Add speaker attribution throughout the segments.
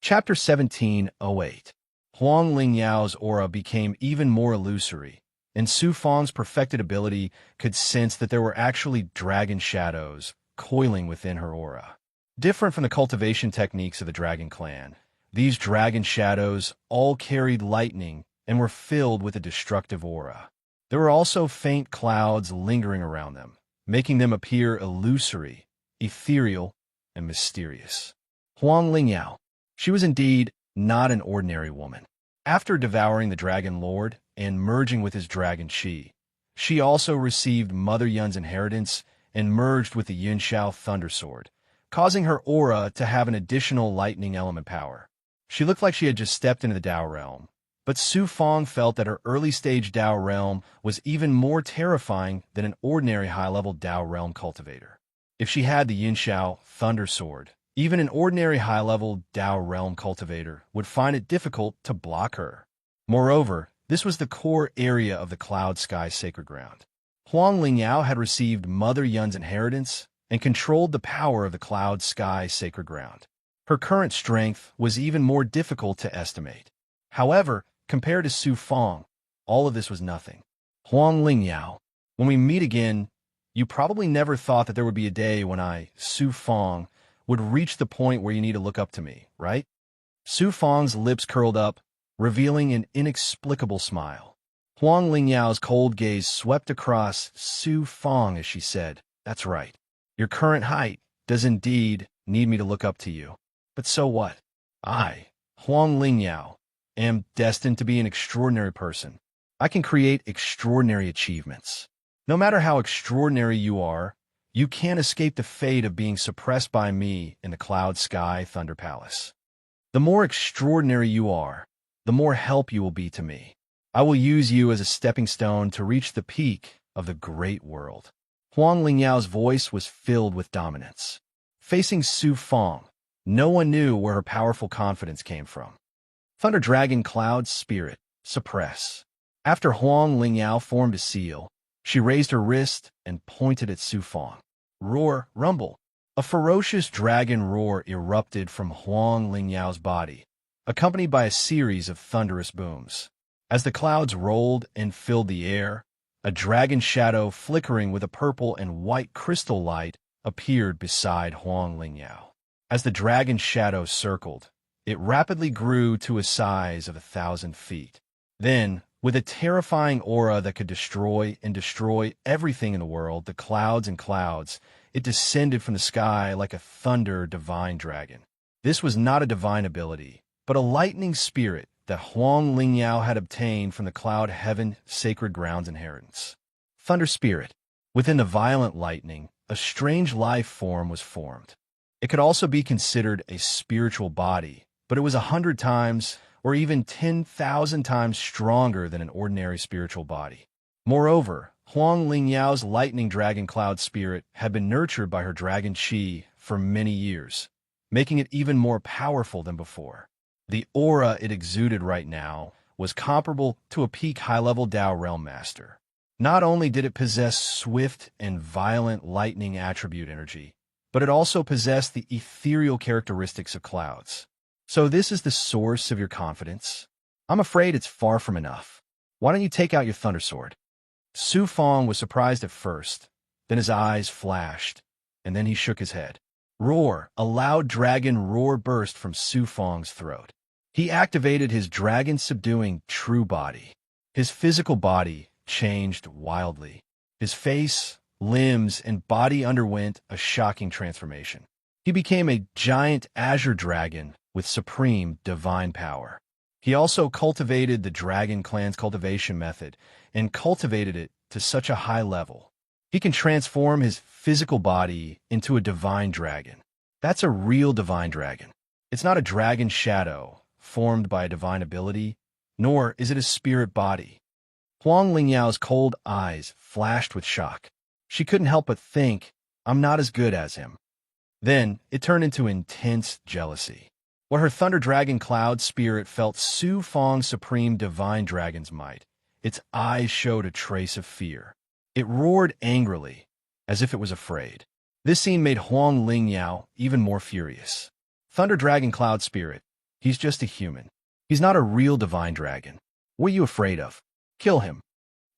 Speaker 1: Chapter 17:08. Huang Lingyao's aura became even more illusory, and Su Fang's perfected ability could sense that there were actually dragon shadows coiling within her aura. Different from the cultivation techniques of the dragon clan, these dragon shadows all carried lightning and were filled with a destructive aura. There were also faint clouds lingering around them, making them appear illusory, ethereal, and mysterious. Huang Lingyao. She was indeed not an ordinary woman. After devouring the Dragon Lord and merging with his dragon Qi, she also received Mother Yun's inheritance and merged with the Yunxiao Thunder Sword, causing her aura to have an additional lightning element power. She looked like she had just stepped into the Dao realm, but Su Fang felt that her early-stage Dao realm was even more terrifying than an ordinary high-level Dao realm cultivator. If she had the Yunxiao Thunder Sword, even an ordinary high-level Dao realm cultivator would find it difficult to block her. Moreover, this was the core area of the Cloud Sky Sacred Ground. Huang Lingyao had received Mother Yun's inheritance and controlled the power of the Cloud Sky Sacred Ground. Her current strength was even more difficult to estimate. However, compared to Su Fang, all of this was nothing. Huang Lingyao, when we meet again, you probably never thought that there would be a day when I, Su Fang, would reach the point where you need to look up to me, right? Su Fang's lips curled up, revealing an inexplicable smile. Huang Lingyao's cold gaze swept across Su Fang as she said, "That's right. Your current height does indeed need me to look up to you. But so what? I, Huang Lingyao, am destined to be an extraordinary person. I can create extraordinary achievements. No matter how extraordinary you are, you can't escape the fate of being suppressed by me in the Cloud Sky Thunder Palace. The more extraordinary you are, the more help you will be to me. I will use you as a stepping stone to reach the peak of the great world." Huang Lingyao's voice was filled with dominance. Facing Su Fang, no one knew where her powerful confidence came from. Thunder Dragon Cloud Spirit, suppress. After Huang Lingyao formed a seal, she raised her wrist and pointed at Su Fang. Roar, rumble. A ferocious dragon roar erupted from Huang Lingyao's body, accompanied by a series of thunderous booms. As the clouds rolled and filled the air, a dragon shadow flickering with a purple and white crystal light appeared beside Huang Lingyao. As the dragon shadow circled, it rapidly grew to a size of 1,000 feet. Then, with a terrifying aura that could destroy everything in the world, the clouds and clouds, it descended from the sky like a thunder divine dragon. This was not a divine ability, but a lightning spirit that Huang Lingyao had obtained from the Cloud Heaven Sacred Grounds inheritance. Thunder Spirit. Within the violent lightning, a strange life form was formed. It could also be considered a spiritual body, but it was 100 times or even 10,000 times stronger than an ordinary spiritual body. Moreover, Huang Lingyao's lightning dragon cloud spirit had been nurtured by her dragon Qi for many years, making it even more powerful than before. The aura it exuded right now was comparable to a peak high-level Dao Realm Master. Not only did it possess swift and violent lightning attribute energy, but it also possessed the ethereal characteristics of clouds. So this is the source of your confidence? I'm afraid it's far from enough. Why don't you take out your thunder sword? Su Fang was surprised at first, then his eyes flashed, and then he shook his head. Roar! A loud dragon roar burst from Su Fang's throat. He activated his dragon-subduing true body. His physical body changed wildly. His face, limbs, and body underwent a shocking transformation. He became a giant azure dragon with supreme divine power. He also cultivated the Dragon Clan's cultivation method and cultivated it to such a high level. He can transform his physical body into a divine dragon. That's a real divine dragon. It's not a dragon shadow formed by a divine ability, nor is it a spirit body. Huang Lingyao's cold eyes flashed with shock. She couldn't help but think, I'm not as good as him. Then it turned into intense jealousy. Where her Thunder Dragon Cloud spirit felt Su Fang's supreme divine dragon's might, its eyes showed a trace of fear. It roared angrily, as if it was afraid. This scene made Huang Lingyao even more furious. Thunder Dragon Cloud Spirit. He's just a human. He's not a real divine dragon. What are you afraid of? Kill him."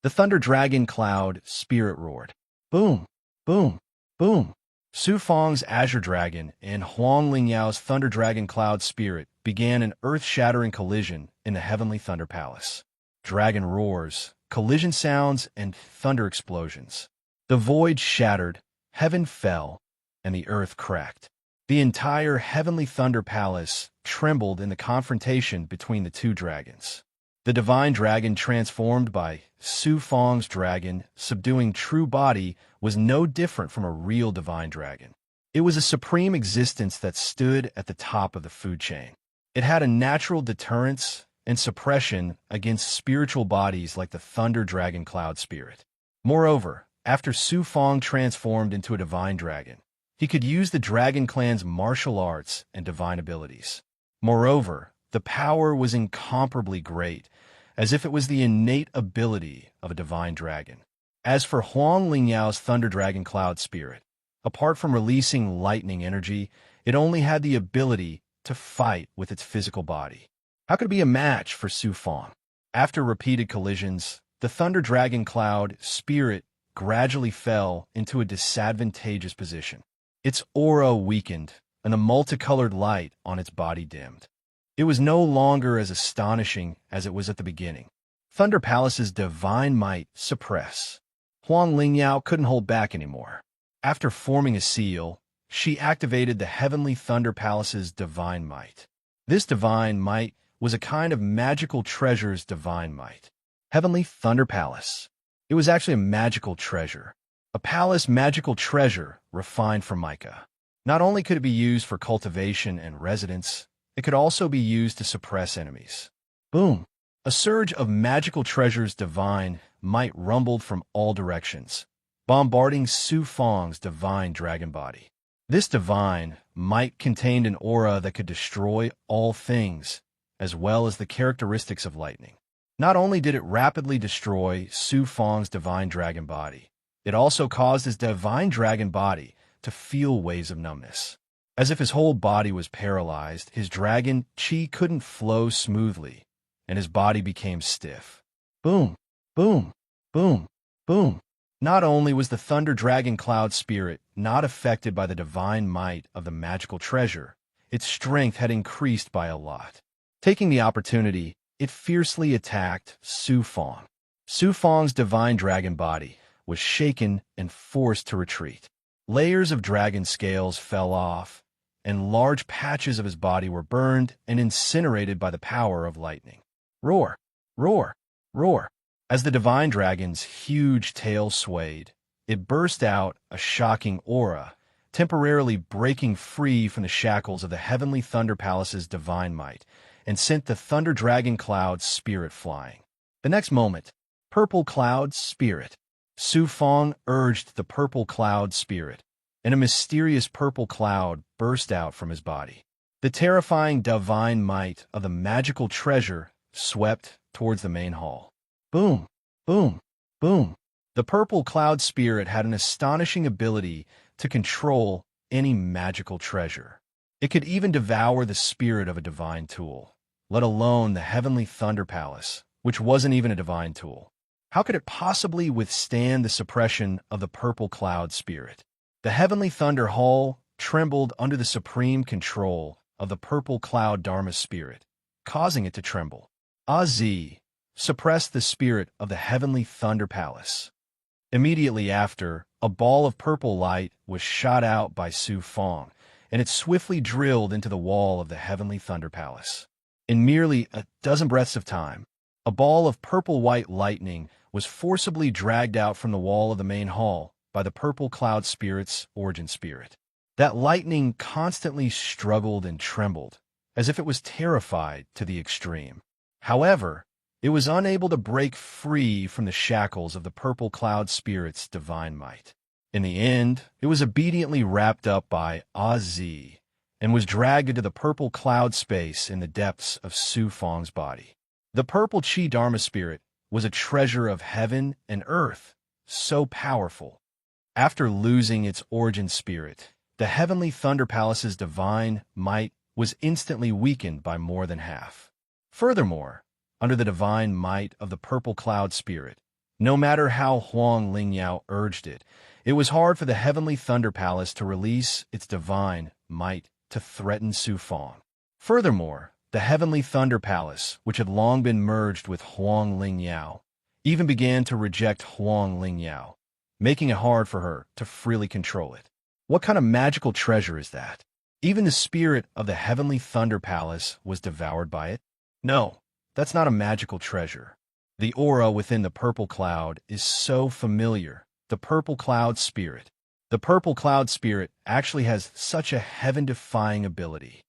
Speaker 1: The thunder dragon cloud spirit roared. Boom, boom, boom. Su Fang's azure dragon and Huang Lingyao's thunder dragon cloud spirit began an earth-shattering collision in the heavenly thunder palace. Dragon roars, collision sounds, and thunder explosions. The void shattered, heaven fell, and the earth cracked. The entire heavenly thunder palace trembled in the confrontation between the two dragons. The divine dragon transformed by Su Fang's dragon, subduing true body, was no different from a real divine dragon. It was a supreme existence that stood at the top of the food chain. It had a natural deterrence and suppression against spiritual bodies like the thunder dragon cloud spirit. Moreover, after Su Fang transformed into a divine dragon, he could use the dragon clan's martial arts and divine abilities. Moreover, the power was incomparably great, as if it was the innate ability of a divine dragon. As for Huang Lingyao's thunder dragon cloud spirit, apart from releasing lightning energy, it only had the ability to fight with its physical body. How could it be a match for Su Fang? After repeated collisions, the thunder dragon cloud spirit gradually fell into a disadvantageous position. Its aura weakened, and the multicolored light on its body dimmed. It was no longer as astonishing as it was at the beginning. Thunder Palace's divine might suppress. Huang Lingyao couldn't hold back anymore. After forming a seal, she activated the Heavenly Thunder Palace's divine might. This divine might was a kind of magical treasure's divine might. Heavenly Thunder Palace. It was actually a magical treasure. A palace magical treasure refined from mica. Not only could it be used for cultivation and residence, it could also be used to suppress enemies. Boom! A surge of magical treasures divine might rumbled from all directions, bombarding Su Fang's divine dragon body. This divine might contained an aura that could destroy all things, as well as the characteristics of lightning. Not only did it rapidly destroy Su Fang's divine dragon body, it also caused his divine dragon body to feel waves of numbness. As if his whole body was paralyzed, his dragon chi couldn't flow smoothly, and his body became stiff. Boom, boom, boom, boom. Not only was the thunder dragon cloud spirit not affected by the divine might of the magical treasure, its strength had increased by a lot. Taking the opportunity, it fiercely attacked Su Fang. Su Fang's divine dragon body was shaken and forced to retreat. Layers of dragon scales fell off, and large patches of his body were burned and incinerated by the power of lightning. Roar, roar, roar. As the divine dragon's huge tail swayed, it burst out a shocking aura, temporarily breaking free from the shackles of the Heavenly Thunder Palace's divine might, and sent the thunder dragon cloud spirit flying. The next moment, purple cloud spirit. Su Fang urged the purple cloud spirit, and a mysterious purple cloud burst out from his body. The terrifying divine might of the magical treasure swept towards the main hall. Boom, boom, boom. The purple cloud spirit had an astonishing ability to control any magical treasure. It could even devour the spirit of a divine tool, let alone the Heavenly Thunder Palace, which wasn't even a divine tool. How could it possibly withstand the suppression of the purple cloud spirit? The Heavenly Thunder Hall trembled under the supreme control of the purple cloud Dharma spirit, causing it to tremble. Az suppressed the spirit of the Heavenly Thunder Palace. Immediately after, a ball of purple light was shot out by Su Fang, and it swiftly drilled into the wall of the Heavenly Thunder Palace. In merely a dozen breaths of time, a ball of purple-white lightning was forcibly dragged out from the wall of the main hall by the purple cloud spirit's origin spirit. That lightning constantly struggled and trembled, as if it was terrified to the extreme. However, it was unable to break free from the shackles of the purple cloud spirit's divine might. In the end, it was obediently wrapped up by Az and was dragged into the purple cloud space in the depths of Su Fang's body. The purple Chi Dharma spirit was a treasure of heaven and earth, so powerful. After losing its origin spirit, the Heavenly Thunder Palace's divine might was instantly weakened by more than half. Furthermore, under the divine might of the purple cloud spirit, no matter how Huang Lingyao urged it, it was hard for the heavenly thunder palace to release its divine might to threaten Su Fang. Furthermore, the heavenly thunder palace, which had long been merged with Huang Lingyao, even began to reject Huang Lingyao, making it hard for her to freely control it. What kind of magical treasure is that? Even the spirit of the heavenly thunder palace was devoured by it? No, that's not a magical treasure. The aura within the purple cloud is so familiar. The purple cloud spirit. The purple cloud spirit actually has such a heaven-defying ability.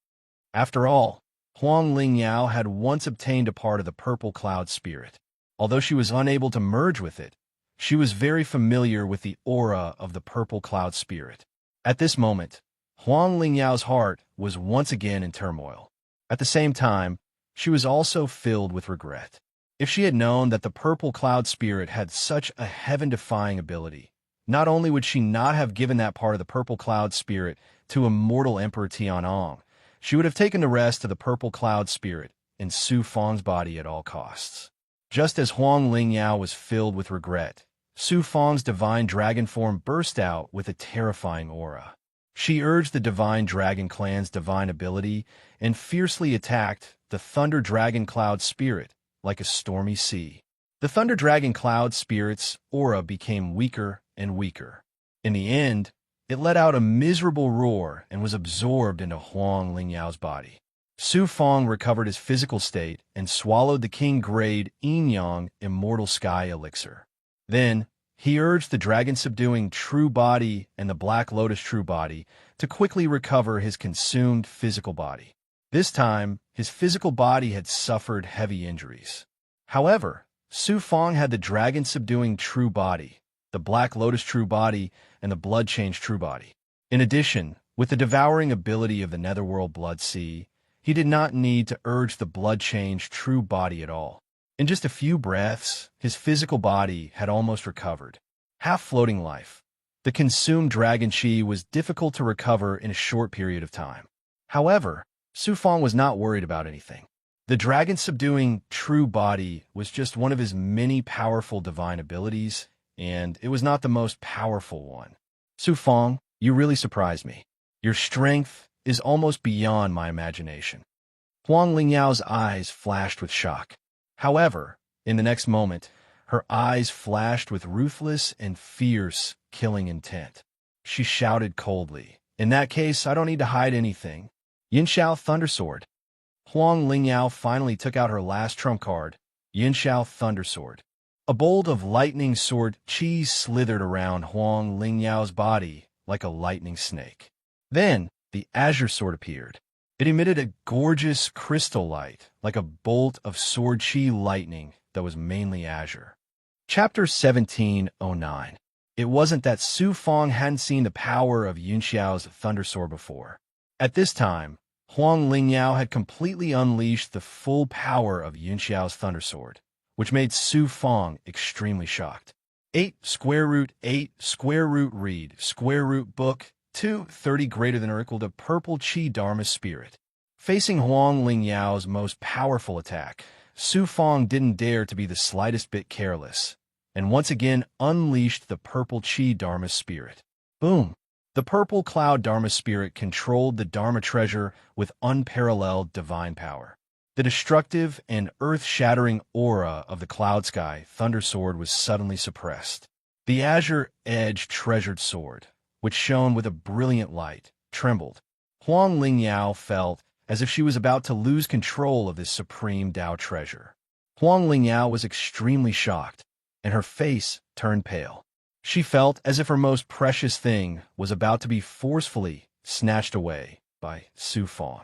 Speaker 1: After all, Huang Lingyao had once obtained a part of the purple cloud spirit. Although she was unable to merge with it, she was very familiar with the aura of the purple cloud spirit. At this moment, Huang Lingyao's heart was once again in turmoil. At the same time, she was also filled with regret. If she had known that the purple cloud spirit had such a heaven-defying ability, not only would she not have given that part of the purple cloud spirit to immortal Emperor Tianong, she would have taken the rest of the purple cloud spirit in Su Fang's body at all costs. Just as Huang Lingyao was filled with regret, Su Fang's divine dragon form burst out with a terrifying aura. She urged the divine dragon clan's divine ability and fiercely attacked the thunder dragon cloud spirit like a stormy sea. The thunder dragon cloud spirit's aura became weaker and weaker. In the end, it let out a miserable roar and was absorbed into Huang Lingyao's body. Su Fang recovered his physical state and swallowed the king-grade Yin-Yang immortal sky elixir. Then, he urged the dragon-subduing true body and the black lotus true body to quickly recover his consumed physical body. This time, his physical body had suffered heavy injuries. However, Su Fang had the dragon-subduing true body, the black lotus true body, and the blood-change true body. In addition, with the devouring ability of the netherworld blood sea, he did not need to urge the blood-change true body at all. In just a few breaths, his physical body had almost recovered. Half-floating life. The consumed dragon chi was difficult to recover in a short period of time. However, Su Fang was not worried about anything. The dragon-subduing true body was just one of his many powerful divine abilities, and it was not the most powerful one. Su Fang, you really surprised me. Your strength is almost beyond my imagination. Huang Lingyao's eyes flashed with shock. However, in the next moment, her eyes flashed with ruthless and fierce killing intent. She shouted coldly, "In that case, I don't need to hide anything. Yinxiao Thundersword." Huang Lingyao finally took out her last trump card, Yinxiao Thundersword. A bolt of lightning sword chi slithered around Huang Lingyao's body like a lightning snake. Then, the azure sword appeared. It emitted a gorgeous crystal light, like a bolt of sword chi lightning that was mainly azure. Chapter 1709. It wasn't that Su Fang hadn't seen the power of Yunxiao's Thundersword before. At this time, Huang Lingyao had completely unleashed the full power of Yunxiao's Thundersword, which made Su Fang extremely shocked. 8 square root 8 square root read square root book 230 greater than or equal to purple chi dharma spirit. Facing Huang Lingyao's most powerful attack, Su Fang didn't dare to be the slightest bit careless, and once again unleashed the purple chi dharma spirit. Boom! The purple cloud dharma spirit controlled the dharma treasure with unparalleled divine power. The destructive and earth-shattering aura of the cloud sky thunder sword was suddenly suppressed. The azure-edged treasured sword, which shone with a brilliant light, trembled. Huang Lingyao felt as if she was about to lose control of this supreme Tao treasure. Huang Lingyao was extremely shocked, and her face turned pale. She felt as if her most precious thing was about to be forcefully snatched away by Su Fang.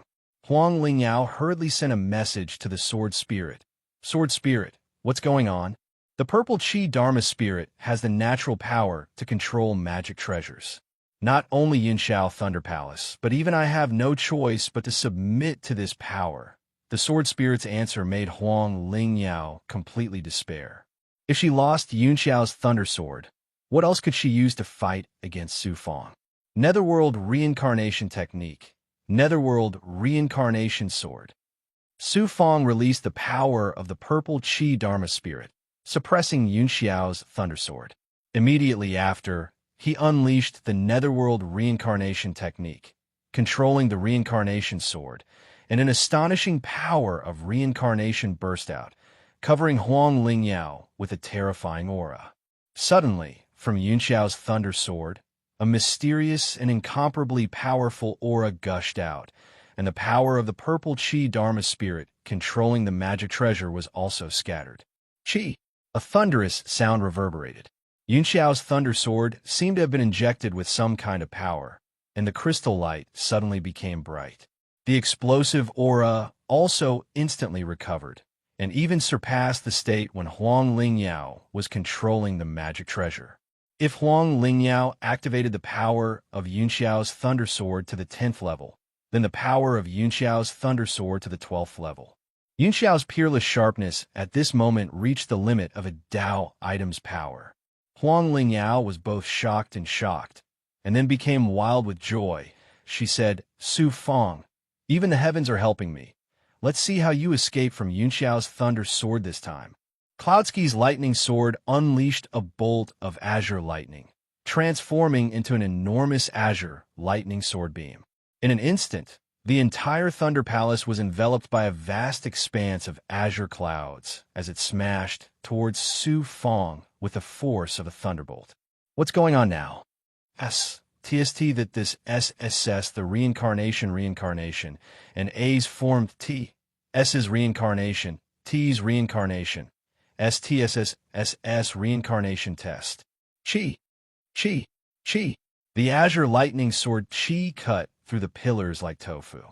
Speaker 1: Huang Lingyao hurriedly sent a message to the Sword Spirit. "Sword Spirit, what's going on?" The purple Chi Dharma Spirit has the natural power to control magic treasures. Not only Yinxiao Thunder Palace, but even I have no choice but to submit to this power. The Sword Spirit's answer made Huang Lingyao completely despair. If she lost Yunxiao's Thunder Sword, what else could she use to fight against Su Fang? Netherworld Reincarnation Technique. Netherworld Reincarnation Sword. Su Fong released the power of the purple Qi Dharma spirit, suppressing Yun Xiao's Thunder Sword. Immediately after, he unleashed the Netherworld Reincarnation technique, controlling the Reincarnation Sword, and an astonishing power of reincarnation burst out, covering Huang Lingyao with a terrifying aura. Suddenly, from Yun Xiao's Thunder Sword, a mysterious and incomparably powerful aura gushed out, and the power of the purple Qi Dharma spirit controlling the magic treasure was also scattered. Qi! A thunderous sound reverberated. Yun Xiao's Thunder Sword seemed to have been injected with some kind of power, and the crystal light suddenly became bright. The explosive aura also instantly recovered, and even surpassed the state when Huang Lingyao was controlling the magic treasure. If Huang Lingyao activated the power of Yun Xiao's Thunder Sword to the 10th level, then the power of Yun Xiao's Thunder Sword to the 12th level. Yun Xiao's peerless sharpness at this moment reached the limit of a Dao item's power. Huang Lingyao was both shocked, and then became wild with joy. She said, "Su Fong, even the heavens are helping me. Let's see how you escape from Yun Xiao's Thunder Sword this time." Cloudski's lightning sword unleashed a bolt of azure lightning, transforming into an enormous azure lightning sword beam. In an instant, the entire Thunder Palace was enveloped by a vast expanse of azure clouds as it smashed towards Su Fong with the force of a thunderbolt. What's going on now? TST that this SSS, the reincarnation, and A's formed T, S's reincarnation, T's reincarnation, STSSSS reincarnation test. Qi. The azure lightning sword Qi cut through the pillars like tofu.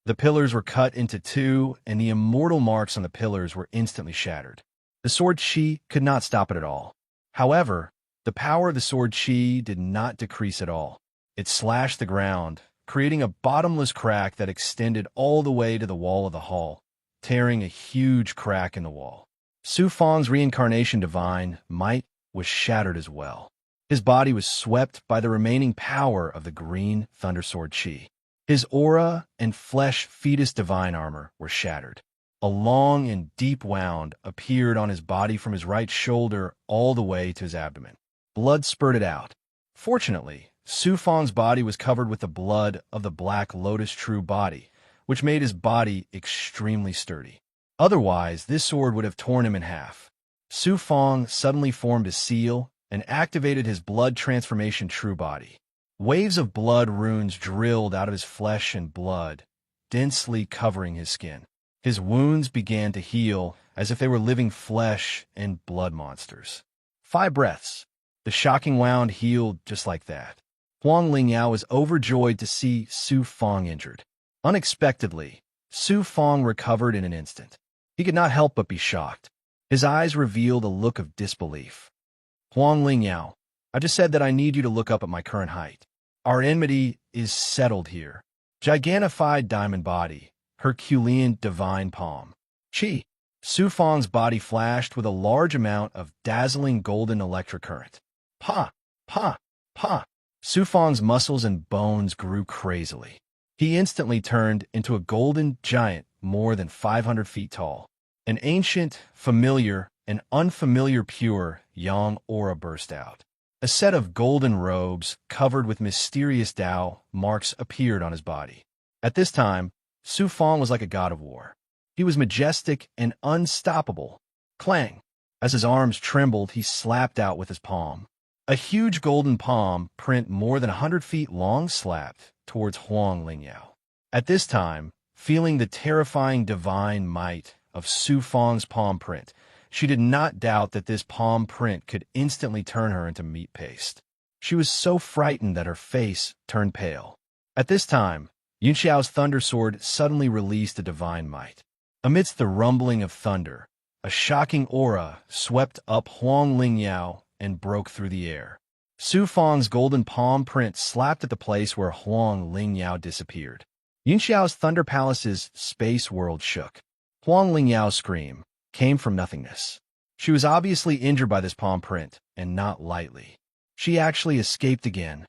Speaker 1: The pillars were cut into two, and the immortal marks on the pillars were instantly shattered. The sword Qi could not stop it at all. However, the power of the sword Qi did not decrease at all. It slashed the ground, creating a bottomless crack that extended all the way to the wall of the hall, tearing a huge crack in the wall. Su Fong's reincarnation divine might was shattered as well. His body was swept by the remaining power of the green Thunder Sword Qi. His aura and flesh fetus divine armor were shattered. A long and deep wound appeared on his body from his right shoulder all the way to his abdomen. Blood spurted out. Fortunately, Su Fong's body was covered with the blood of the Black Lotus True Body, which made his body extremely sturdy. Otherwise, this sword would have torn him in half. Su Fong suddenly formed a seal and activated his blood transformation True Body. Waves of blood runes drilled out of his flesh and blood, densely covering his skin. His wounds began to heal as if they were living flesh and blood monsters. 5 breaths. The shocking wound healed just like that. Huang Lingyao was overjoyed to see Su Fong injured. Unexpectedly, Su Fong recovered in an instant. He could not help but be shocked. His eyes revealed a look of disbelief. "Huang Lingyao, I just said that I need you to look up at my current height. Our enmity is settled here." Gigantified diamond body, Herculean divine palm. Qi. Su Fong's body flashed with a large amount of dazzling golden electric current. Pa! Su Fong's muscles and bones grew crazily. He instantly turned into a golden giant more than 500 feet tall. An ancient, familiar, and unfamiliar pure yang aura burst out. A set of golden robes covered with mysterious Dao marks appeared on his body. At this time, Su Fong was like a god of war. He was majestic and unstoppable. Clang! As his arms trembled, he slapped out with his palm. A huge golden palm print more than 100 feet long slapped towards Huang Lingyao. At this time, feeling the terrifying divine might of Su Fong's palm print, she did not doubt that this palm print could instantly turn her into meat paste. She was so frightened that her face turned pale. At this time, Yun Xiao's Thunder Sword suddenly released a divine might. Amidst the rumbling of thunder, a shocking aura swept up Huang Lingyao and broke through the air. Su Fong's golden palm print slapped at the place where Huang Lingyao disappeared. Yun Xiao's Thunder Palace's space world shook. Huang Lingyao's scream came from nothingness. She was obviously injured by this palm print, and not lightly. She actually escaped again.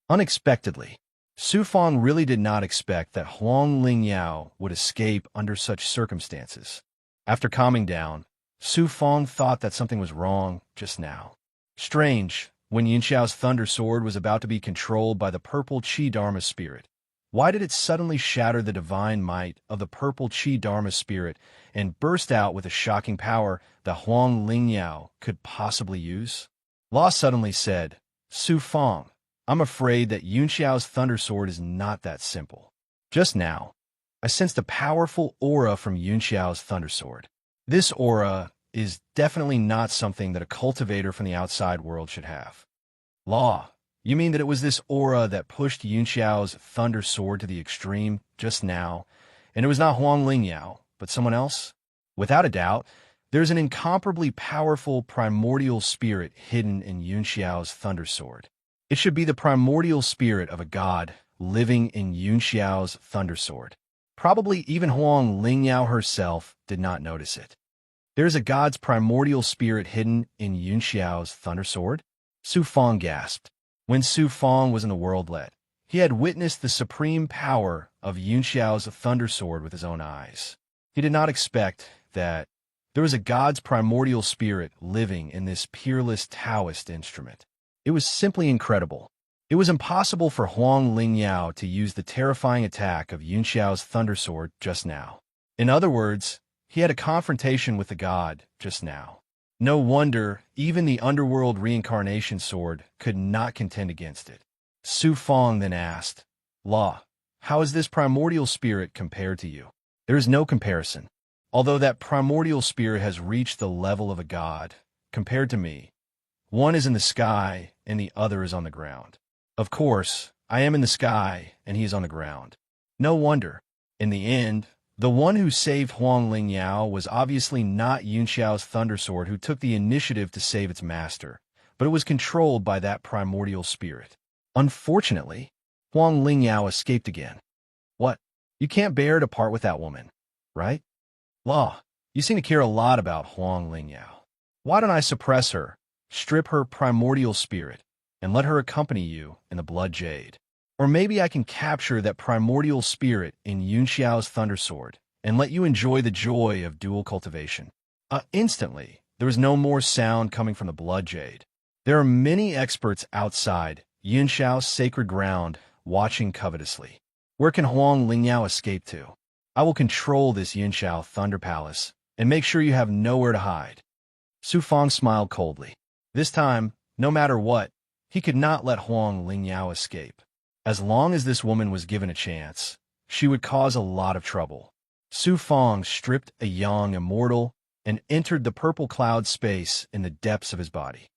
Speaker 1: Unexpectedly, Su Fang really did not expect that Huang Lingyao would escape under such circumstances. After calming down, Su Fang thought that something was wrong just now. Strange, when Yunxiao's thunder sword was about to be controlled by the purple Qi Dharma spirit. Why did it suddenly shatter the divine might of the purple Qi Dharma spirit and burst out with a shocking power that Huang Lingyao could possibly use? Law suddenly said, Su Fang, I'm afraid that Yunxiao's thunder sword is not that simple. Just now, I sensed a powerful aura from Yunxiao's thunder sword. This aura is definitely not something that a cultivator from the outside world should have. Law, you mean that it was this aura that pushed Yunxiao's thunder sword to the extreme just now, and it was not Huang Lingyao, but someone else? Without a doubt, there's an incomparably powerful primordial spirit hidden in Yunxiao's thunder sword. It should be the primordial spirit of a god living in Yunxiao's thunder sword. Probably even Huang Lingyao herself did not notice it. There's a god's primordial spirit hidden in Yunxiao's thunder sword? Su Fang gasped. When Su Fang was in the worldlet, he had witnessed the supreme power of Yunxiao's thunder sword with his own eyes. He did not expect that there was a god's primordial spirit living in this peerless Taoist instrument. It was simply incredible. It was impossible for Huang Lingyao to use the terrifying attack of Yunxiao's thunder sword just now. In other words, he had a confrontation with the god just now. No wonder even the underworld reincarnation sword could not contend against it. Su Fang then asked, Law, how is this primordial spirit compared to you? There is no comparison. Although that primordial spirit has reached the level of a god, compared to me, one is in the sky and the other is on the ground. Of course, I am in the sky and he is on the ground. No wonder. In the end, the one who saved Huang Lingyao was obviously not Yunxiao's thunder sword who took the initiative to save its master, but it was controlled by that primordial spirit. Unfortunately, Huang Lingyao escaped again. What? You can't bear to part with that woman, right? Law, you seem to care a lot about Huang Lingyao. Why don't I suppress her, strip her primordial spirit, and let her accompany you in the blood jade? Or maybe I can capture that primordial spirit in Yunxiao's thunder sword and let you enjoy the joy of dual cultivation. Instantly, there was no more sound coming from the blood jade. There are many experts outside Yunxiao's sacred ground watching covetously. Where can Huang Lingyao escape to? I will control this Yunxiao Thunder Palace and make sure you have nowhere to hide. Su Fang smiled coldly. This time, no matter what, he could not let Huang Lingyao escape. As long as this woman was given a chance, she would cause a lot of trouble. Su Fang stripped a young immortal and entered the purple cloud space in the depths of his body.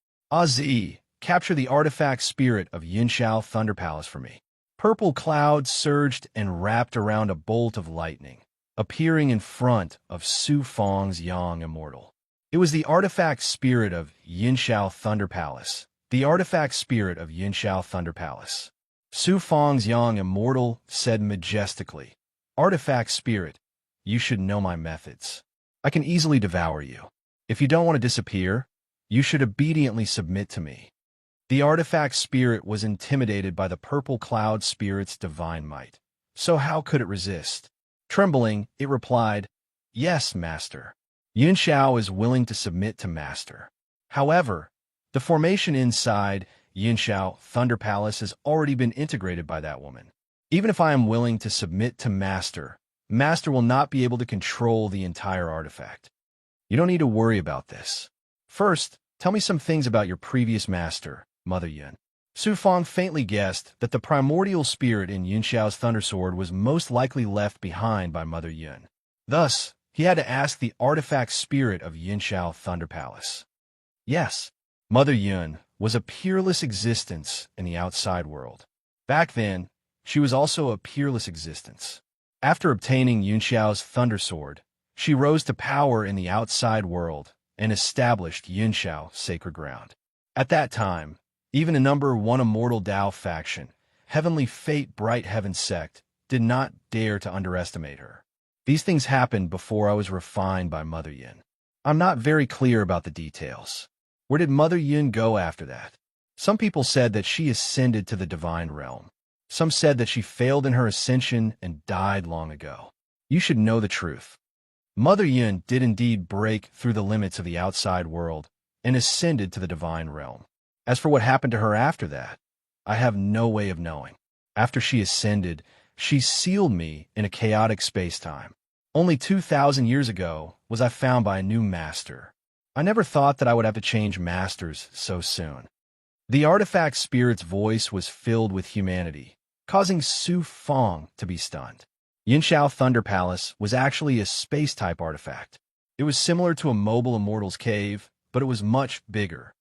Speaker 1: Zi, capture the artifact spirit of Yunxiao Thunder Palace for me. Purple clouds surged and wrapped around a bolt of lightning, appearing in front of Su Fang's young immortal. It was the artifact spirit of Yunxiao Thunder Palace. The artifact spirit of Yunxiao Thunder Palace. Su Fang's young immortal said majestically, Artifact spirit, you should know my methods. I can easily devour you. If you don't want to disappear, you should obediently submit to me. The artifact spirit was intimidated by the purple cloud spirit's divine might. So how could it resist? Trembling, it replied, Yes, master. Yunxiao is willing to submit to master. However, the formation inside Yunxiao Thunder Palace has already been integrated by that woman. Even if I am willing to submit to master, master will not be able to control the entire artifact. You don't need to worry about this. First, tell me some things about your previous master, Mother Yun. Su Fang faintly guessed that the primordial spirit in Yunxiao's thunder sword was most likely left behind by Mother Yun. Thus, he had to ask the artifact spirit of Yunxiao Thunder Palace. Yes, Mother Yun was a peerless existence in the outside world. Back then, she was also a peerless existence. After obtaining Yunxiao's thunder sword, she rose to power in the outside world and established Yunxiao sacred ground. At that time, even a number one immortal Dao faction, Heavenly Fate Bright Heaven sect, did not dare to underestimate her. These things happened before I was refined by Mother Yun. I'm not very clear about the details. Where did Mother Yun go after that? Some people said that she ascended to the divine realm. Some said that she failed in her ascension and died long ago. You should know the truth. Mother Yun did indeed break through the limits of the outside world and ascended to the divine realm. As for what happened to her after that, I have no way of knowing. After she ascended, she sealed me in a chaotic space-time. Only 2,000 years ago was I found by a new master. I never thought that I would have to change masters so soon. The artifact spirit's voice was filled with humanity, causing Su Fong to be stunned. Yinshao Thunder Palace was actually a space-type artifact. It was similar to a mobile immortal's cave, but it was much bigger.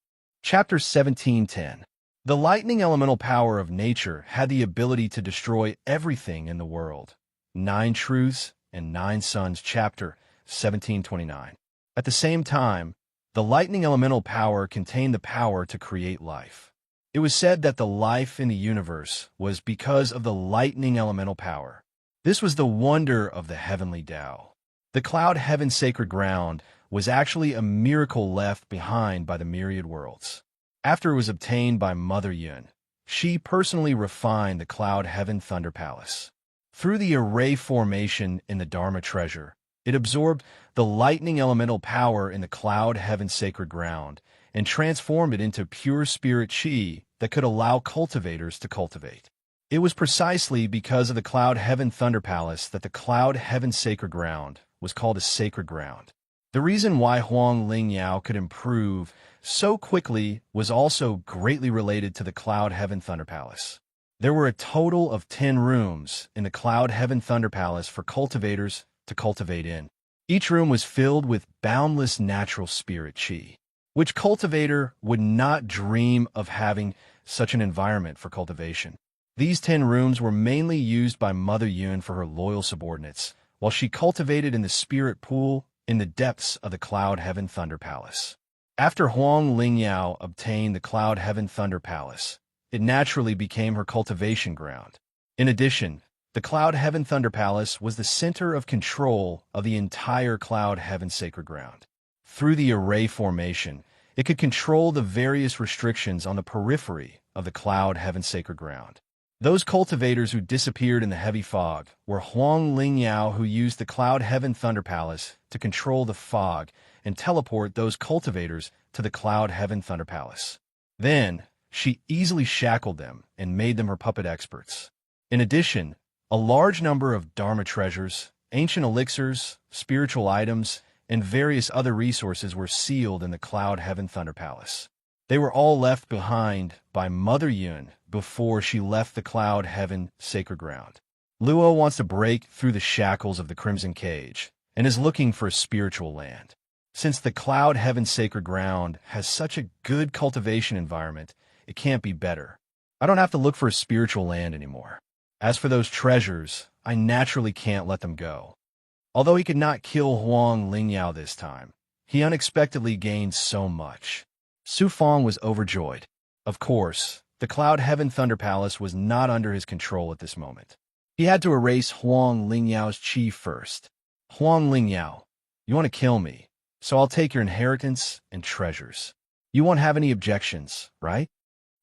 Speaker 1: Chapter 1710. The lightning elemental power of nature had the ability to destroy everything in the world. 9 Truths and 9 Suns, Chapter 1729. At the same time, the lightning elemental power contained the power to create life. It was said that the life in the universe was because of the lightning elemental power. This was the wonder of the heavenly Tao. The cloud heaven sacred ground was actually a miracle left behind by the myriad worlds. After it was obtained by Mother Yun, she personally refined the cloud heaven thunder palace. Through the array formation in the Dharma treasure, it absorbed the lightning elemental power in the cloud heaven sacred ground and transformed it into pure spirit chi that could allow cultivators to cultivate. It was precisely because of the cloud heaven thunder palace that the cloud heaven sacred ground was called a sacred ground. The reason why Huang Lingyao could improve so quickly was also greatly related to the Cloud Heaven Thunder Palace. There were a total of 10 rooms in the Cloud Heaven Thunder Palace for cultivators to cultivate in. Each room was filled with boundless natural spirit chi. Which cultivator would not dream of having such an environment for cultivation? These 10 rooms were mainly used by Mother Yun for her loyal subordinates, while she cultivated in the spirit pool in the depths of the Cloud Heaven Thunder Palace. After Huang Lingyao obtained the Cloud Heaven Thunder Palace, it naturally became her cultivation ground. In addition, the Cloud Heaven Thunder Palace was the center of control of the entire Cloud Heaven Sacred Ground. Through the array formation, it could control the various restrictions on the periphery of the Cloud Heaven Sacred Ground. Those cultivators who disappeared in the heavy fog were Huang Lingyao, who used the Cloud Heaven Thunder Palace to control the fog and teleport those cultivators to the Cloud Heaven Thunder Palace. Then, she easily shackled them and made them her puppet experts. In addition, a large number of Dharma treasures, ancient elixirs, spiritual items, and various other resources were sealed in the Cloud Heaven Thunder Palace. They were all left behind by Mother Yun before she left the Cloud Heaven Sacred Ground. Luo wants to break through the shackles of the Crimson Cage and is looking for a spiritual land. Since the Cloud Heaven Sacred Ground has such a good cultivation environment, it can't be better. I don't have to look for a spiritual land anymore. As for those treasures, I naturally can't let them go. Although he could not kill Huang Lingyao this time, he unexpectedly gained so much. Su Fong was overjoyed. Of course, the Cloud Heaven Thunder Palace was not under his control at this moment. He had to erase Huang Lingyao's chi first. Huang Lingyao, you want to kill me, so I'll take your inheritance and treasures. You won't have any objections, right?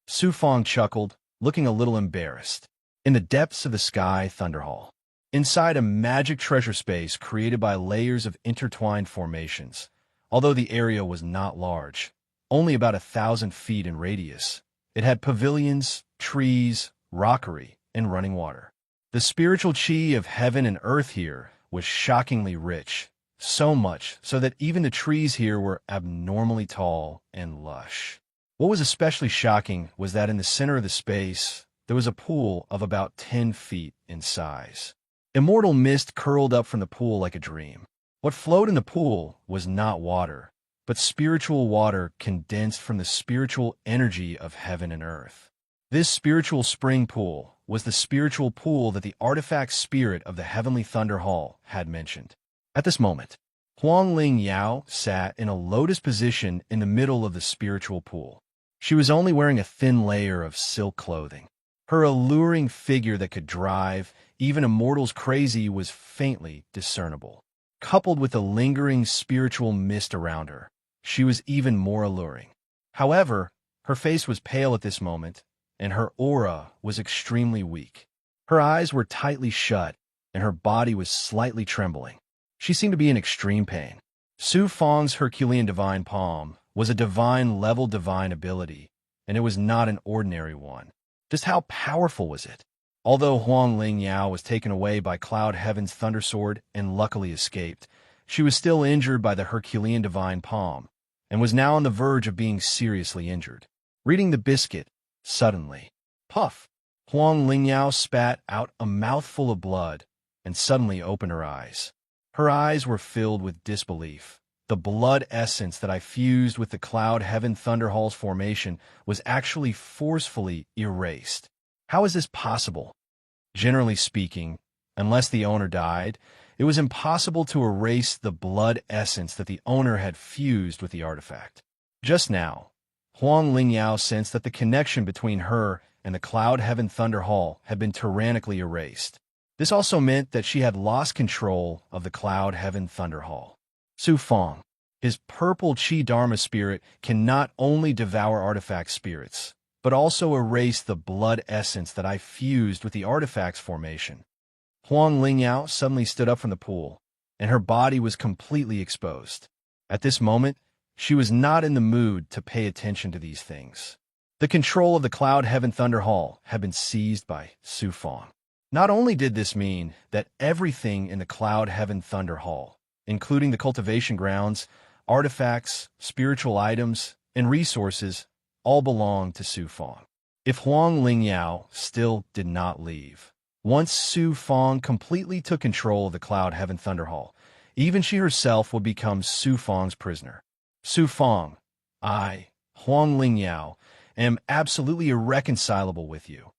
Speaker 1: Su Fong chuckled, looking a little embarrassed. In the depths of the Sky Thunder Hall, inside a magic treasure space created by layers of intertwined formations, although the area was not large, only about 1,000 feet in radius, it had pavilions, trees, rockery, and running water. The spiritual chi of heaven and earth here was shockingly rich, so much so that even the trees here were abnormally tall and lush. What was especially shocking was that in the center of the space, there was a pool of about 10 feet in size. Immortal mist curled up from the pool like a dream. What flowed in the pool was not water, but spiritual water condensed from the spiritual energy of heaven and earth. This spiritual spring pool was the spiritual pool that the artifact spirit of the Heavenly Thunder Hall had mentioned. At this moment, Huang Lingyao sat in a lotus position in the middle of the spiritual pool. She was only wearing a thin layer of silk clothing. Her alluring figure that could drive even immortals crazy was faintly discernible. Coupled with a lingering spiritual mist around her, she was even more alluring. However, her face was pale at this moment, and her aura was extremely weak. Her eyes were tightly shut, and her body was slightly trembling. She seemed to be in extreme pain. Su Fang's Herculean divine palm was a divine-level divine ability, and it was not an ordinary one. Just how powerful was it? Although Huang Lingyao was taken away by Cloud Heaven's Thundersword and luckily escaped, she was still injured by the Herculean divine palm, and was now on the verge of being seriously injured. Reading the biscuit, suddenly, puff, Huang Lingyao spat out a mouthful of blood and suddenly opened her eyes. Her eyes were filled with disbelief. The blood essence that I fused with the Cloud Heaven Thunderhall's formation was actually forcefully erased. How is this possible? Generally speaking, unless the owner died, it was impossible to erase the blood essence that the owner had fused with the artifact. Just now, Huang Lingyao sensed that the connection between her and the Cloud Heaven Thunderhall had been tyrannically erased. This also meant that she had lost control of the Cloud Heaven Thunderhall. Su Fang, his purple Qi Dharma spirit, can not only devour artifact spirits, but also erase the blood essence that I fused with the artifact's formation. Huang Lingyao suddenly stood up from the pool, and her body was completely exposed. At this moment, she was not in the mood to pay attention to these things. The control of the Cloud Heaven Thunderhall had been seized by Su Fang. Not only did this mean that everything in the Cloud Heaven Thunderhall, including the cultivation grounds, artifacts, spiritual items, and resources, all belonged to Su Fang. If Huang Lingyao still did not leave, once Su Fang completely took control of the Cloud Heaven Thunderhall, even she herself would become Su Fang's prisoner. Su Fang, I, Huang Lingyao, am absolutely irreconcilable with you.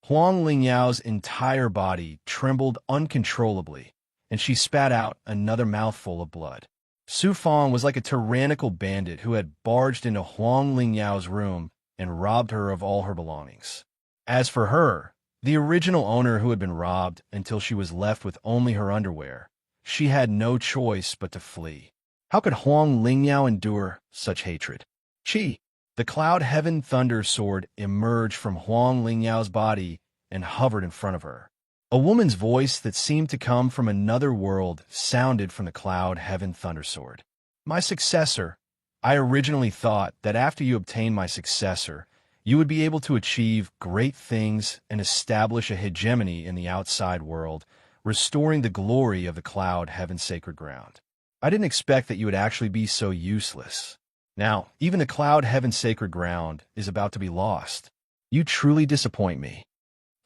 Speaker 1: Huang Lingyao's entire body trembled uncontrollably, and she spat out another mouthful of blood. Su Fang was like a tyrannical bandit who had barged into Huang Lingyao's room and robbed her of all her belongings. As for her, the original owner who had been robbed until she was left with only her underwear, she had no choice but to flee. How could Huang Lingyao endure such hatred? Qi, the Cloud Heaven Thunder Sword, emerged from Huang Lingyao's body and hovered in front of her. A woman's voice that seemed to come from another world sounded from the Cloud Heaven Thunder Sword. My successor, I originally thought that after you obtained my successor, you would be able to achieve great things and establish a hegemony in the outside world, restoring the glory of the Cloud Heaven Sacred Ground. I didn't expect that you would actually be so useless. Now, even the Cloud Heaven Sacred Ground is about to be lost. You truly disappoint me.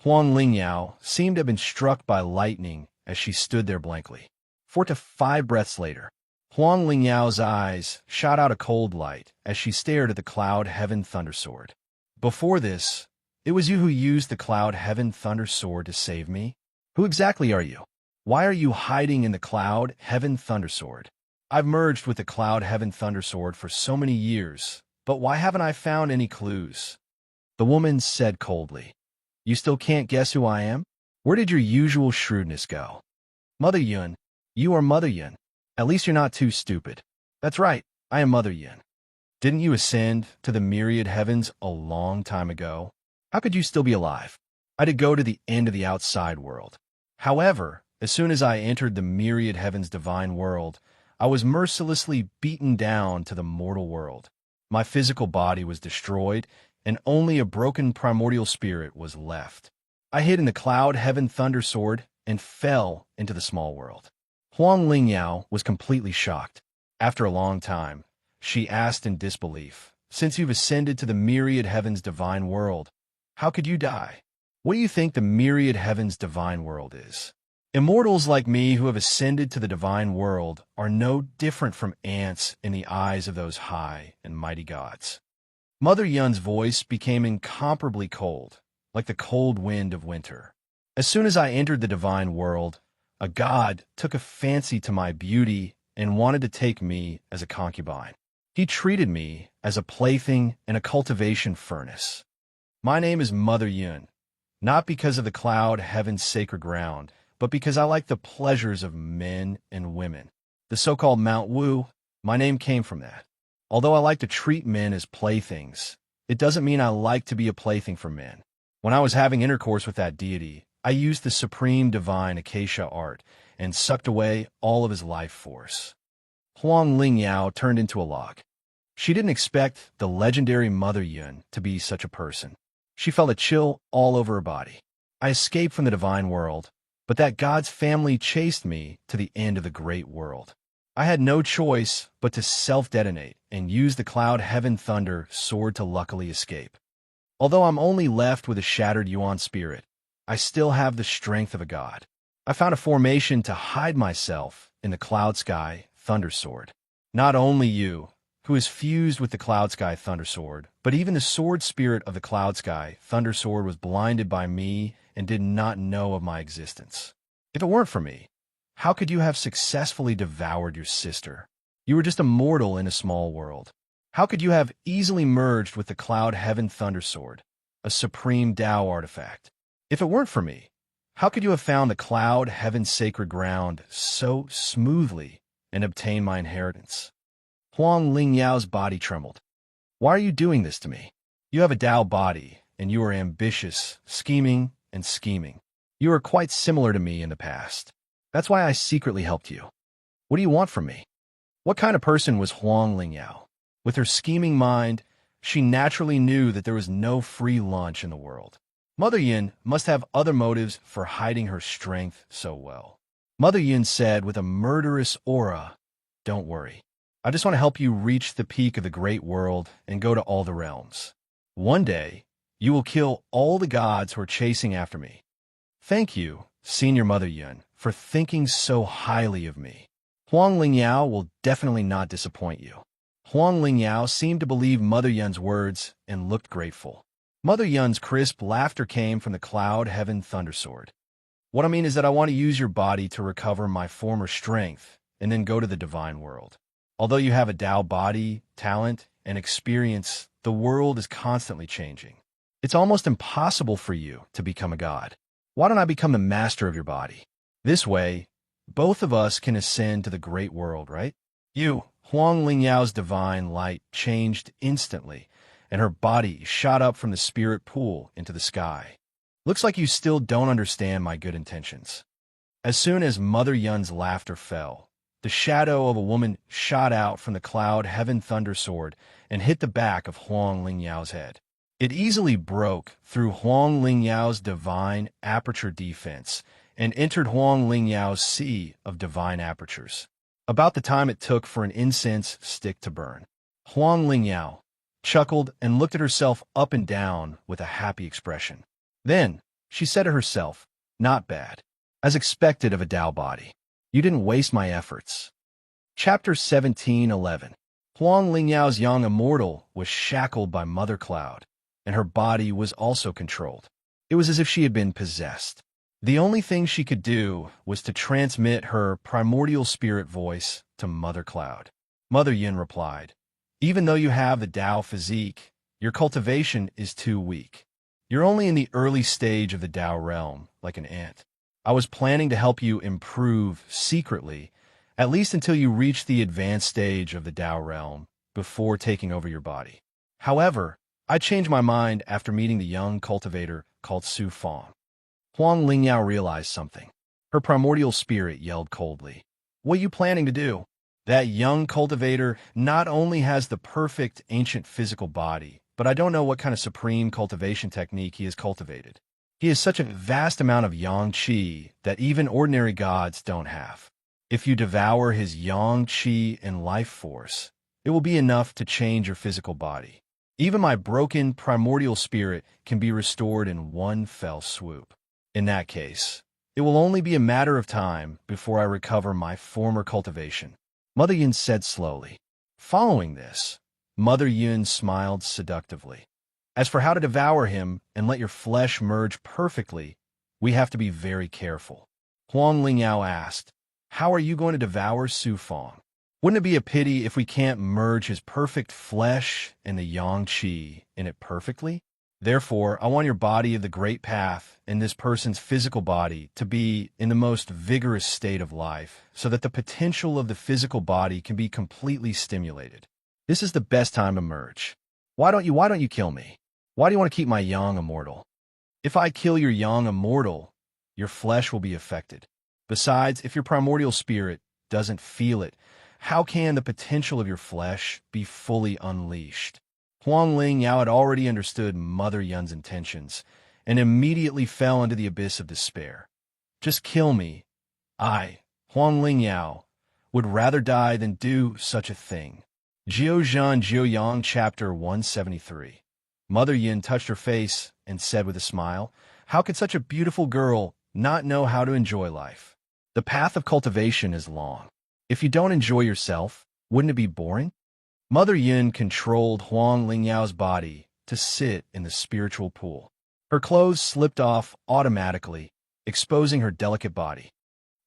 Speaker 1: Huang Lingyao seemed to have been struck by lightning as she stood there blankly. 4 to 5 breaths later, Huang Lingyao's eyes shot out a cold light as she stared at the Cloud Heaven Thunder Sword. Before this, it was you who used the Cloud Heaven Thunder Sword to save me? Who exactly are you? Why are you hiding in the Cloud Heaven Thunder Sword? I've merged with the Cloud Heaven Thunder Sword for so many years, but why haven't I found any clues? The woman said coldly. You still can't guess who I am? Where did your usual shrewdness go? Mother Yun, you are Mother Yun. At least you're not too stupid. That's right, I am Mother Yun. Didn't you ascend to the myriad heavens a long time ago? How could you still be alive? I did go to the end of the outside world. However, as soon as I entered the myriad heavens divine world, I was mercilessly beaten down to the mortal world. My physical body was destroyed, and only a broken primordial spirit was left. I hid in the Cloud Heaven Thunder Sword and fell into the small world. Huang Lingyao was completely shocked. After a long time, she asked in disbelief, since you've ascended to the myriad heavens divine world, how could you die? What do you think the myriad heavens divine world is? Immortals like me who have ascended to the divine world are no different from ants in the eyes of those high and mighty gods. Mother Yun's voice became incomparably cold, like the cold wind of winter. As soon as I entered the divine world, a god took a fancy to my beauty and wanted to take me as a concubine. He treated me as a plaything in a cultivation furnace. My name is Mother Yun, not because of the Cloud Heaven's sacred ground, but because I like the pleasures of men and women. The so-called Mount Wu, my name came from that. Although I like to treat men as playthings, It doesn't mean I like to be a plaything for men. When I was having intercourse with that deity, I used the supreme divine acacia art and sucked away all of his life force. Huang Lingyao turned into a log. She didn't expect the legendary Mother Yun to be such a person. She felt a chill all over her body. I escaped from the divine world, but that God's family chased me to the end of the great world. I had no choice but to self-detonate and use the cloud heaven thunder sword to luckily escape. Although I'm only left with a shattered Yuan spirit, I still have the strength of a god. I found a formation to hide myself in the cloud sky thunder sword. Not only you, who is fused with the cloud sky thunder sword, but even the sword spirit of the cloud sky thunder sword was blinded by me and did not know of my existence. If it weren't for me, how could you have successfully devoured your sister? You were just a mortal in a small world. How could you have easily merged with the cloud heaven thunder sword, a supreme Tao artifact? If it weren't for me, how could you have found the cloud heaven sacred ground so smoothly and obtained my inheritance? Huang Lingyao's body trembled. Why are you doing this to me? You have a Tao body, and you are ambitious, scheming, and scheming. You are quite similar to me in the past. That's why I secretly helped you. What do you want from me? What kind of person was Huang Lingyao? With her scheming mind, she naturally knew that there was no free lunch in the world. Mother Yin must have other motives for hiding her strength so well. Mother Yin said with a murderous aura, "Don't worry. I just want to help you reach the peak of the great world and go to all the realms. One day, you will kill all the gods who are chasing after me. Thank you, Senior Mother Yun, for thinking so highly of me. Huang Lingyao will definitely not disappoint you." Huang Lingyao seemed to believe Mother Yun's words and looked grateful. Mother Yun's crisp laughter came from the cloud heaven thundersword. What I mean is that I want to use your body to recover my former strength and then go to the divine world. Although you have a Tao body, talent, and experience, the world is constantly changing. It's almost impossible for you to become a god. Why don't I become the master of your body? This way, both of us can ascend to the great world, right? Huang Lingyao's divine light changed instantly, and her body shot up from the spirit pool into the sky. Looks like you still don't understand my good intentions. As soon as Mother Yun's laughter fell, the shadow of a woman shot out from the cloud heaven thunder sword and hit the back of Huang Lingyao's head. It easily broke through Huang Lingyao's divine aperture defense and entered Huang Lingyao's sea of divine apertures. About the time it took for an incense stick to burn. Huang Lingyao chuckled and looked at herself up and down with a happy expression. Then, she said to herself, "Not bad. As expected of a Tao body. You didn't waste my efforts." Chapter 17:11. Huang Lingyao's young immortal was shackled by Mother Cloud, and her body was also controlled. It was as if she had been possessed. The only thing she could do was to transmit her primordial spirit voice to Mother Cloud. Mother Yin replied, "Even though you have the Tao physique, your cultivation is too weak. You're only in the early stage of the Tao realm, like an ant. I was planning to help you improve secretly, at least until you reach the advanced stage of the Tao realm, before taking over your body. However, I changed my mind after meeting the young cultivator called Su Fong." Huang Lingyao realized something. Her primordial spirit yelled coldly, "What are you planning to do? That young cultivator not only has the perfect ancient physical body, but I don't know what kind of supreme cultivation technique he has cultivated. He has such a vast amount of yang qi that even ordinary gods don't have. If you devour his yang qi and life force, it will be enough to change your physical body. Even my broken primordial spirit can be restored in one fell swoop. In that case, it will only be a matter of time before I recover my former cultivation." Mother Yin said slowly. Following this, Mother Yin smiled seductively. "As for how to devour him and let your flesh merge perfectly, we have to be very careful." Huang Lingyao asked, "How are you going to devour Su Fong? Wouldn't it be a pity if we can't merge his perfect flesh and the yang qi in it perfectly? Therefore, I want your body of the great path and this person's physical body to be in the most vigorous state of life, so that the potential of the physical body can be completely stimulated. This is the best time to merge. Why don't you kill me? Why do you want to keep my young immortal? If I kill your young immortal, your flesh will be affected. Besides, if your primordial spirit doesn't feel it, how can the potential of your flesh be fully unleashed? Huang Ling Yao had already understood Mother Yun's intentions and immediately fell into the abyss of despair. Just kill me. I, Huang Ling Yao, would rather die than do such a thing. Jiuzhan Jiuyang, Chapter 173. Mother Yin touched her face and said with a smile, "How could such a beautiful girl not know how to enjoy life? The path of cultivation is long. If you don't enjoy yourself, wouldn't it be boring?" Mother Yin controlled Huang Lingyao's body to sit in the spiritual pool. Her clothes slipped off automatically, exposing her delicate body.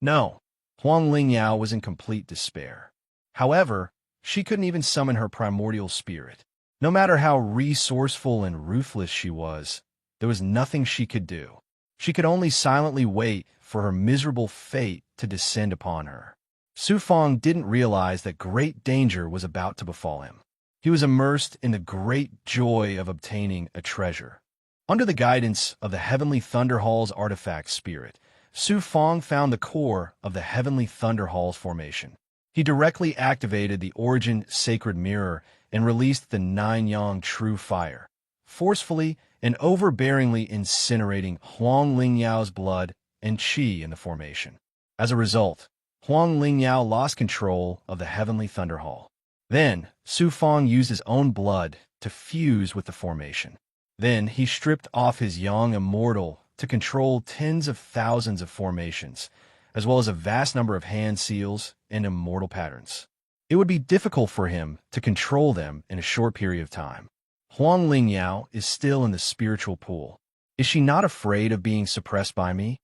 Speaker 1: No, Huang Lingyao was in complete despair. However, she couldn't even summon her primordial spirit. No matter how resourceful and ruthless she was, there was nothing she could do. She could only silently wait for her miserable fate to descend upon her. Su Fong didn't realize that great danger was about to befall him. He was immersed in the great joy of obtaining a treasure. Under the guidance of the Heavenly Thunder Hall's artifact spirit, Su Fong found the core of the Heavenly Thunder Hall's formation. He directly activated the Origin Sacred Mirror and released the Nine Yang True Fire, forcefully and overbearingly incinerating Huang Lingyao's blood and qi in the formation. As a result, Huang Lingyao lost control of the Heavenly Thunder Hall. Then, Su Fong used his own blood to fuse with the formation. Then he stripped off his young immortal to control tens of thousands of formations, as well as a vast number of hand seals and immortal patterns. It would be difficult for him to control them in a short period of time. Huang Lingyao is still in the spiritual pool. Is she not afraid of being suppressed by me?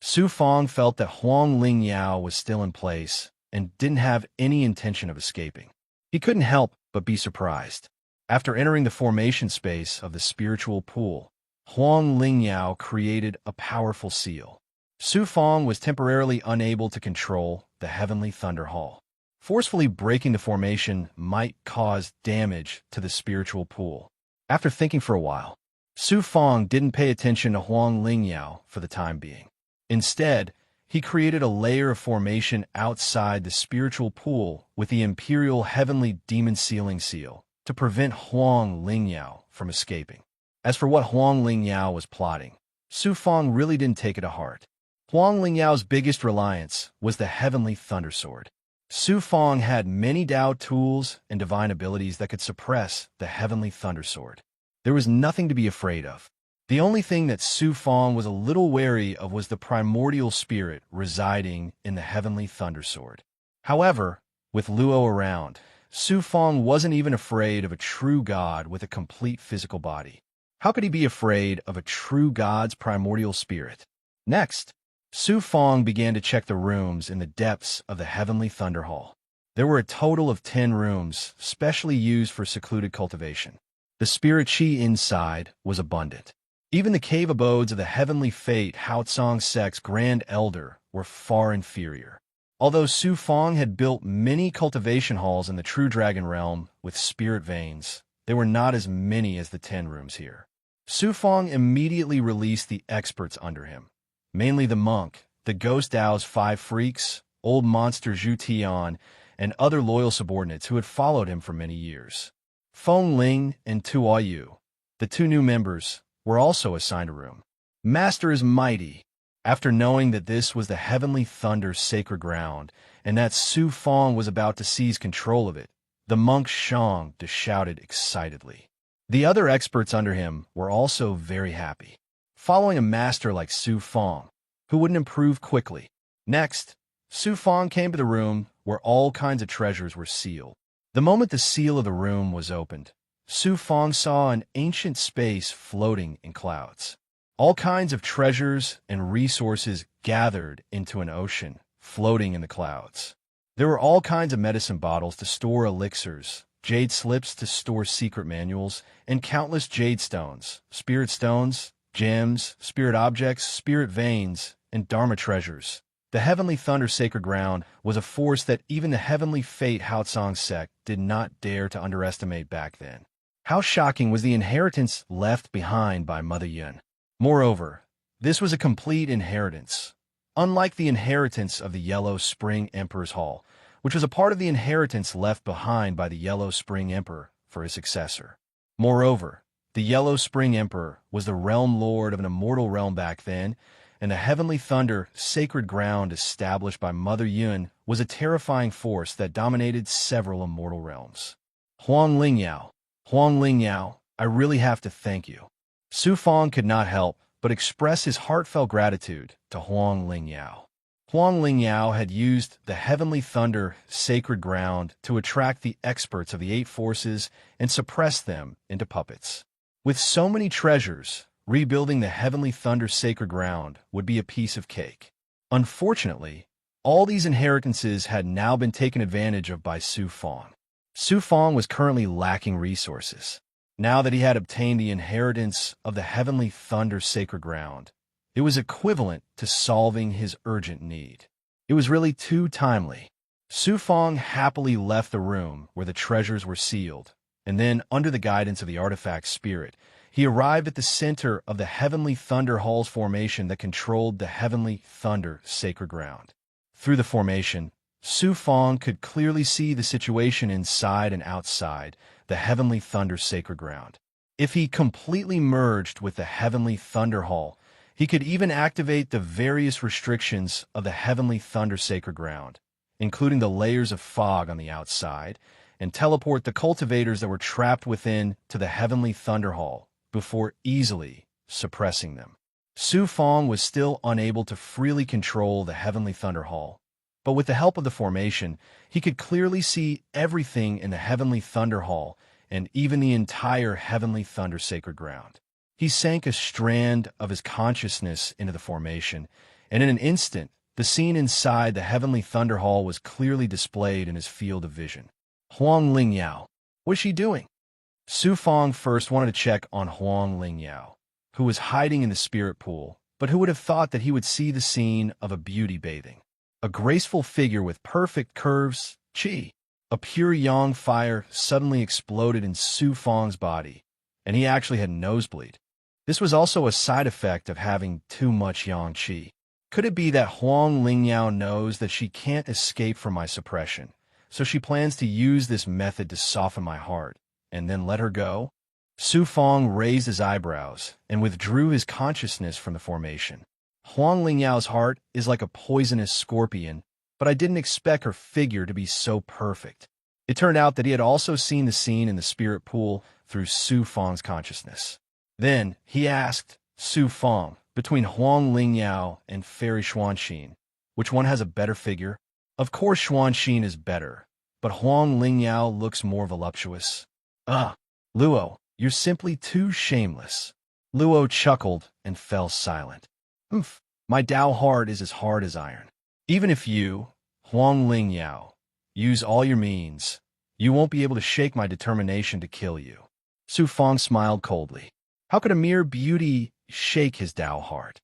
Speaker 1: Su Fong felt that Huang Lingyao was still in place and didn't have any intention of escaping. He couldn't help but be surprised. After entering the formation space of the spiritual pool, Huang Lingyao created a powerful seal. Su Fong was temporarily unable to control the Heavenly Thunder Hall. Forcefully breaking the formation might cause damage to the spiritual pool. After thinking for a while, Su Fong didn't pay attention to Huang Lingyao for the time being. Instead, he created a layer of formation outside the spiritual pool with the Imperial Heavenly Demon Sealing Seal to prevent Huang Lingyao from escaping. As for what Huang Lingyao was plotting, Su Fong really didn't take it to heart. Huang Lingyao's biggest reliance was the Heavenly Thunder Sword. Su Fong had many Dao tools and divine abilities that could suppress the Heavenly Thunder Sword. There was nothing to be afraid of. The only thing that Su Fong was a little wary of was the primordial spirit residing in the Heavenly Thunder Sword. However, with Luo around, Su Fong wasn't even afraid of a true god with a complete physical body. How could he be afraid of a true god's primordial spirit? Next, Su Fong began to check the rooms in the depths of the Heavenly Thunder Hall. There were a total of 10 rooms, specially used for secluded cultivation. The spirit qi inside was abundant. Even the cave abodes of the Heavenly Fate Haotsong Sect's Grand Elder were far inferior. Although Su Fong had built many cultivation halls in the True Dragon Realm with spirit veins, there were not as many as the 10 rooms here. Su Fong immediately released the experts under him. Mainly the monk, the Ghost Dao's 5 freaks, old monster Zhu Tian, and other loyal subordinates who had followed him for many years. Feng Ling and Tuo Yu, the 2 new members, were also assigned a room. Master is mighty. After knowing that this was the Heavenly Thunder's sacred ground, and that Su Fong was about to seize control of it, the monk Shang shouted excitedly. The other experts under him were also very happy. Following a master like Su Fong, who wouldn't improve quickly. Next, Su Fong came to the room where all kinds of treasures were sealed. The moment the seal of the room was opened, Su Fong saw an ancient space floating in clouds. All kinds of treasures and resources gathered into an ocean, floating in the clouds. There were all kinds of medicine bottles to store elixirs, jade slips to store secret manuals, and countless jade stones, spirit stones, gems, spirit objects, spirit veins, and Dharma treasures. The Heavenly Thunder Sacred Ground was a force that even the Heavenly Fate Haotsong sect did not dare to underestimate back then. How shocking was the inheritance left behind by Mother Yun. Moreover, this was a complete inheritance. Unlike the inheritance of the Yellow Spring Emperor's Hall, which was a part of the inheritance left behind by the Yellow Spring Emperor for his successor. Moreover, the Yellow Spring Emperor was the realm lord of an immortal realm back then, and the heavenly thunder, sacred ground established by Mother Yun was a terrifying force that dominated several immortal realms. Huang Lingyao. Huang Lingyao, I really have to thank you. Su Fong could not help but express his heartfelt gratitude to Huang Lingyao. Huang Lingyao had used the heavenly thunder, sacred ground, to attract the experts of the eight forces and suppress them into puppets. With so many treasures, rebuilding the heavenly thunder sacred ground would be a piece of cake. Unfortunately, all these inheritances had now been taken advantage of by Su Fong. Su Fong was currently lacking resources. Now that he had obtained the inheritance of the heavenly thunder sacred ground, it was equivalent to solving his urgent need. It was really too timely. Su Fong happily left the room where the treasures were sealed, and then, under the guidance of the artifact spirit, he arrived at the center of the Heavenly Thunder Hall's formation that controlled the Heavenly Thunder sacred ground. Through the formation, Su Fong could clearly see the situation inside and outside the Heavenly Thunder sacred ground. If he completely merged with the Heavenly Thunder Hall, he could even activate the various restrictions of the Heavenly Thunder sacred ground, including the layers of fog on the outside, and teleport the cultivators that were trapped within to the Heavenly Thunder Hall before easily suppressing them. Su Fong was still unable to freely control the Heavenly Thunder Hall, but with the help of the formation, he could clearly see everything in the Heavenly Thunder Hall and even the entire Heavenly Thunder sacred ground. He sank a strand of his consciousness into the formation, and in an instant, the scene inside the Heavenly Thunder Hall was clearly displayed in his field of vision. Huang Lingyao. What is she doing? Su Fong first wanted to check on Huang Lingyao, who was hiding in the spirit pool, but who would have thought that he would see the scene of a beauty bathing. A graceful figure with perfect curves, qi. A pure yang fire suddenly exploded in Su Fong's body, and he actually had nosebleed. This was also a side effect of having too much yang qi. Could it be that Huang Lingyao knows that she can't escape from my suppression, so she plans to use this method to soften my heart, and then let her go? Su Fong raised his eyebrows and withdrew his consciousness from the formation. Huang Lingyao's heart is like a poisonous scorpion, but I didn't expect her figure to be so perfect. It turned out that he had also seen the scene in the spirit pool through Su Fong's consciousness. Then he asked Su Fong, between Huang Lingyao and Fairy Xuanxin, which one has a better figure? Of course Xuanxin is better, but Huang Lingyao looks more voluptuous. Luo, you're simply too shameless. Luo chuckled and fell silent. My Tao heart is as hard as iron. Even if you, Huang Lingyao, use all your means, you won't be able to shake my determination to kill you. Su Fong smiled coldly. How could a mere beauty shake his Tao heart?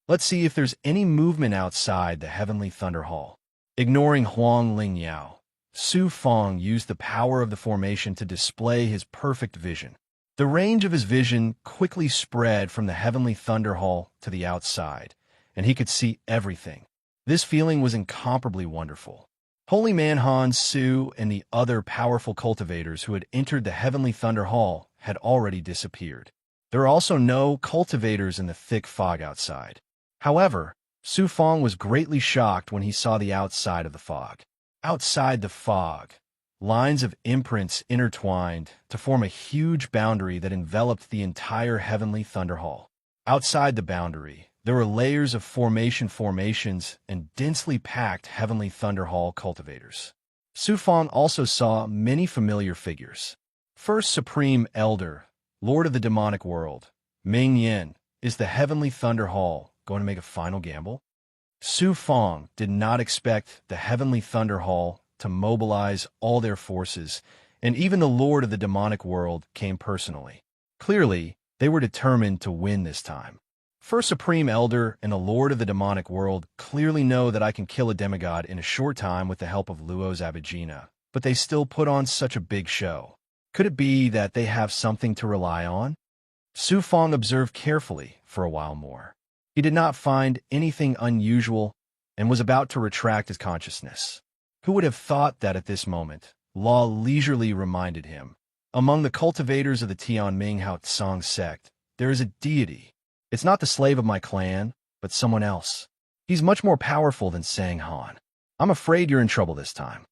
Speaker 1: Let's see if there's any movement outside the Heavenly Thunder Hall. Ignoring Huang Lingyao, Su Fong used the power of the formation to display his perfect vision. The range of his vision quickly spread from the Heavenly Thunder Hall to the outside, and he could see everything. This feeling was incomparably wonderful. Holy Man Han Su and the other powerful cultivators who had entered the Heavenly Thunder Hall had already disappeared. There were also no cultivators in the thick fog outside. However, Su Fong was greatly shocked when he saw the outside of the fog. Outside the fog, lines of imprints intertwined to form a huge boundary that enveloped the entire Heavenly Thunder Hall. Outside the boundary, there were layers of formations and densely packed Heavenly Thunder Hall cultivators. Su Fong also saw many familiar figures. First Supreme Elder, Lord of the Demonic World, Ming Yin, is the Heavenly Thunder Hall going to make a final gamble? Su Fong did not expect the Heavenly Thunder Hall to mobilize all their forces, and even the Lord of the Demonic World came personally. Clearly, they were determined to win this time. First Supreme Elder and the Lord of the Demonic World clearly know that I can kill a demigod in a short time with the help of Luo's Abhijna, but they still put on such a big show. Could it be that they have something to rely on? Su Fong observed carefully for a while more. He did not find anything unusual and was about to retract his consciousness. Who would have thought that at this moment? Law leisurely reminded him. Among the cultivators of the Tianming Hao Tsang sect, there is a deity. It's not the slave of my clan, but someone else. He's much more powerful than Sang Han. I'm afraid you're in trouble this time.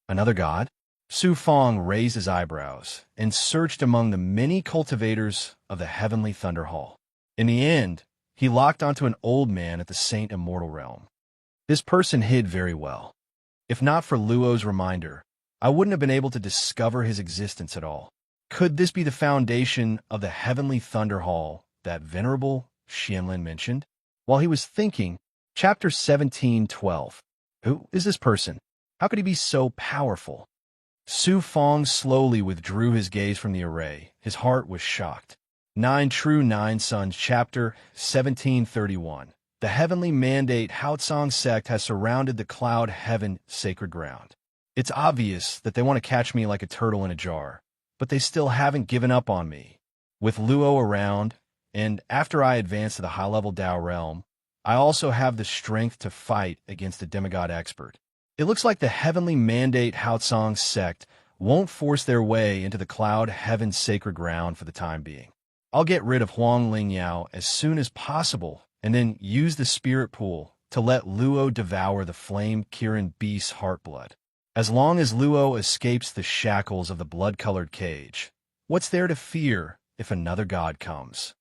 Speaker 1: Another god? Su Fong raised his eyebrows and searched among the many cultivators of the heavenly Thunder Hall. In the end, he locked onto an old man at the Saint Immortal Realm. This person hid very well. If not for Luo's reminder, I wouldn't have been able to discover his existence at all. Could this be the foundation of the heavenly Thunder Hall that venerable Xianlin mentioned? While he was thinking, Chapter 17:12. Who is this person? How could he be so powerful? Su Fong slowly withdrew his gaze from the array. His heart was shocked. 9 True 9 Sons, Chapter 17:31. The heavenly mandate Hao Tsang sect has surrounded the cloud heaven sacred ground. It's obvious that they want to catch me like a turtle in a jar, but they still haven't given up on me. With Luo around, and after I advance to the high-level Dao realm, I also have the strength to fight against the demigod expert. It looks like the heavenly mandate Hao Tsang sect won't force their way into the cloud heaven sacred ground for the time being. I'll get rid of Huang Lingyao as soon as possible and then use the spirit pool to let Luo devour the flame Kirin beast's heartblood. As long as Luo escapes the shackles of the blood-colored cage, what's there to fear if another god comes?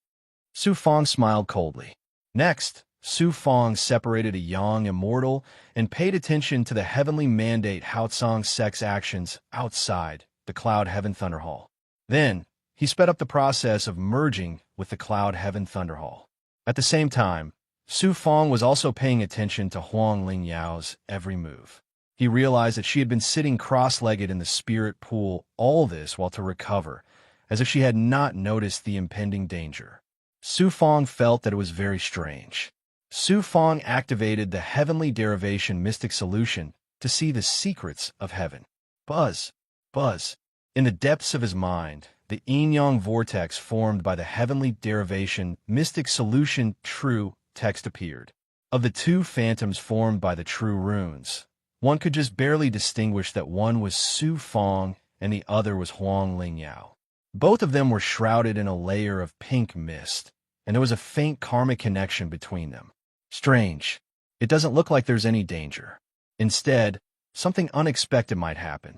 Speaker 1: Su Fong smiled coldly. Next, Su Fong separated a young immortal and paid attention to the heavenly mandate Hao Tsang sect's actions outside the Cloud Heaven Thunder Hall. Then, he sped up the process of merging with the Cloud Heaven Thunder Hall. At the same time, Su Fong was also paying attention to Huang Lingyao's every move. He realized that she had been sitting cross-legged in the spirit pool, all this while to recover, as if she had not noticed the impending danger. Su Fong felt that it was very strange. Su Fong activated the heavenly derivation mystic solution to see the secrets of heaven. Buzz, buzz. In the depths of his mind, the yin-yang vortex formed by the heavenly derivation mystic solution true text appeared. Of the two phantoms formed by the true runes, one could just barely distinguish that one was Su Fong and the other was Huang Lingyao. Both of them were shrouded in a layer of pink mist, and there was a faint karmic connection between them. Strange. It doesn't look like there's any danger. Instead, something unexpected might happen.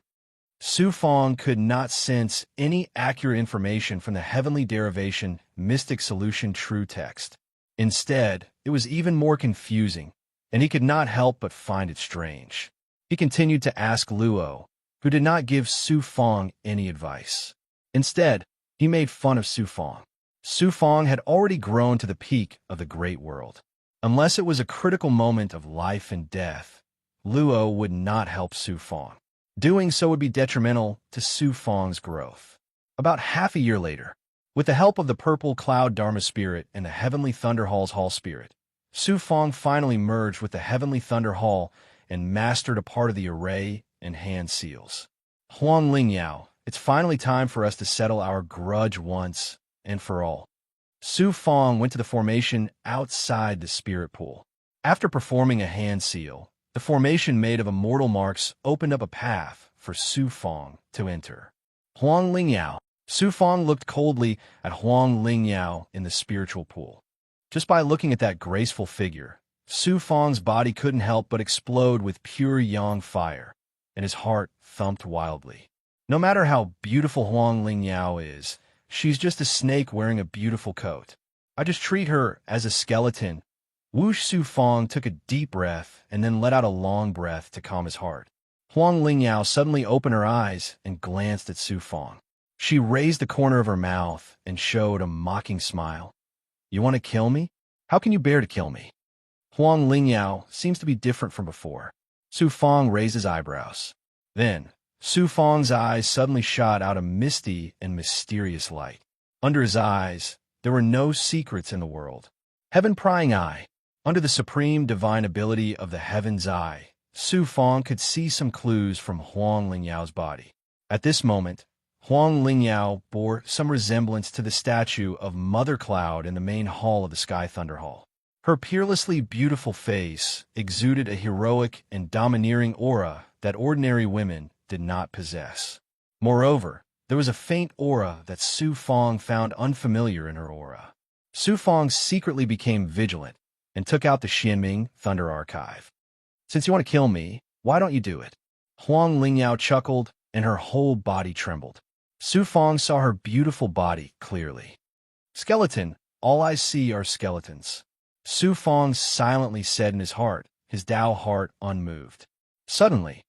Speaker 1: Su Fong could not sense any accurate information from the heavenly derivation mystic solution true text. Instead, it was even more confusing, and he could not help but find it strange. He continued to ask Luo, who did not give Su Fong any advice. Instead, he made fun of Su Fong. Su Fong had already grown to the peak of the great world. Unless it was a critical moment of life and death, Luo would not help Su Fong. Doing so would be detrimental to Su Fong's growth. About half a year later, with the help of the purple cloud Dharma spirit and the heavenly Thunder Hall's Hall spirit, Su Fong finally merged with the heavenly Thunder Hall and mastered a part of the array and hand seals. Huang Lingyao, it's finally time for us to settle our grudge once and for all. Su Fong went to the formation outside the spirit pool. After performing a hand seal, the formation made of immortal marks opened up a path for Su Fong to enter. Huang Lingyao. Su Fong looked coldly at Huang Lingyao in the spiritual pool. Just by looking at that graceful figure, Su Fong's body couldn't help but explode with pure yang fire, and his heart thumped wildly. No matter how beautiful Huang Lingyao is, she's just a snake wearing a beautiful coat. I just treat her as a skeleton. Whoosh. Su Fong took a deep breath and then let out a long breath to calm his heart. Huang Lingyao suddenly opened her eyes and glanced at Su Fong. She raised the corner of her mouth and showed a mocking smile. You want to kill me? How can you bear to kill me? Huang Lingyao seems to be different from before. Su Fong raised his eyebrows. Then, Su Fong's eyes suddenly shot out a misty and mysterious light. Under his eyes, there were no secrets in the world. Heaven-prying eye. Under the supreme divine ability of the heaven's eye, Su Fong could see some clues from Huang Lingyao's body. At this moment, Huang Lingyao bore some resemblance to the statue of Mother Cloud in the main hall of the Sky Thunder Hall. Her peerlessly beautiful face exuded a heroic and domineering aura that ordinary women did not possess. Moreover, there was a faint aura that Su Fong found unfamiliar in her aura. Su Fong secretly became vigilant and took out the Xianming Thunder Archive. "Since you want to kill me, why don't you do it?" Huang Lingyao chuckled, and her whole body trembled. Su Fong saw her beautiful body clearly. "Skeleton, all I see are skeletons," Su Fong silently said in his heart, his Tao heart unmoved. Suddenly,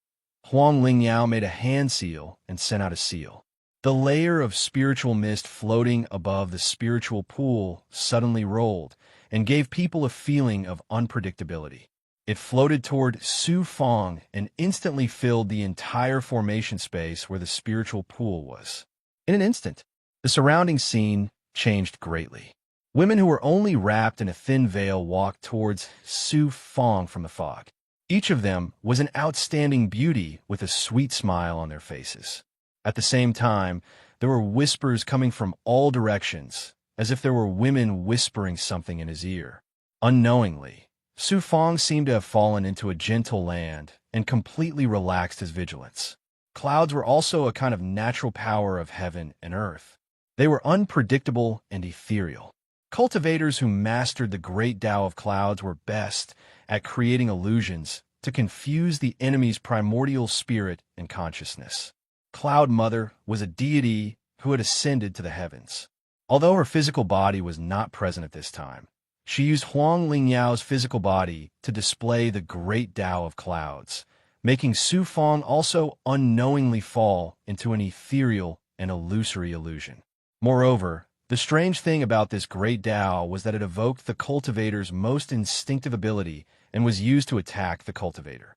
Speaker 1: Huang Lingyao made a hand seal and sent out a seal. The layer of spiritual mist floating above the spiritual pool suddenly rolled and gave people a feeling of unpredictability. It floated toward Su Fong and instantly filled the entire formation space where the spiritual pool was. In an instant, the surrounding scene changed greatly. Women who were only wrapped in a thin veil walked towards Su Fong from the fog. Each of them was an outstanding beauty with a sweet smile on their faces. At the same time, there were whispers coming from all directions, as if there were women whispering something in his ear. Unknowingly, Su Fong seemed to have fallen into a gentle land and completely relaxed his vigilance. Clouds were also a kind of natural power of heaven and earth. They were unpredictable and ethereal. Cultivators who mastered the great Tao of clouds were best at creating illusions to confuse the enemy's primordial spirit and consciousness. Cloud Mother was a deity who had ascended to the heavens. Although her physical body was not present at this time, she used Huang Lingyao's physical body to display the great Tao of clouds, making Su Fong also unknowingly fall into an ethereal and illusory illusion. Moreover, the strange thing about this great Tao was that it evoked the cultivator's most instinctive ability and was used to attack the cultivator.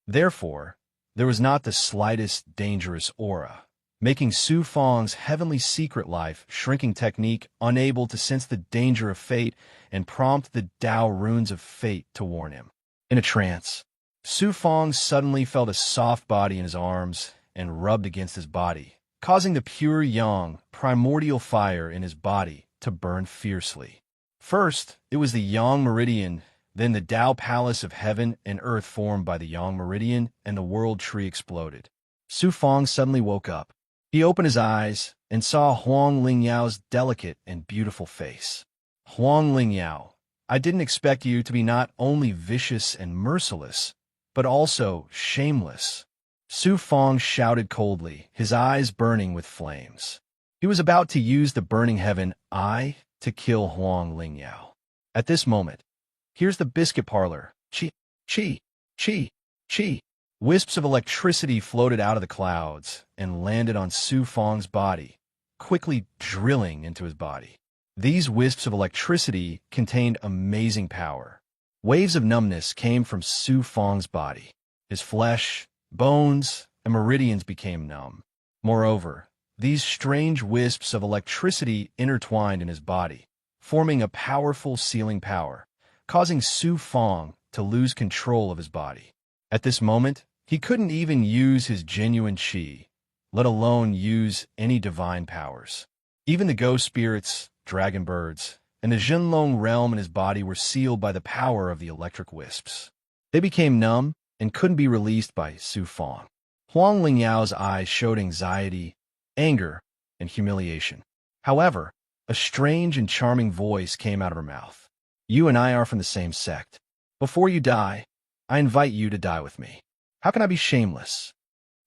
Speaker 1: Therefore, there was not the slightest dangerous aura, making Su Fong's heavenly secret life shrinking technique unable to sense the danger of fate and prompt the Tao runes of fate to warn him. In a trance, Su Fong suddenly felt a soft body in his arms and rubbed against his body, causing the pure yang, primordial fire in his body to burn fiercely. First, it was the Yang Meridian, then the Tao Palace of Heaven and Earth formed by the Yang Meridian, and the World Tree exploded. Su Fong suddenly woke up. He opened his eyes and saw Huang Lingyao's delicate and beautiful face. "Huang Lingyao, I didn't expect you to be not only vicious and merciless, but also shameless," Su Fong shouted coldly, his eyes burning with flames. He was about to use the burning heaven eye to kill Huang Lingyao. At this moment, "Here's the biscuit parlor. Chi, chi, chi, chi." Wisps of electricity floated out of the clouds and landed on Su Fong's body, quickly drilling into his body. These wisps of electricity contained amazing power. Waves of numbness came from Su Fong's body. His flesh, bones, and meridians became numb. Moreover, these strange wisps of electricity intertwined in his body, forming a powerful sealing power, causing Su Fong to lose control of his body. At this moment, he couldn't even use his genuine qi, let alone use any divine powers. Even the ghost spirits, dragon birds, and the Zhenlong realm in his body were sealed by the power of the electric wisps. They became numb and couldn't be released by Su Fong. Huang Lingyao's eyes showed anxiety, anger, and humiliation. However, a strange and charming voice came out of her mouth. "You and I are from the same sect. Before you die, I invite you to die with me. How can I be shameless?"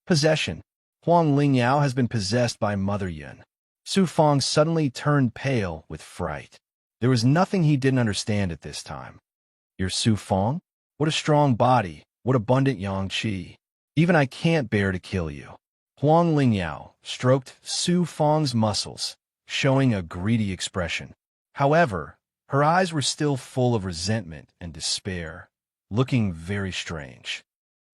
Speaker 1: Possession. Huang Lingyao has been possessed by Mother Yun. Su Fong suddenly turned pale with fright. There was nothing he didn't understand at this time. "You're Su Fong? What a strong body, what abundant yang qi. Even I can't bear to kill you." Huang Lingyao stroked Su Fong's muscles, showing a greedy expression. However, her eyes were still full of resentment and despair, looking very strange.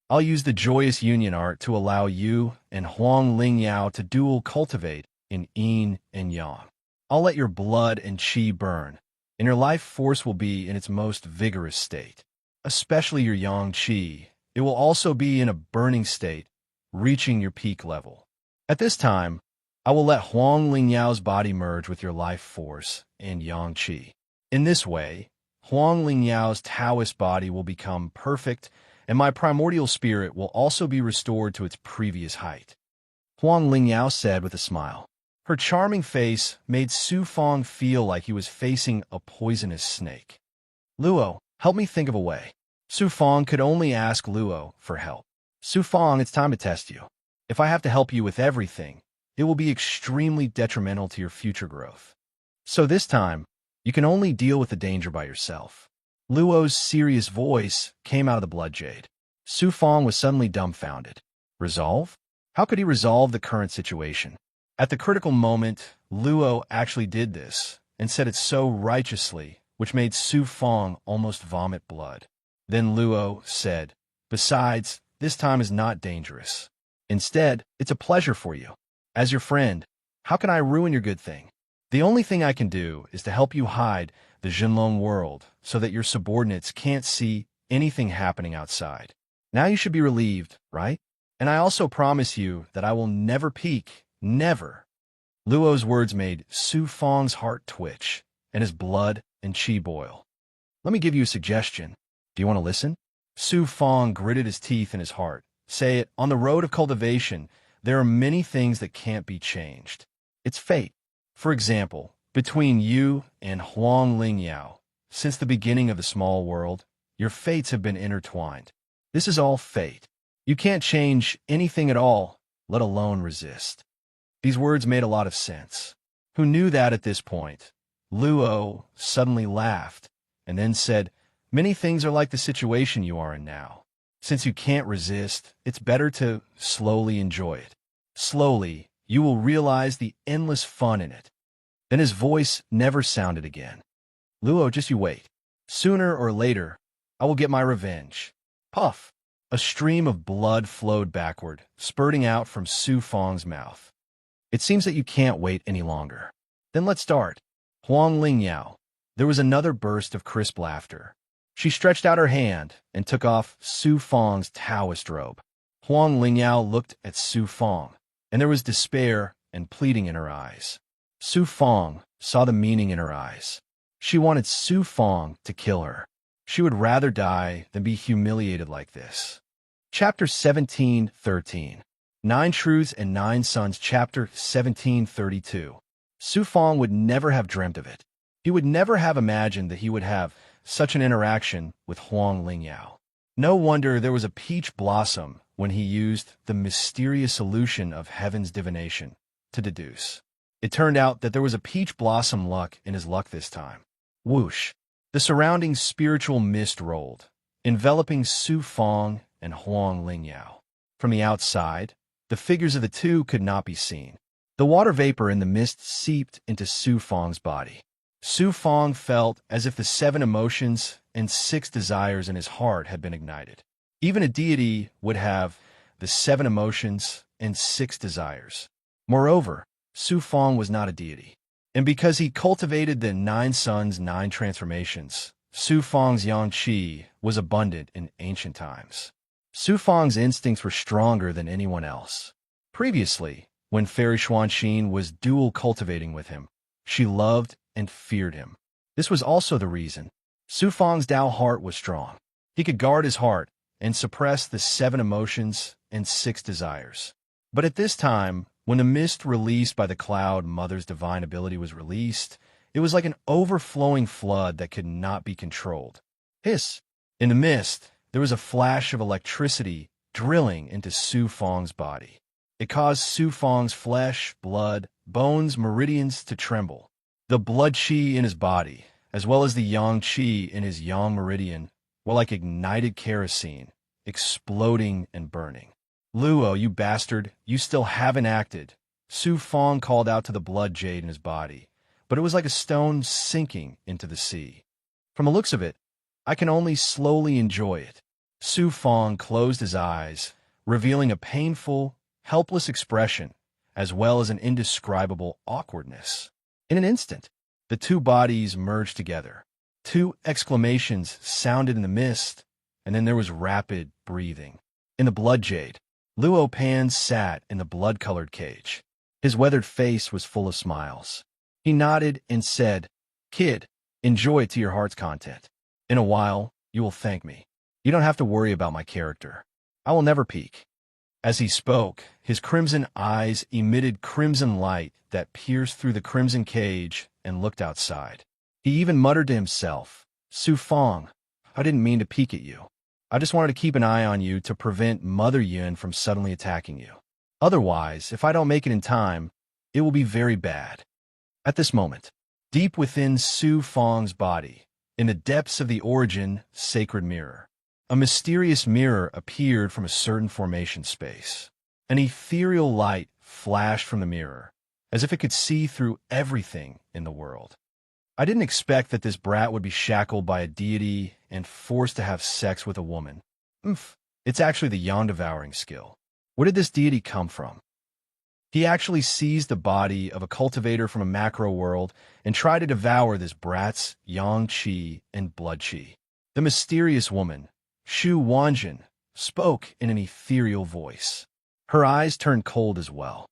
Speaker 1: "I'll use the joyous union art to allow you and Huang Lingyao to dual cultivate in yin and yang. I'll let your blood and qi burn, and your life force will be in its most vigorous state. Especially your yang qi, it will also be in a burning state, reaching your peak level." At this time, I will let Huang Lingyao's body merge with your life force and yang qi. In this way, Huang Lingyao's Taoist body will become perfect, and my primordial spirit will also be restored to its previous height. Huang Lingyao said with a smile. Her charming face made Su Fong feel like he was facing a poisonous snake. Luo, help me think of a way. Su Fong could only ask Luo for help. Su Fong, it's time to test you. If I have to help you with everything, it will be extremely detrimental to your future growth. So this time, you can only deal with the danger by yourself. Luo's serious voice came out of the blood jade. Su Fong was suddenly dumbfounded. Resolve? How could he resolve the current situation? At the critical moment, Luo actually did this, and said it so righteously, which made Su Fong almost vomit blood. Then Luo said, besides, this time is not dangerous. Instead, it's a pleasure for you. As your friend, how can I ruin your good thing? The only thing I can do is to help you hide the Zhenlong world so that your subordinates can't see anything happening outside. Now you should be relieved, right? And I also promise you that I will never peek, never. Luo's words made Su Fong's heart twitch, and his blood and qi boil. Let me give you a suggestion. Do you want to listen? Su Fong gritted his teeth in his heart. Say it, on the road of cultivation, there are many things that can't be changed. It's fate. For example, between you and Huang Lingyao, since the beginning of the small world, your fates have been intertwined. This is all fate. You can't change anything at all, let alone resist. These words made a lot of sense. Who knew that at this point? Luo suddenly laughed, and then said, many things are like the situation you are in now. Since you can't resist, it's better to slowly enjoy it. Slowly, you will realize the endless fun in it. Then his voice never sounded again. Luo, just you wait. Sooner or later, I will get my revenge. Puff! A stream of blood flowed backward, spurting out from Su Fong's mouth. It seems that you can't wait any longer. Then let's start. Huang Lingyao. There was another burst of crisp laughter. She stretched out her hand and took off Su Fong's Taoist robe. Huang Lingyao looked at Su Fong, and there was despair and pleading in her eyes. Su Fong saw the meaning in her eyes. She wanted Su Fong to kill her. She would rather die than be humiliated like this. Chapter 17:13. 9 Truths and 9 Sons. Chapter 17:32. Su Fong would never have dreamt of it. He would never have imagined that he would have such an interaction with Huang Lingyao. No wonder there was a peach blossom when he used the mysterious solution of heaven's divination to deduce. It turned out that there was a peach blossom luck in his luck this time. Whoosh! The surrounding spiritual mist rolled, enveloping Su Fong and Huang Lingyao. From the outside, the figures of the two could not be seen. The water vapor in the mist seeped into Su Fong's body. Su Fong felt as if the 7 emotions and 6 desires in his heart had been ignited. Even a deity would have the 7 emotions and 6 desires. Moreover, Su Fong was not a deity. And because he cultivated the 9 sons, 9 transformations, Su Fong's yang qi was abundant in ancient times. Su Fong's instincts were stronger than anyone else. Previously, when Fairy Xuanxin was dual cultivating with him, she loved and feared him. This was also the reason. Su Fong's Tao heart was strong. He could guard his heart and suppress the 7 emotions and 6 desires. But at this time, when the mist released by the Cloud Mother's divine ability was released, it was like an overflowing flood that could not be controlled. Hiss! In the mist, there was a flash of electricity drilling into Su Fong's body. It caused Su Fong's flesh, blood, bones, meridians to tremble. The blood qi in his body, as well as the yang qi in his yang meridian, were like ignited kerosene, exploding and burning. Luo, you bastard, you still haven't acted. Su Fong called out to the blood jade in his body, but it was like a stone sinking into the sea. From the looks of it, I can only slowly enjoy it. Su Fong closed his eyes, revealing a painful, helpless expression, as well as an indescribable awkwardness. In an instant, the 2 bodies merged together. 2 exclamations sounded in the mist, and then there was rapid breathing. In the blood jade, Luo Pan sat in the blood-colored cage. His weathered face was full of smiles. He nodded and said, "Kid, enjoy it to your heart's content. In a while, you will thank me. You don't have to worry about my character. I will never peek." As he spoke, his crimson eyes emitted crimson light that pierced through the crimson cage and looked outside. He even muttered to himself, "Su Fong, I didn't mean to peek at you. I just wanted to keep an eye on you to prevent Mother Yun from suddenly attacking you. Otherwise, if I don't make it in time, it will be very bad." At this moment, deep within Su Fong's body, in the depths of the origin sacred mirror, a mysterious mirror appeared from a certain formation space. An ethereal light flashed from the mirror, as if it could see through everything in the world. I didn't expect that this brat would be shackled by a deity and forced to have sex with a woman. It's actually the yawn-devouring skill. Where did this deity come from? He actually seized the body of a cultivator from a macro world and tried to devour this brat's yang qi and blood qi. The mysterious woman, Shu Wanjin, spoke in an ethereal voice. Her eyes turned cold as well.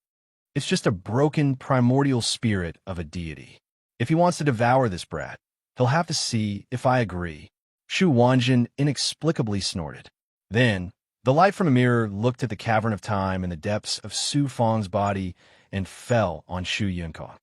Speaker 1: It's just a broken primordial spirit of a deity. If he wants to devour this brat, he'll have to see if I agree. Shu Wanjin inexplicably snorted. Then, the light from a mirror looked at the cavern of time in the depths of Su Fong's body and fell on Shu Yunkong.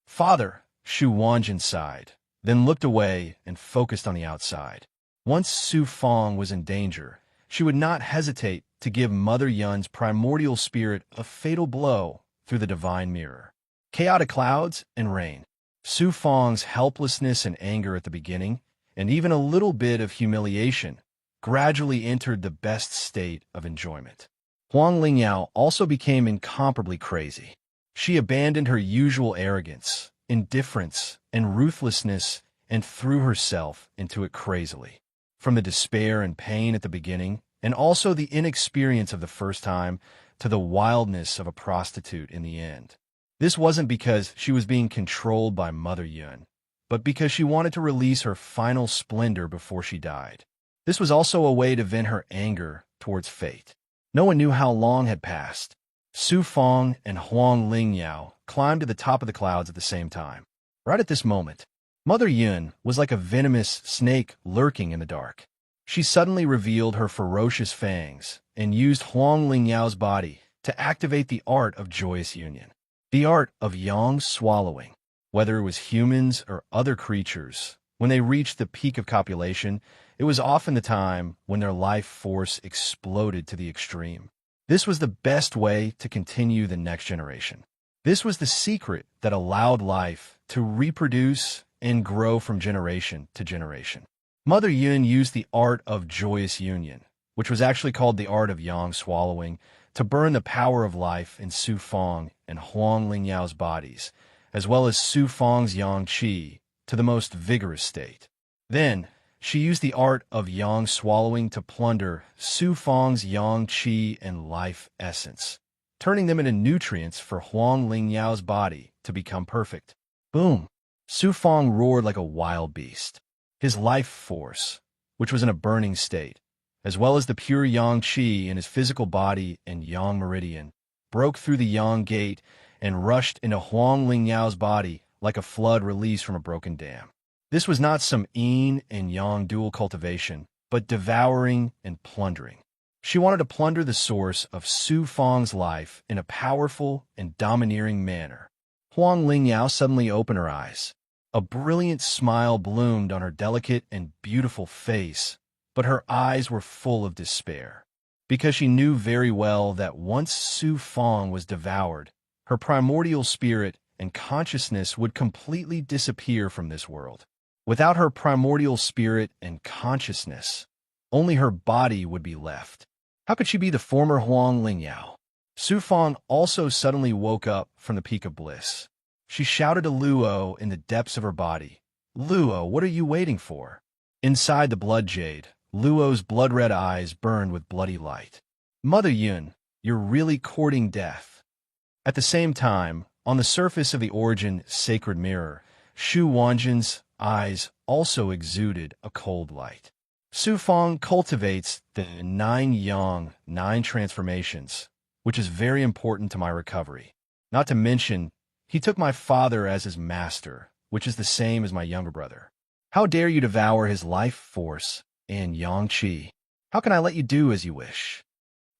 Speaker 1: "Father," Shu Wanjin sighed, then looked away and focused on the outside. Once Su Fong was in danger, she would not hesitate to give Mother Yun's primordial spirit a fatal blow through the divine mirror. Chaotic clouds and rain. Su Fong's helplessness and anger at the beginning, and even a little bit of humiliation, gradually entered the best state of enjoyment. Huang Lingyao also became incomparably crazy. She abandoned her usual arrogance, indifference, and ruthlessness and threw herself into it crazily. From the despair and pain at the beginning, and also the inexperience of the first time, to the wildness of a prostitute in the end. This wasn't because she was being controlled by Mother Yun, but because she wanted to release her final splendor before she died. This was also a way to vent her anger towards fate. No one knew how long had passed. Su Fong and Huang Lingyao climbed to the top of the clouds at the same time. Right at this moment, Mother Yun was like a venomous snake lurking in the dark. She suddenly revealed her ferocious fangs and used Huang Lingyao's body to activate the art of joyous union. The art of yang swallowing. Whether it was humans or other creatures, when they reached the peak of copulation, it was often the time when their life force exploded to the extreme. This was the best way to continue the next generation. This was the secret that allowed life to reproduce and grow from generation to generation. Mother Yun used the art of joyous union, which was actually called the art of yang swallowing, to burn the power of life in Su Fong and Huang Lingyao's bodies, as well as Su Fong's yang qi, to the most vigorous state. Then, she used the art of yang swallowing to plunder Su Fong's yang qi and life essence, turning them into nutrients for Huang Lingyao's body to become perfect. Boom! Su Fong roared like a wild beast. His life force, which was in a burning state, as well as the pure yang qi in his physical body and yang meridian, broke through the yang gate and rushed into Huang Lingyao's body like a flood released from a broken dam. This was not some yin and yang dual cultivation, but devouring and plundering. She wanted to plunder the source of Su Fong's life in a powerful and domineering manner. Huang Lingyao suddenly opened her eyes. A brilliant smile bloomed on her delicate and beautiful face, but her eyes were full of despair, because she knew very well that once Su Fong was devoured, her primordial spirit and consciousness would completely disappear from this world. Without her primordial spirit and consciousness, only her body would be left. How could she be the former Huang Lingyao? Su Fong also suddenly woke up from the peak of bliss. She shouted to Luo in the depths of her body, "Luo, what are you waiting for?" Inside the blood jade, Luo's blood-red eyes burned with bloody light. "Mother Yun, you're really courting death." At the same time, on the surface of the origin sacred mirror, Shu Wanjin's eyes also exuded a cold light. Su Fong cultivates the 9 yang, 9 transformations, which is very important to my recovery. Not to mention, he took my father as his master, which is the same as my younger brother. How dare you devour his life force and yang qi? How can I let you do as you wish?"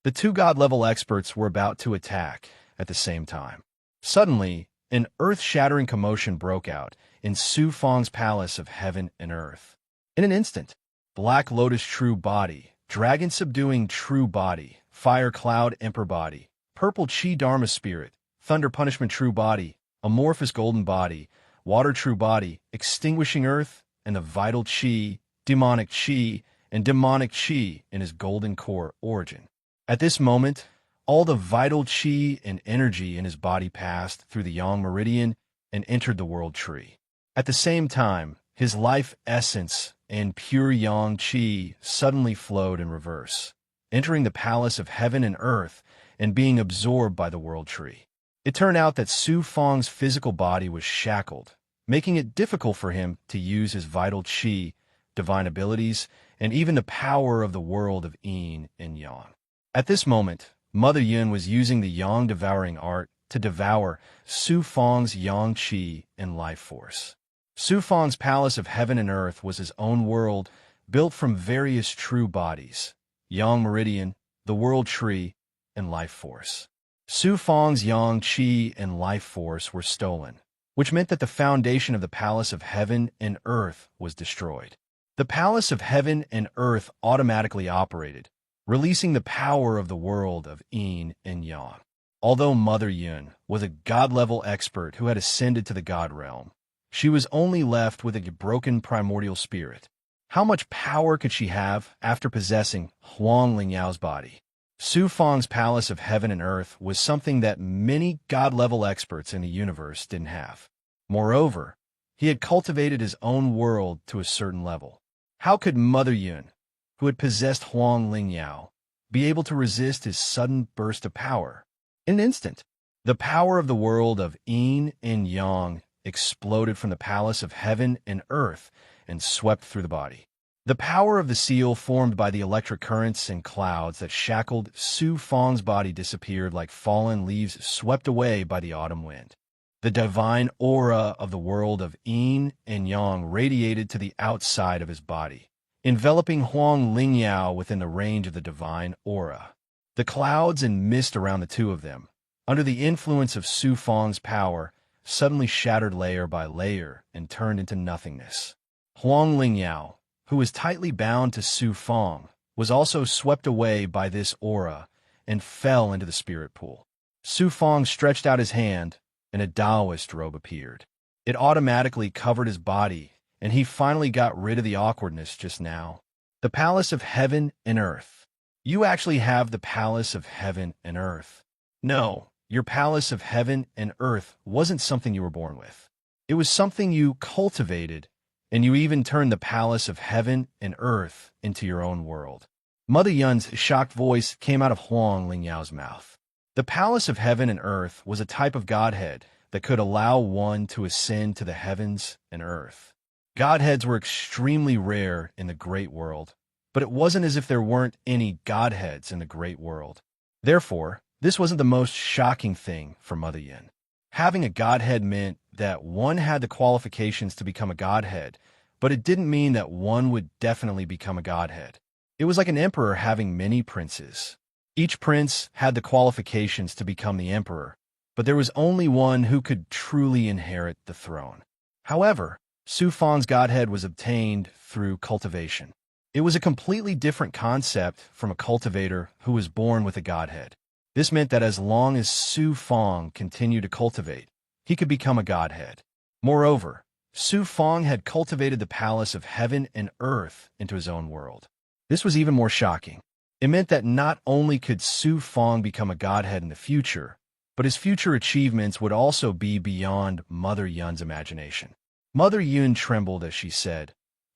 Speaker 1: The two god-level experts were about to attack at the same time. Suddenly, an earth-shattering commotion broke out in Su Fang's palace of heaven and earth. In an instant, Black Lotus true body, Dragon subduing true body, Fire cloud emperor body, Purple chi dharma spirit, Thunder punishment true body, Amorphous golden body, Water true body, Extinguishing earth, and the vital chi, demonic chi, and demonic chi in his golden core origin. At this moment, all the vital chi and energy in his body passed through the yang meridian and entered the world tree. At the same time, his life essence and pure yang qi suddenly flowed in reverse, entering the palace of heaven and earth and being absorbed by the world tree. It turned out that Su Fang's physical body was shackled, making it difficult for him to use his vital qi, divine abilities, and even the power of the world of yin and yang. At this moment, Mother Yun was using the yang devouring art to devour Su Fang's yang qi and life force. Su Fang's palace of heaven and earth was his own world, built from various true bodies, yang meridian, the world tree, and life force. Su Fang's yang qi and life force were stolen, which meant that the foundation of the palace of heaven and earth was destroyed. The palace of heaven and earth automatically operated, releasing the power of the world of yin and yang. Although Mother Yun was a god-level expert who had ascended to the god realm, she was only left with a broken primordial spirit. How much power could she have after possessing Huang Lingyao's body? Su Fang's palace of heaven and earth was something that many god-level experts in the universe didn't have. Moreover, he had cultivated his own world to a certain level. How could Mother Yun, who had possessed Huang Lingyao, be able to resist his sudden burst of power? In an instant, the power of the world of yin and yang exploded from the palace of heaven and earth and swept through the body. The power of the seal formed by the electric currents and clouds that shackled Su Fang's body disappeared like fallen leaves swept away by the autumn wind. The divine aura of the world of yin and yang radiated to the outside of his body, enveloping Huang Lingyao within the range of the divine aura. The clouds and mist around the two of them, under the influence of Su Fang's power, suddenly shattered layer by layer and turned into nothingness. Huang Lingyao, who was tightly bound to Su Fang, was also swept away by this aura and fell into the spirit pool. Su Fang stretched out his hand, and a Taoist robe appeared. It automatically covered his body, and he finally got rid of the awkwardness just now. The palace of heaven and earth. You actually have the palace of heaven and earth. No, your palace of heaven and earth wasn't something you were born with. It was something you cultivated, and you even turned the palace of heaven and earth into your own world. Mother Yun's shocked voice came out of Huang Lingyao's mouth. The palace of heaven and earth was a type of godhead that could allow one to ascend to the heavens and earth. Godheads were extremely rare in the great world, but it wasn't as if there weren't any godheads in the great world. Therefore, this wasn't the most shocking thing for Mother Yun. Having a godhead meant that one had the qualifications to become a godhead, but it didn't mean that one would definitely become a godhead. It was like an emperor having many princes. Each prince had the qualifications to become the emperor, but there was only one who could truly inherit the throne. However, Su Fang's godhead was obtained through cultivation. It was a completely different concept from a cultivator who was born with a godhead. This meant that as long as Su Fang continued to cultivate, he could become a godhead. Moreover, Su Fang had cultivated the palace of heaven and earth into his own world. This was even more shocking. It meant that not only could Su Fang become a godhead in the future, but his future achievements would also be beyond Mother Yun's imagination. Mother Yun trembled as she said,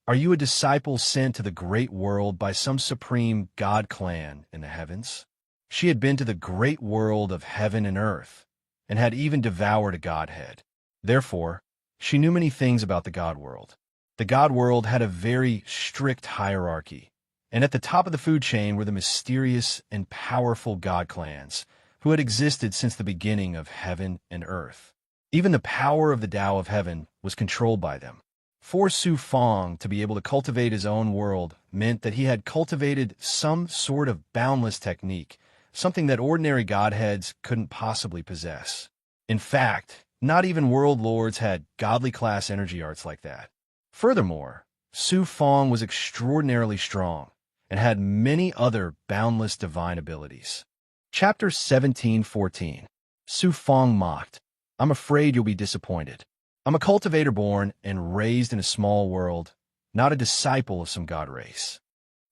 Speaker 1: "Are you a disciple sent to the great world by some supreme god clan in the heavens?" She had been to the great world of heaven and earth, and had even devoured a godhead. Therefore, she knew many things about the god world. The god world had a very strict hierarchy, and at the top of the food chain were the mysterious and powerful god clans, who had existed since the beginning of heaven and earth. Even the power of the Tao of heaven was controlled by them. For Su Fong to be able to cultivate his own world meant that he had cultivated some sort of boundless technique, something that ordinary godheads couldn't possibly possess. In fact, not even world lords had godly class energy arts like that. Furthermore, Su Fong was extraordinarily strong and had many other boundless divine abilities. Chapter 17:14. Su Fong mocked, "I'm afraid you'll be disappointed. I'm a cultivator born and raised in a small world, not a disciple of some god race."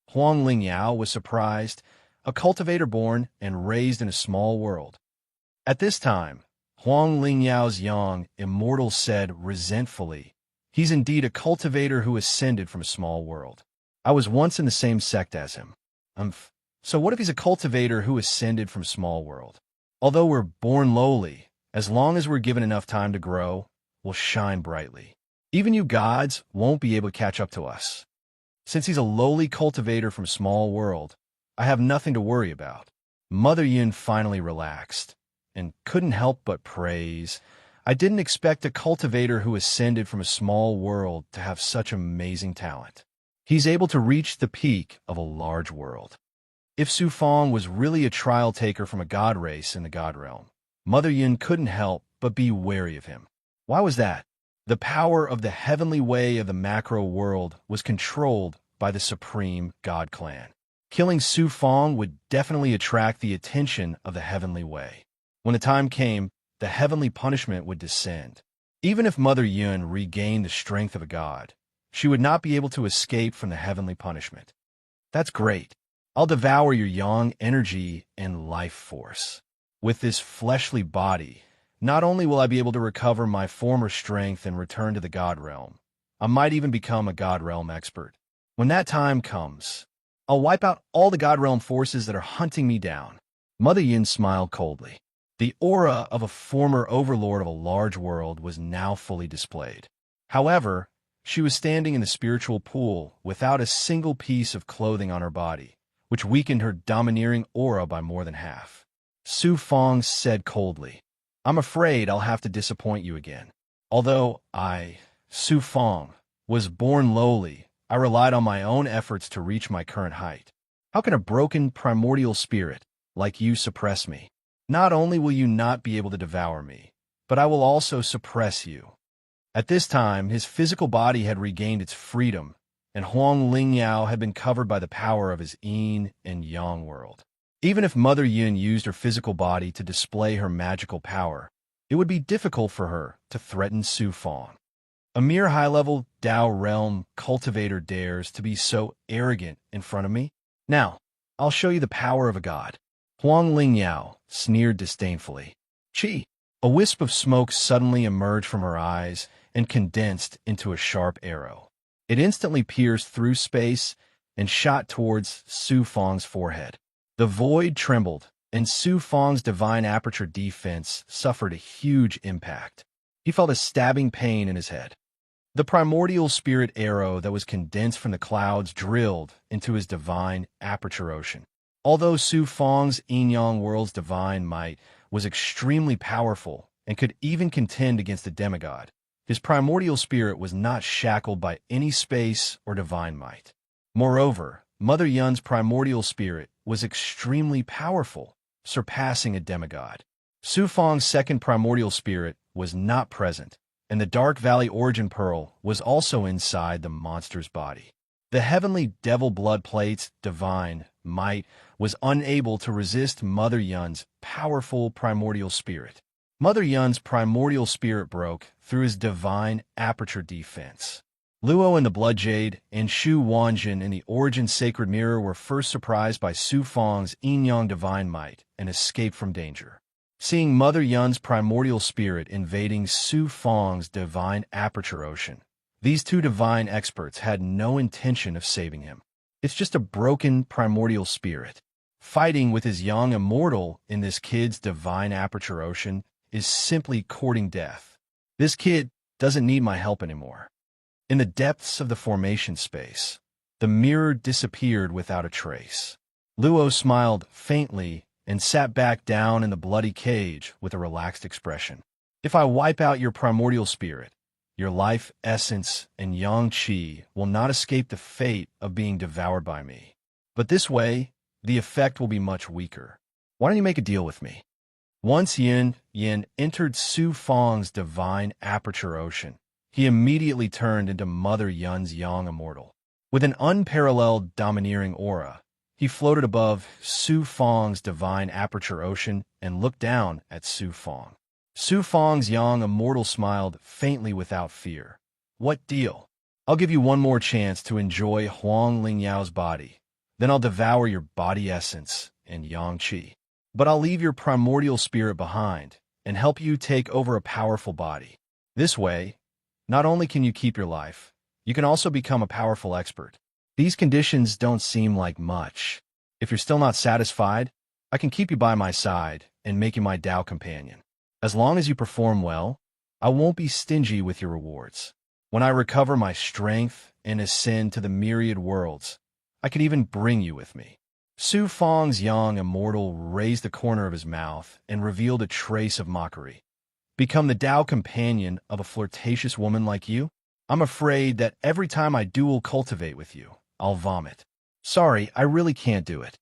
Speaker 1: Huang Lingyao was surprised, a cultivator born and raised in a small world. At this time, Huang Lingyao's young immortal said resentfully, "He's indeed a cultivator who ascended from a small world. I was once in the same sect as him. So what if he's a cultivator who ascended from small world? Although we're born lowly, as long as we're given enough time to grow, we'll shine brightly. Even you gods won't be able to catch up to us. Since he's a lowly cultivator from small world, I have nothing to worry about." Mother Yun finally relaxed and couldn't help but praise, "I didn't expect a cultivator who ascended from a small world to have such amazing talent. He's able to reach the peak of a large world." If Su Fong was really a trial taker from a god race in the god realm, Mother Yun couldn't help but be wary of him. Why was that? The power of the heavenly way of the macro world was controlled by the supreme god clan. Killing Su Fong would definitely attract the attention of the heavenly way. When the time came, the heavenly punishment would descend. Even if Mother Yun regained the strength of a god, she would not be able to escape from the heavenly punishment. That's great. I'll devour your yang energy and life force. With this fleshly body, not only will I be able to recover my former strength and return to the god realm, I might even become a god realm expert. When that time comes, I'll wipe out all the god realm forces that are hunting me down." Mother Yin smiled coldly. The aura of a former overlord of a large world was now fully displayed. However, she was standing in the spiritual pool without a single piece of clothing on her body, which weakened her domineering aura by more than half. Su Fong said coldly, "I'm afraid I'll have to disappoint you again. Although I, Su Fong, was born lowly, I relied on my own efforts to reach my current height. How can a broken primordial spirit like you suppress me? Not only will you not be able to devour me, but I will also suppress you." At this time, his physical body had regained its freedom, and Huang Lingyao had been covered by the power of his yin and yang world. Even if Mother Yin used her physical body to display her magical power, it would be difficult for her to threaten Su Fong. A mere high-level Tao realm cultivator dares to be so arrogant in front of me? Now, I'll show you the power of a god. Huang Lingyao sneered disdainfully. "Chi!" A wisp of smoke suddenly emerged from her eyes and condensed into a sharp arrow. It instantly pierced through space and shot towards Su Fong's forehead. The void trembled, and Su Fong's divine aperture defense suffered a huge impact. He felt a stabbing pain in his head. The primordial spirit arrow that was condensed from the clouds drilled into his divine aperture ocean. Although Su Fong's yin-yang world's divine might was extremely powerful and could even contend against a demigod, his primordial spirit was not shackled by any space or divine might. Moreover, Mother Yun's primordial spirit was extremely powerful, surpassing a demigod. Su Fong's second primordial spirit was not present, and the Dark Valley Origin Pearl was also inside the monster's body. The heavenly devil blood plate's divine might was unable to resist Mother Yun's powerful primordial spirit. Mother Yun's primordial spirit broke through his divine aperture defense. Luo in the Blood Jade and Shu Wanjin in the Origin Sacred Mirror were first surprised by Su Fong's yin-yang divine might and escaped from danger. Seeing Mother Yun's primordial spirit invading Su Fong's divine aperture ocean, these two divine experts had no intention of saving him. It's just a broken primordial spirit. Fighting with his young immortal in this kid's divine aperture ocean is simply courting death. This kid doesn't need my help anymore. In the depths of the formation space, the mirror disappeared without a trace. Luo smiled faintly and sat back down in the bloody cage with a relaxed expression. If I wipe out your primordial spirit, your life essence and yang qi will not escape the fate of being devoured by me. But this way, the effect will be much weaker. Why don't you make a deal with me? Once Yin entered Su Fang's divine aperture ocean, he immediately turned into Mother Yun's yang immortal. With an unparalleled domineering aura, he floated above Su Fang's divine aperture ocean and looked down at Su Fang. Su Fang's yang immortal smiled faintly without fear. What deal? I'll give you one more chance to enjoy Huang Lingyao's body. Then I'll devour your body essence and yang qi. But I'll leave your primordial spirit behind and help you take over a powerful body. This way, not only can you keep your life, you can also become a powerful expert. These conditions don't seem like much. If you're still not satisfied, I can keep you by my side and make you my Tao companion. As long as you perform well, I won't be stingy with your rewards. When I recover my strength and ascend to the myriad worlds, I could even bring you with me. Su Fang's yang immortal raised the corner of his mouth and revealed a trace of mockery. Become the Tao companion of a flirtatious woman like you? I'm afraid that every time I dual cultivate with you, I'll vomit. Sorry, I really can't do it.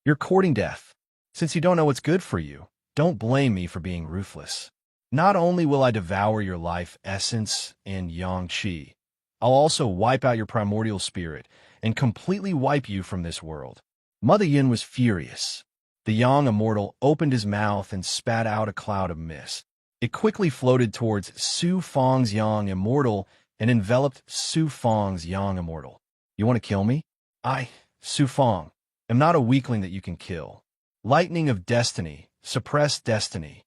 Speaker 1: You're courting death. Since you don't know what's good for you, don't blame me for being ruthless. Not only will I devour your life essence and yang qi, I'll also wipe out your primordial spirit and completely wipe you from this world. Mother Yin was furious. The yang immortal opened his mouth and spat out a cloud of mist. It quickly floated towards Su Fang's yang immortal and enveloped Su Fang's yang immortal. You want to kill me? I, Su Fang, am not a weakling that you can kill. Lightning of destiny, suppress destiny.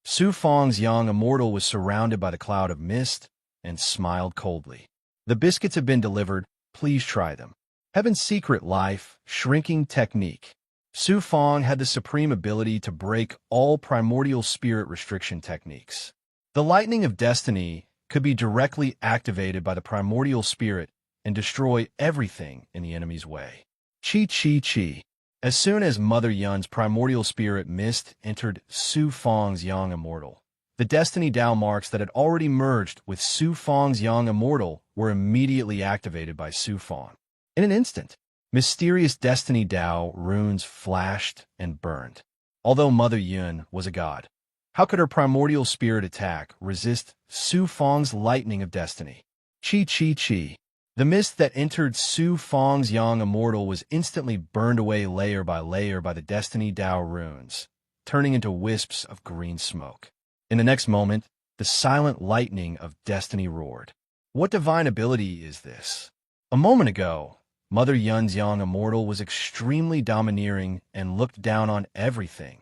Speaker 1: Su Fang's yang immortal was surrounded by the cloud of mist and smiled coldly. The biscuits have been delivered. Please try them. Heaven's secret life, shrinking technique. Su Fang had the supreme ability to break all primordial spirit restriction techniques. The lightning of destiny could be directly activated by the primordial spirit and destroy everything in the enemy's way. Chi Chi Chi. As soon as Mother Yun's primordial spirit mist entered Su Fang's yang immortal, the destiny Tao marks that had already merged with Su Fang's yang immortal were immediately activated by Su Fang. In an instant, mysterious destiny Tao runes flashed and burned. Although Mother Yun was a god, how could her primordial spirit attack resist Su Fang's lightning of destiny? Chi Chi Chi. The mist that entered Su Fang's yang immortal was instantly burned away layer by the destiny Tao runes, turning into wisps of green smoke. In the next moment, the silent lightning of destiny roared. What divine ability is this? A moment ago, Mother Yun's yang immortal was extremely domineering and looked down on everything,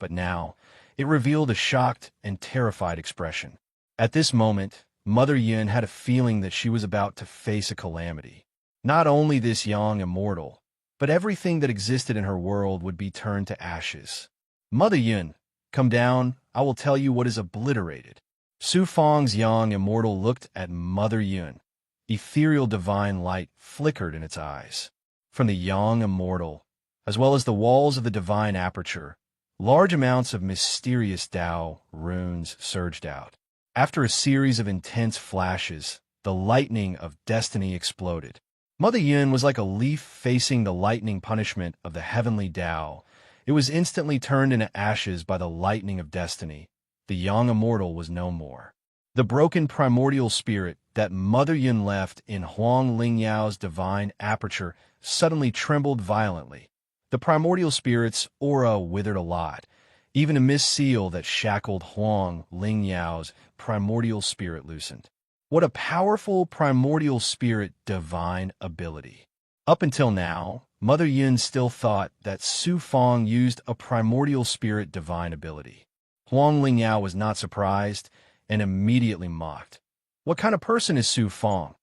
Speaker 1: but now it revealed a shocked and terrified expression. At this moment, Mother Yun had a feeling that she was about to face a calamity. Not only this yang immortal, but everything that existed in her world would be turned to ashes. Mother Yun, come down, I will tell you what is obliterated. Su Fang's yang immortal looked at Mother Yun. Ethereal divine light flickered in its eyes. From the yang immortal, as well as the walls of the divine aperture, large amounts of mysterious Tao runes surged out. After a series of intense flashes, the lightning of destiny exploded. Mother Yun was like a leaf facing the lightning punishment of the heavenly Tao. It was instantly turned into ashes by the lightning of destiny. The yang immortal was no more. The broken primordial spirit that Mother Yun left in Huang Lingyao's divine aperture suddenly trembled violently. The primordial spirit's aura withered a lot. Even a mist seal that shackled Huang Lingyao's primordial spirit loosened. What a powerful primordial spirit divine ability. Up until now, Mother Yun still thought that Su Fang used a primordial spirit divine ability. Huang Lingyao was not surprised and immediately mocked. What kind of person is Su Fang?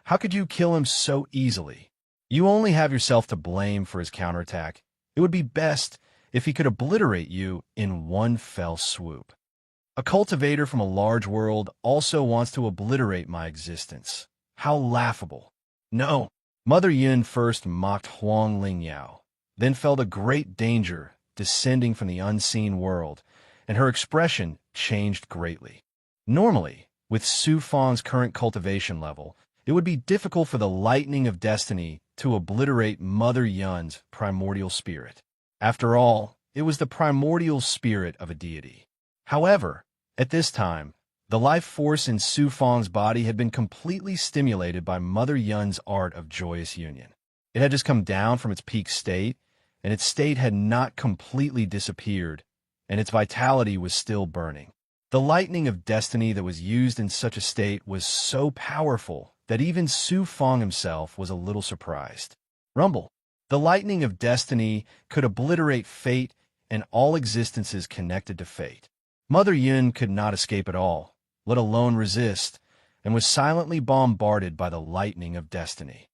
Speaker 1: How could you kill him so easily? You only have yourself to blame for his counterattack. It would be best if he could obliterate you in one fell swoop. A cultivator from a large world also wants to obliterate my existence. How laughable. No. Mother Yun first mocked Huang Lingyao, then felt a great danger descending from the unseen world, and her expression changed greatly. Normally, with Su Fang's current cultivation level, it would be difficult for the lightning of destiny to obliterate Mother Yun's primordial spirit. After all, it was the primordial spirit of a deity. However, at this time, the life force in Su Fang's body had been completely stimulated by Mother Yun's art of joyous union. It had just come down from its peak state, and its state had not completely disappeared, and its vitality was still burning. The lightning of destiny that was used in such a state was so powerful that even Su Fang himself was a little surprised. Rumble. The lightning of destiny could obliterate fate and all existences connected to fate. Mother Yun could not escape at all, let alone resist, and was silently bombarded by the lightning of destiny.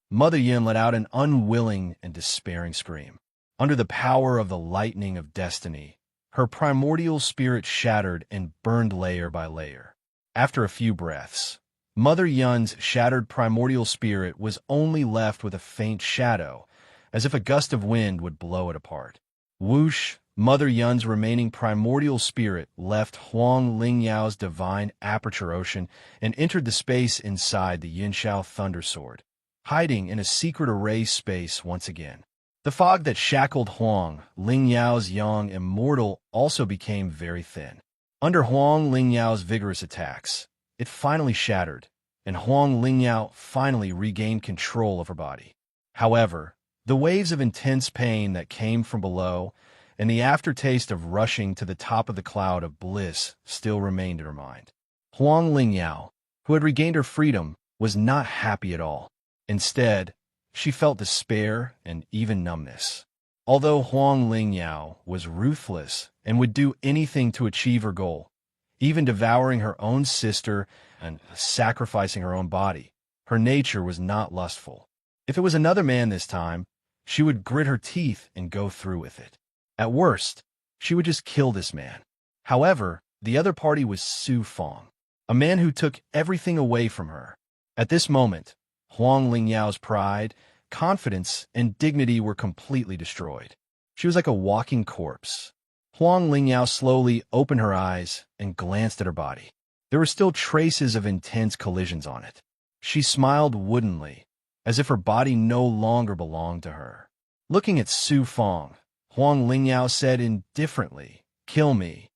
Speaker 1: Mother Yun let out an unwilling and despairing scream. Under the power of the lightning of destiny, her primordial spirit shattered and burned layer by layer. After a few breaths, Mother Yun's shattered primordial spirit was only left with a faint shadow, as if a gust of wind would blow it apart. Whoosh! Mother Yun's remaining primordial spirit left Huang Lingyao's divine aperture ocean and entered the space inside the Yinshao Thundersword, hiding in a secret array space once again. The fog that shackled Huang Lingyao's young immortal also became very thin. Under Huang Lingyao's vigorous attacks, it finally shattered, and Huang Lingyao finally regained control of her body. However, the waves of intense pain that came from below and the aftertaste of rushing to the top of the cloud of bliss still remained in her mind. Huang Lingyao, who had regained her freedom, was not happy at all. Instead, she felt despair and even numbness. Although Huang Lingyao was ruthless and would do anything to achieve her goal, even devouring her own sister and sacrificing her own body, her nature was not lustful. If it was another man this time, she would grit her teeth and go through with it. At worst, she would just kill this man. However, the other party was Su Fang, a man who took everything away from her. At this moment, Huang Lingyao's pride, confidence, and dignity were completely destroyed. She was like a walking corpse. Huang Lingyao slowly opened her eyes and glanced at her body. There were still traces of intense collisions on it. She smiled woodenly, as if her body no longer belonged to her. Looking at Su Fang, Huang Lingyao said indifferently, "Kill me."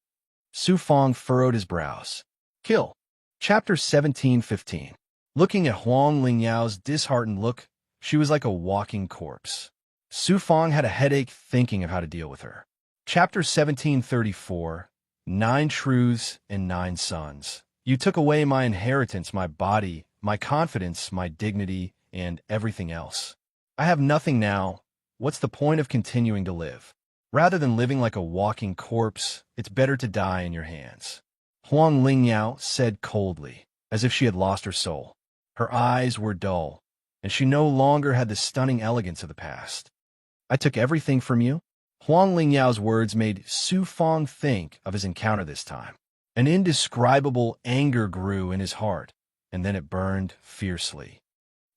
Speaker 1: Su Fang furrowed his brows. Kill. Chapter 17:15. Looking at Huang Lingyao's disheartened look, she was like a walking corpse. Su Fang had a headache thinking of how to deal with her. Chapter 17:34. 9 Truths and 9 Sons. You took away my inheritance, my body, my confidence, my dignity, and everything else. I have nothing now. What's the point of continuing to live? Rather than living like a walking corpse, it's better to die in your hands. Huang Lingyao said coldly, as if she had lost her soul. Her eyes were dull, and she no longer had the stunning elegance of the past. I took everything from you? Huang Lingyao's words made Su Fang think of his encounter this time. An indescribable anger grew in his heart, and then it burned fiercely.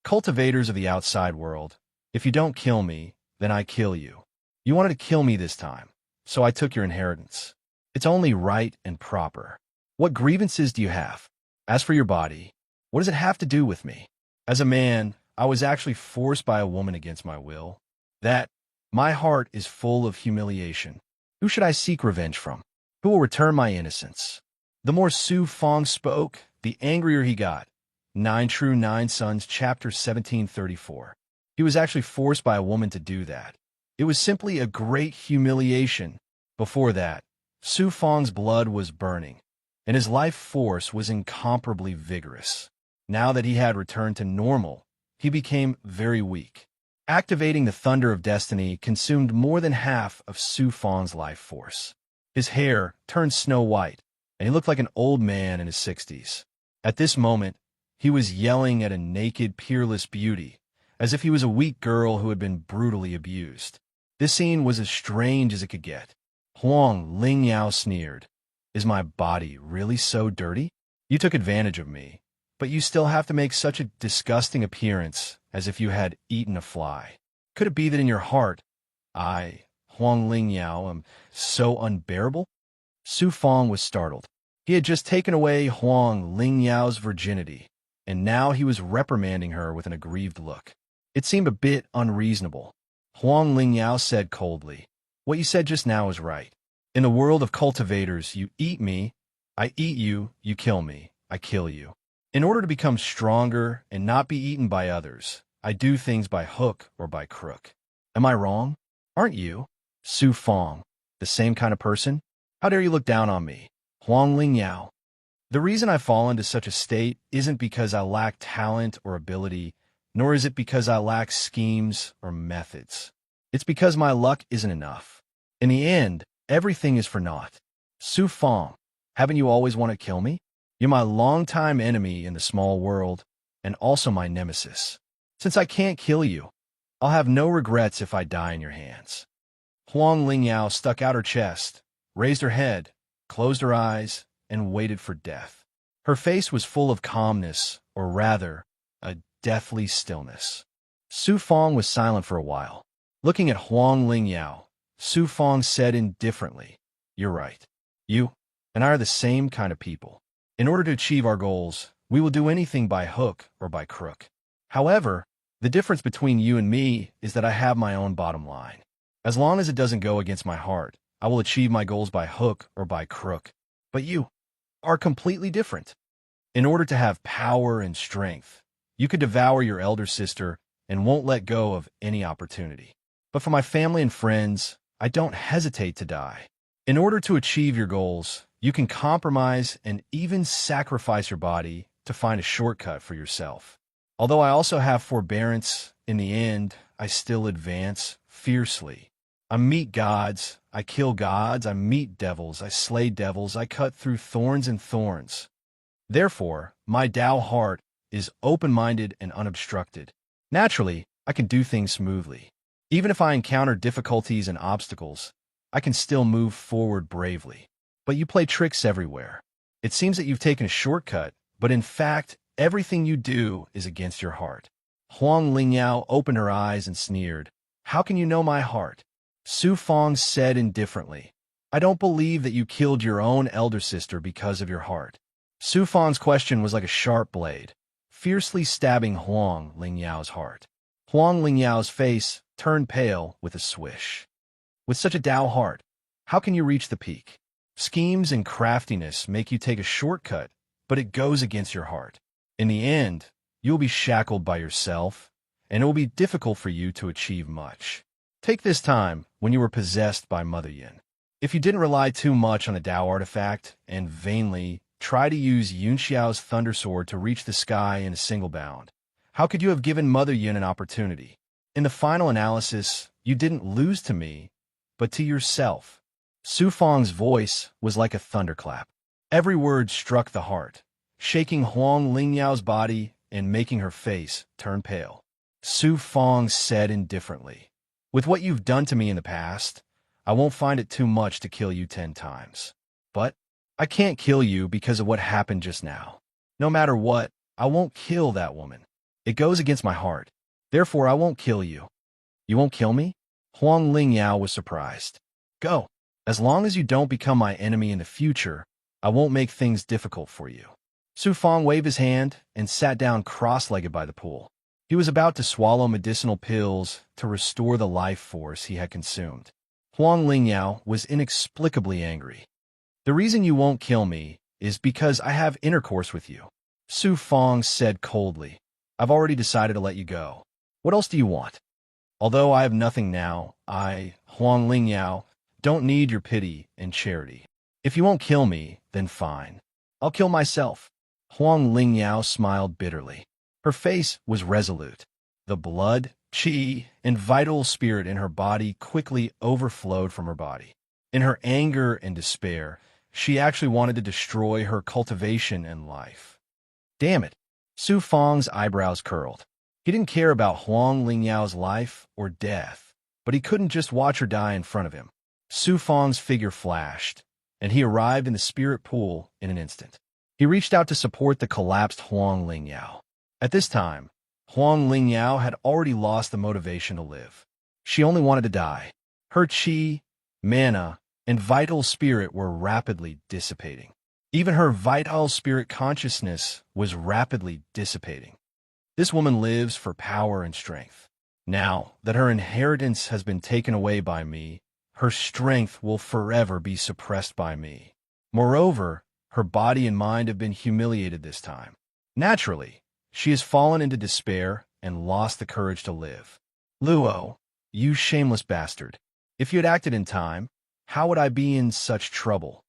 Speaker 1: Cultivators of the outside world, if you don't kill me, then I kill you. You wanted to kill me this time, so I took your inheritance. It's only right and proper. What grievances do you have? As for your body, what does it have to do with me? As a man, I was actually forced by a woman against my will. My heart is full of humiliation. Who should I seek revenge from? Who will return my innocence? The more Su Fang spoke, the angrier he got. 9 True 9 Sons, Chapter 17:34. He was actually forced by a woman to do that. It was simply a great humiliation. Before that, Su Fang's blood was burning, and his life force was incomparably vigorous. Now that he had returned to normal, he became very weak. Activating the thunder of destiny consumed more than half of Su Fang's life force. His hair turned snow white, and he looked like an old man in his 60s. At this moment, he was yelling at a naked, peerless beauty, as if he was a weak girl who had been brutally abused. This scene was as strange as it could get. Huang Lingyao sneered. Is my body really so dirty? You took advantage of me, but you still have to make such a disgusting appearance as if you had eaten a fly. Could it be that in your heart, I Huang Lingyao so unbearable? Su Fong was startled. He had just taken away Huang Lingyao's virginity, and now he was reprimanding her with an aggrieved look. It seemed a bit unreasonable. Huang Lingyao said coldly, "What you said just now is right. In the world of cultivators, you eat me, I eat you, you kill me, I kill you. In order to become stronger and not be eaten by others, I do things by hook or by crook. Am I wrong? Aren't you, Su Fong, the same kind of person? How dare you look down on me, Huang Lingyao? The reason I fall into such a state isn't because I lack talent or ability, nor is it because I lack schemes or methods. It's because my luck isn't enough. In the end, everything is for naught. Su Fong, haven't you always wanted to kill me? You're my longtime enemy in the small world, and also my nemesis. Since I can't kill you, I'll have no regrets if I die in your hands." Huang Lingyao stuck out her chest, raised her head, closed her eyes, and waited for death. Her face was full of calmness, or rather, a deathly stillness. Su Fong was silent for a while. Looking at Huang Lingyao, Su Fong said indifferently, "You're right. You and I are the same kind of people. In order to achieve our goals, we will do anything by hook or by crook. However, the difference between you and me is that I have my own bottom line. As long as it doesn't go against my heart, I will achieve my goals by hook or by crook. But you are completely different. In order to have power and strength, you could devour your elder sister and won't let go of any opportunity. But for my family and friends, I don't hesitate to die. In order to achieve your goals, you can compromise and even sacrifice your body to find a shortcut for yourself. Although I also have forbearance, in the end, I still advance fiercely. I meet gods, I kill gods, I meet devils, I slay devils, I cut through thorns and thorns. Therefore, my Tao heart is open-minded and unobstructed. Naturally, I can do things smoothly. Even if I encounter difficulties and obstacles, I can still move forward bravely. But you play tricks everywhere. It seems that you've taken a shortcut, but in fact, everything you do is against your heart." Huang Lingyao opened her eyes and sneered. "How can you know my heart?" Su Fong said indifferently, "I don't believe that you killed your own elder sister because of your heart." Su Fong's question was like a sharp blade, fiercely stabbing Huang Lingyao's heart. Huang Lingyao's face turned pale with a swish. "With such a Tao heart, how can you reach the peak? Schemes and craftiness make you take a shortcut, but it goes against your heart. In the end, you'll be shackled by yourself, and it will be difficult for you to achieve much. Take this time when you were possessed by Mother Yin. If you didn't rely too much on a Tao artifact and vainly try to use Yun Xiao's Thunder Sword to reach the sky in a single bound, how could you have given Mother Yin an opportunity? In the final analysis, you didn't lose to me, but to yourself." Su Fong's voice was like a thunderclap. Every word struck the heart, shaking Huang Lingyao's body and making her face turn pale. Su Fong said indifferently, "With what you've done to me in the past, I won't find it too much to kill you 10 times. But I can't kill you because of what happened just now. No matter what, I won't kill that woman. It goes against my heart. Therefore, I won't kill you." "You won't kill me?" Huang Lingyao was surprised. "Go. As long as you don't become my enemy in the future, I won't make things difficult for you." Su Fong waved his hand and sat down cross-legged by the pool. He was about to swallow medicinal pills to restore the life force he had consumed. Huang Lingyao was inexplicably angry. "The reason you won't kill me is because I have intercourse with you," Su Fong said coldly. "I've already decided to let you go. What else do you want? Although I have nothing now, I, Huang Lingyao, don't need your pity and charity. If you won't kill me, then fine. I'll kill myself." Huang Lingyao smiled bitterly. Her face was resolute. The blood, qi, and vital spirit in her body quickly overflowed from her body. In her anger and despair, she actually wanted to destroy her cultivation and life. Damn it! Su Fong's eyebrows curled. He didn't care about Huang Lingyao's life or death, but he couldn't just watch her die in front of him. Su Fong's figure flashed, and he arrived in the spirit pool in an instant. He reached out to support the collapsed Huang Lingyao. At this time, Huang Lingyao had already lost the motivation to live. She only wanted to die. Her chi, mana, and vital spirit were rapidly dissipating. Even her vital spirit consciousness was rapidly dissipating. This woman lives for power and strength. Now that her inheritance has been taken away by me, her strength will forever be suppressed by me. Moreover, her body and mind have been humiliated this time. Naturally, she has fallen into despair and lost the courage to live. Luo, you shameless bastard. If you had acted in time, how would I be in such trouble?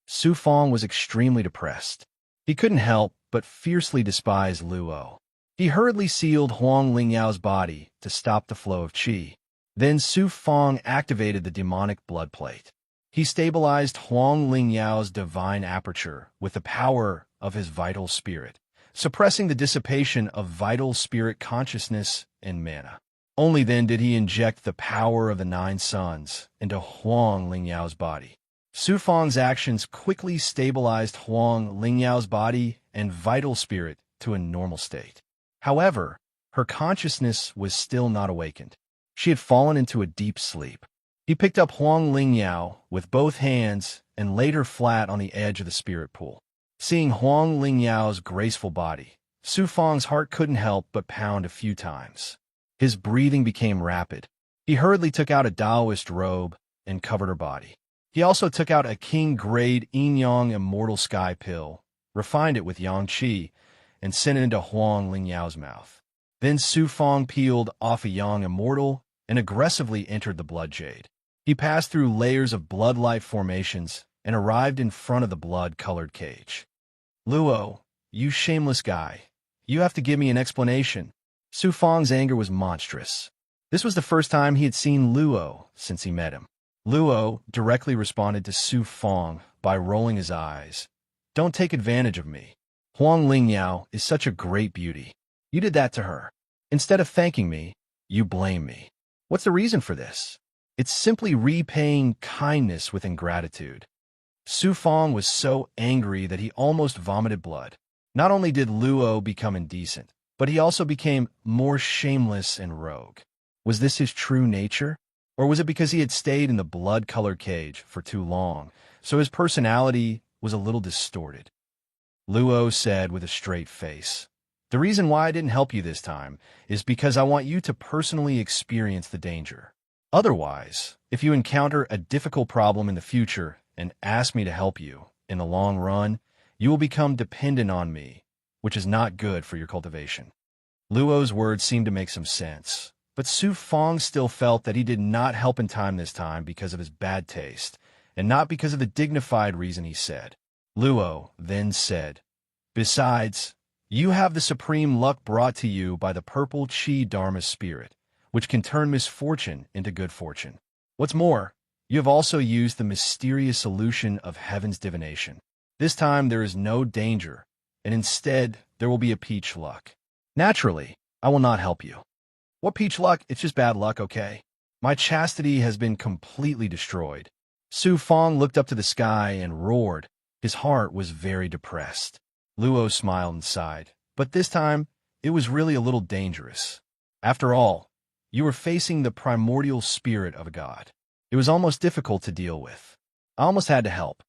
Speaker 1: Su Fong was extremely depressed. He couldn't help but fiercely despise Luo. He hurriedly sealed Huang Lingyao's body to stop the flow of qi. Then Su Fong activated the demonic blood plate. He stabilized Huang Lingyao's divine aperture with the power of his vital spirit, suppressing the dissipation of vital spirit consciousness and mana. Only then did he inject the power of the nine suns into Huang Lingyao's body. Su Fong's actions quickly stabilized Huang Lingyao's body and vital spirit to a normal state. However, her consciousness was still not awakened. She had fallen into a deep sleep. He picked up Huang Lingyao with both hands and laid her flat on the edge of the spirit pool. Seeing Huang Lingyao's graceful body, Su Fong's heart couldn't help but pound a few times. His breathing became rapid. He hurriedly took out a Taoist robe and covered her body. He also took out a king-grade yin-yang immortal sky pill, refined it with yang qi, and sent it into Huang Lingyao's mouth. Then Su Fong peeled off a yang immortal and aggressively entered the blood jade. He passed through layers of blood-light formations and arrived in front of the blood-colored cage. Luo, you shameless guy. You have to give me an explanation. Su Fong's anger was monstrous. This was the first time he had seen Luo since he met him. Luo directly responded to Su Fong by rolling his eyes. Don't take advantage of me. Huang Lingyao is such a great beauty. You did that to her. Instead of thanking me, you blame me. What's the reason for this? It's simply repaying kindness with ingratitude. Su Fong was so angry that he almost vomited blood. Not only did Luo become indecent, but he also became more shameless and rogue. Was this his true nature? Or was it because he had stayed in the blood-colored cage for too long, so his personality was a little distorted? Luo said with a straight face, "The reason why I didn't help you this time is because I want you to personally experience the danger. Otherwise, if you encounter a difficult problem in the future and ask me to help you, in the long run, you will become dependent on me, which is not good for your cultivation." Luo's words seemed to make some sense, but Su Fong still felt that he did not help in time this time because of his bad taste, and not because of the dignified reason he said. Luo then said, "Besides, you have the supreme luck brought to you by the purple Qi Dharma spirit, which can turn misfortune into good fortune. What's more, you have also used the mysterious solution of heaven's divination. This time there is no danger, and instead there will be a peach luck. Naturally, I will not help you." "What peach luck? It's just bad luck, okay? My chastity has been completely destroyed." Su Fong looked up to the sky and roared. His heart was very depressed. Luo smiled and sighed, but this time it was really a little dangerous. After all, you were facing the primordial spirit of a god. It was almost difficult to deal with. I almost had to help.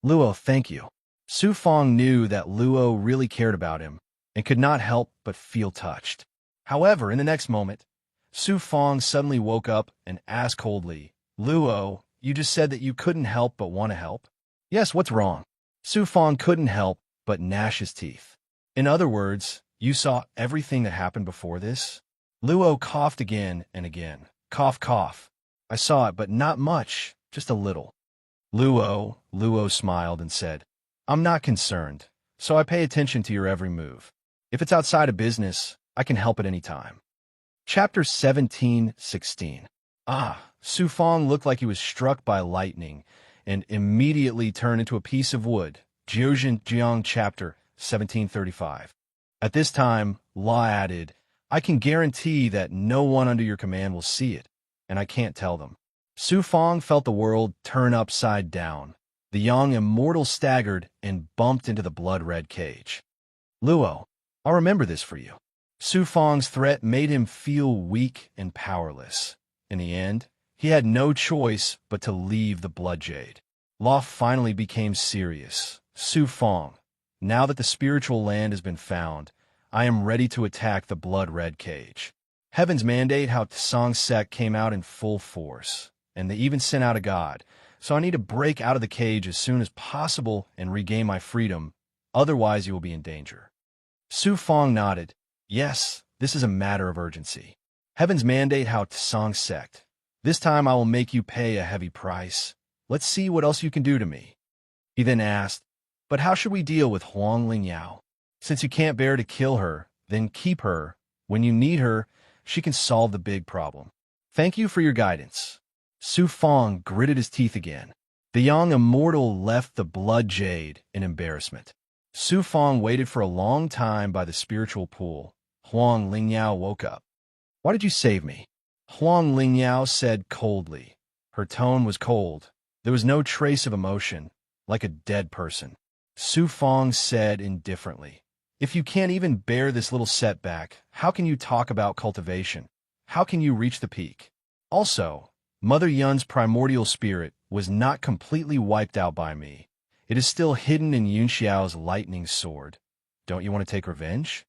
Speaker 1: "Luo, thank you." Su Fong knew that Luo really cared about him and could not help but feel touched. However, in the next moment, Su Fong suddenly woke up and asked coldly, "Luo, you just said that you couldn't help but want to help?" "Yes, what's wrong?" Su Fong couldn't help but gnash his teeth. "In other words, you saw everything that happened before this?" Luo coughed again and again. Cough, cough. "I saw it, but not much, just a little." Luo smiled and said, "I'm not concerned, so I pay attention to your every move. If it's outside of business, I can help at any time." Chapter 17:16. Su Fong looked like he was struck by lightning and immediately turned into a piece of wood. Jiuzhen Jiang Chapter 17:35. At this time, Law added, "I can guarantee that no one under your command will see it, and I can't tell them." Su Fong felt the world turn upside down. The young immortal staggered and bumped into the blood-red cage. "Luo, I'll remember this for you." Su Fong's threat made him feel weak and powerless. In the end, He had no choice but to leave the Blood Jade. Law finally became serious. Su Fong, now that the spiritual land has been found, I am ready to attack the blood-red cage. Heaven's mandate how Tsang's sect came out in full force, and they even sent out a god, so I need to break out of the cage as soon as possible and regain my freedom, otherwise you will be in danger. Su Fong nodded. Yes, this is a matter of urgency. Heaven's mandate how Tsang's sect. This time I will make you pay a heavy price. Let's see what else you can do to me. He then asked, but how should we deal with Huang Lingyao? Since you can't bear to kill her, then keep her. When you need her, she can solve the big problem. Thank you for your guidance. Su Fong gritted his teeth again. The young immortal left the Blood Jade in embarrassment. Su Fong waited for a long time by the spiritual pool. Huang Lingyao woke up. Why did you save me? Huang Lingyao said coldly. Her tone was cold. There was no trace of emotion, like a dead person. Su Fong said indifferently, if you can't even bear this little setback, how can you talk about cultivation? How can you reach the peak? Also, Mother Yun's primordial spirit was not completely wiped out by me. It is still hidden in Yun Xiao's lightning sword. Don't you want to take revenge?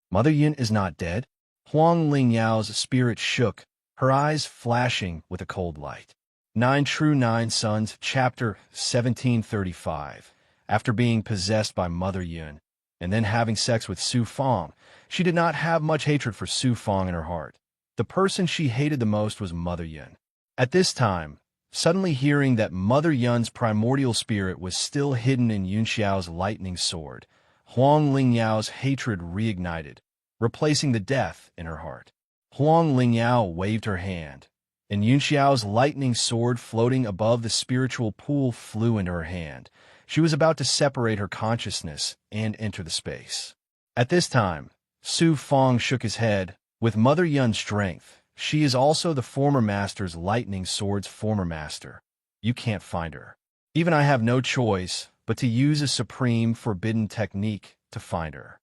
Speaker 1: Mother Yun is not dead. Huang Lingyao's spirit shook, her eyes flashing with a cold light. 9 True 9 Sons, Chapter 1735. After being possessed by Mother Yun, and then having sex with Su Fong, she did not have much hatred for Su Fong in her heart. The person she hated the most was Mother Yun. At this time, suddenly hearing that Mother Yun's primordial spirit was still hidden in Yun Xiao's lightning sword, Huang Lingyao's hatred reignited, replacing the death in her heart. Huang Lingyao waved her hand, and Yun Xiao's lightning sword floating above the spiritual pool flew into her hand. She was about to separate her consciousness and enter the space. At this time, Su Fong shook his head. With Mother Yun's strength, she is also the former master's lightning sword's former master. You can't find her. Even I have no choice but to use a supreme forbidden technique to find her.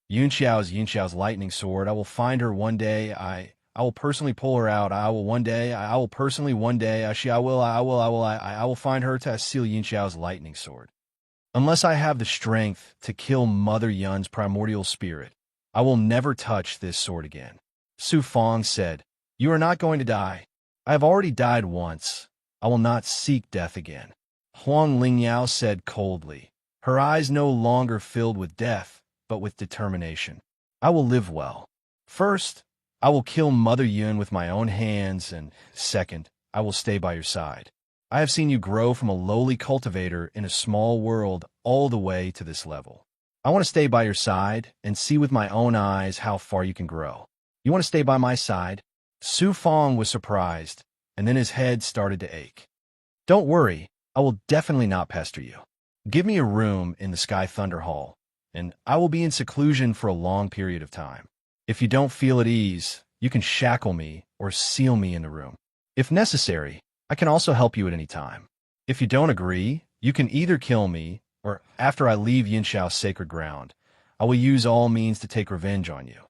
Speaker 1: Yun Xiao's lightning sword. I will find her one day. I will personally pull her out. I will find her to seal Yun Xiao's lightning sword. Unless I have the strength to kill Mother Yun's primordial spirit, I will never touch this sword again. Su Fong said, you are not going to die. I have already died once. I will not seek death again. Huang Lingyao said coldly, her eyes no longer filled with death, but with determination. I will live well. First, I will kill Mother Yun with my own hands, and second, I will stay by your side. I have seen you grow from a lowly cultivator in a small world all the way to this level. I want to stay by your side and see with my own eyes how far you can grow. You want to stay by my side? Su Fong was surprised, and then his head started to ache. Don't worry, I will definitely not pester you. Give me a room in the Sky Thunder Hall, and I will be in seclusion for a long period of time. If you don't feel at ease, you can shackle me or seal me in the room. If necessary, I can also help you at any time. If you don't agree, you can either kill me, or after I leave Yinxiao's sacred ground, I will use all means to take revenge on you.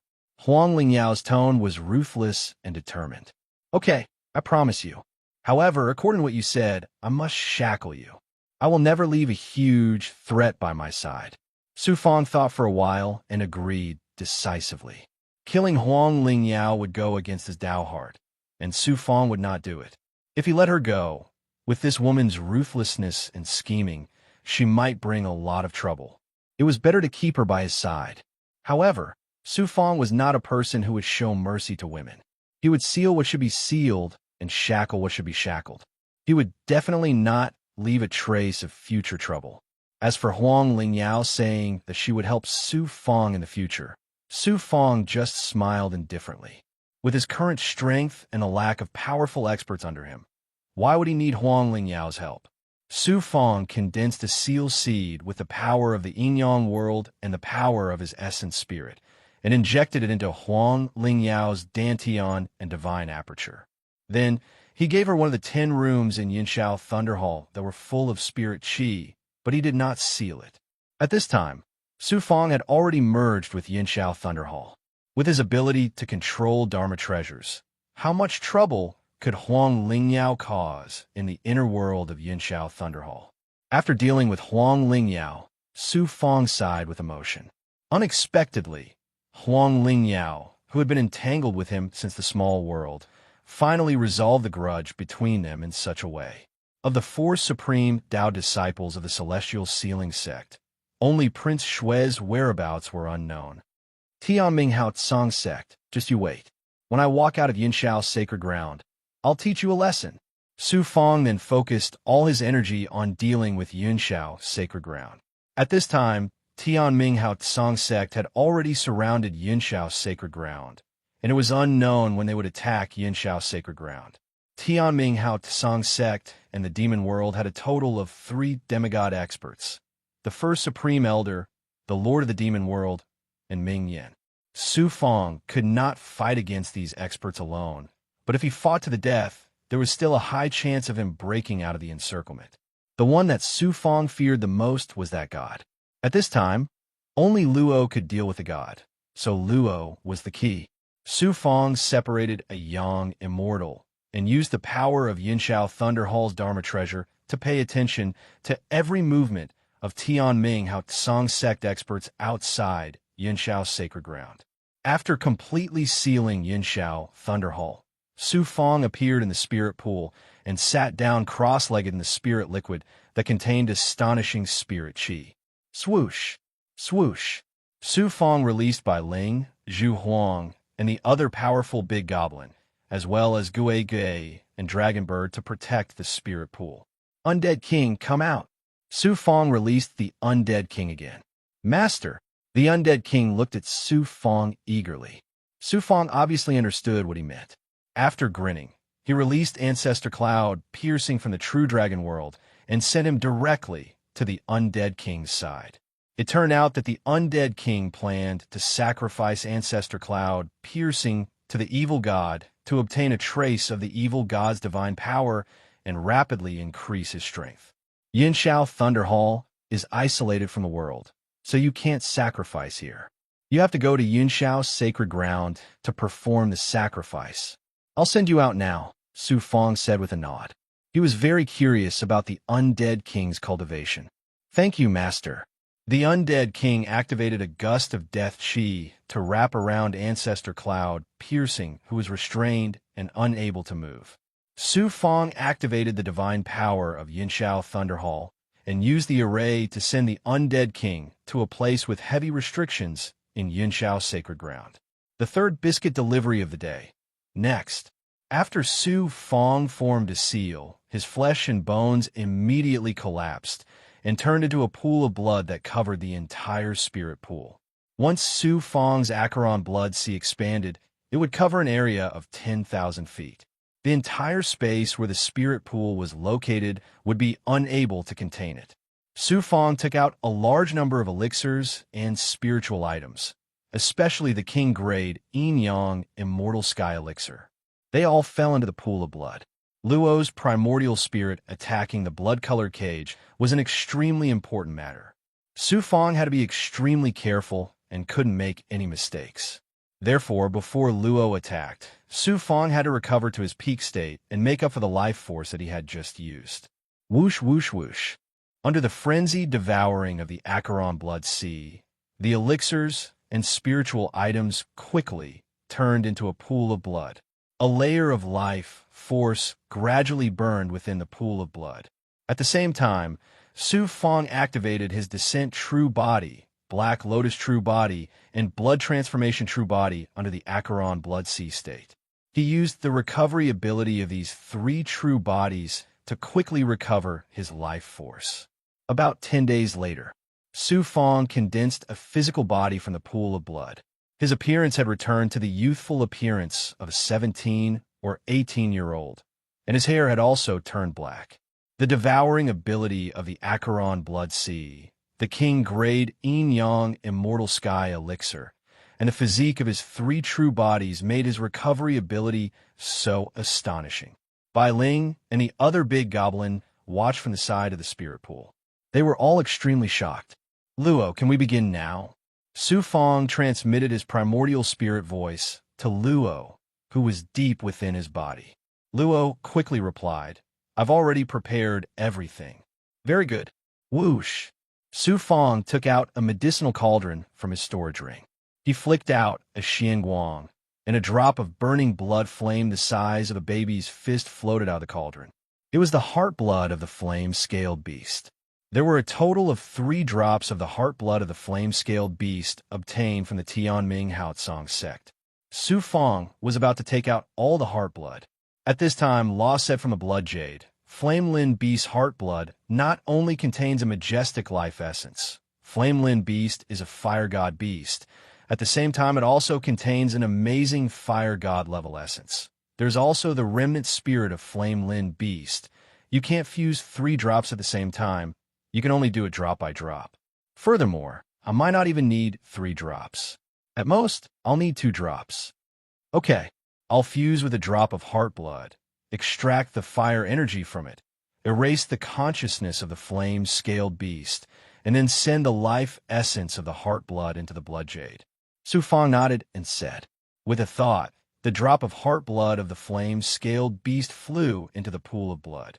Speaker 1: Huang Lingyao's tone was ruthless and determined. Okay, I promise you. However, according to what you said, I must shackle you. I will never leave a huge threat by my side. Su Fong thought for a while and agreed decisively. Killing Huang Lingyao would go against his Dao heart, and Su Fong would not do it. If he let her go, with this woman's ruthlessness and scheming, she might bring a lot of trouble. It was better to keep her by his side. However, Su Fong was not a person who would show mercy to women. He would seal what should be sealed and shackle what should be shackled. He would definitely not leave a trace of future trouble. As for Huang Lingyao saying that she would help Su Fong in the future, Su Fong just smiled indifferently. With his current strength and a lack of powerful experts under him, why would he need Huang Lingyao's help? Su Fong condensed a seal seed with the power of the yin-yang world and the power of his essence spirit, and injected it into Huang Lingyao's dantian and divine aperture. Then, he gave her one of the 10 rooms in Yinxiao Thunder Hall that were full of spirit qi, but he did not seal it. At this time, Su Fong had already merged with Yinxiao Thunder Hall. With his ability to control Dharma treasures, how much trouble could Huang Lingyao cause in the inner world of Yinshao Thunderhall? After dealing with Huang Lingyao, Su Fong sighed with emotion. Unexpectedly, Huang Lingyao, who had been entangled with him since the small world, finally resolved the grudge between them in such a way. Of the four supreme Tao disciples of the Celestial Sealing Sect, only Prince Xue's whereabouts were unknown. Tianming Hao Tsang Sect, just you wait. When I walk out of Yinshao's sacred ground, I'll teach you a lesson. Su Fong then focused all his energy on dealing with Yinshao's sacred ground. At this time, Tianming Hao Tsang Sect had already surrounded Yinshao's sacred ground, and it was unknown when they would attack Yinshao's sacred ground. Tianming Hao Tsang Sect and the demon world had a total of 3 demigod experts. The first supreme elder, the lord of the demon world, and Ming Yin. Su Fong could not fight against these experts alone, but if he fought to the death, there was still a high chance of him breaking out of the encirclement. The one that Su Fong feared the most was that god. At this time, only Luo could deal with the god, so Luo was the key. Su Fong separated a young immortal and used the power of Yinshao Thunderhall's Dharma treasure to pay attention to every movement of Tianming Hao Tsang Sect experts outside Yinshao's sacred ground. After completely sealing Yinshao Thunderhall, Su Fong appeared in the spirit pool and sat down cross-legged in the spirit liquid that contained astonishing spirit qi. Swoosh! Swoosh! Su Fong released Bai Ling, Zhu Huang, and the other powerful big goblin, as well as Gue Gue and Dragonbird to protect the spirit pool. Undead King, come out! Su Fong released the Undead King again. Master! The Undead King looked at Su Fong eagerly. Su Fong obviously understood what he meant. After grinning, he released Ancestor Cloud, piercing from the true dragon world, and sent him directly to the Undead King's side. It turned out that the Undead King planned to sacrifice Ancestor Cloud, piercing to the evil god, to obtain a trace of the evil god's divine power and rapidly increase his strength. Yinshao Thunderhall is isolated from the world, so you can't sacrifice here. You have to go to Yinshao's sacred ground to perform the sacrifice. I'll send you out now, Su Fong said with a nod. He was very curious about the Undead King's cultivation. Thank you, Master. The Undead King activated a gust of death chi to wrap around Ancestor Cloud, piercing, who was restrained and unable to move. Su Fong activated the divine power of Yinshao Thunderhall and used the array to send the Undead King to a place with heavy restrictions in Yinshao's sacred ground. The third biscuit delivery of the day. Next, after Su Fong formed a seal, his flesh and bones immediately collapsed and turned into a pool of blood that covered the entire spirit pool. Once Su Fong's Acheron blood sea expanded, it would cover an area of 10,000 feet. The entire space where the spirit pool was located would be unable to contain it. Su Fong took out a large number of elixirs and spiritual items, especially the king-grade Yin Yang Immortal Sky Elixir. They all fell into the pool of blood. Luo's primordial spirit attacking the blood-colored cage was an extremely important matter. Su Fong had to be extremely careful and couldn't make any mistakes. Therefore, before Luo attacked, Su Fong had to recover to his peak state and make up for the life force that he had just used. Whoosh, whoosh, whoosh. Under the frenzied devouring of the Acheron blood sea, the elixirs and spiritual items quickly turned into a pool of blood. A layer of life force gradually burned within the pool of blood. At the same time, Su Fong activated his Descent True Body, Black Lotus True Body, and Blood Transformation True Body under the Acheron Blood Sea state. He used the recovery ability of these 3 true bodies to quickly recover his life force. About 10 days later, Su Fong condensed a physical body from the pool of blood. His appearance had returned to the youthful appearance of a 17 or 18-year-old, and his hair had also turned black. The devouring ability of the Acheron Blood Sea, the king-grade Yin Yang Immortal Sky Elixir, and the physique of his 3 true bodies made his recovery ability so astonishing. Bai Ling and the other big goblin watched from the side of the spirit pool. They were all extremely shocked. Luo, can we begin now? Su Fong transmitted his primordial spirit voice to Luo, who was deep within his body. Luo quickly replied, "I've already prepared everything." "Very good." Whoosh! Su Fong took out a medicinal cauldron from his storage ring. He flicked out a xianguang, and a drop of burning blood flame the size of a baby's fist floated out of the cauldron. It was the heart blood of the flame-scaled beast. There were a total of 3 drops of the heart blood of the flame-scaled beast obtained from the Tianming Haotsong sect. Su Fong was about to take out all the heart blood. At this time, Law said from the blood jade, Flame Lin Beast's heart blood not only contains a majestic life essence. Flame Lin Beast is a fire god beast. At the same time, it also contains an amazing fire god level essence. There's also the remnant spirit of Flame Lin Beast. You can't fuse 3 drops at the same time. You can only do it drop by drop. Furthermore, I might not even need 3 drops. At most, I'll need 2 drops. Okay, I'll fuse with a drop of heart blood, extract the fire energy from it, erase the consciousness of the flame-scaled beast, and then send the life essence of the heart blood into the blood jade. Su Fong nodded and said, with a thought, the drop of heart blood of the flame-scaled beast flew into the pool of blood.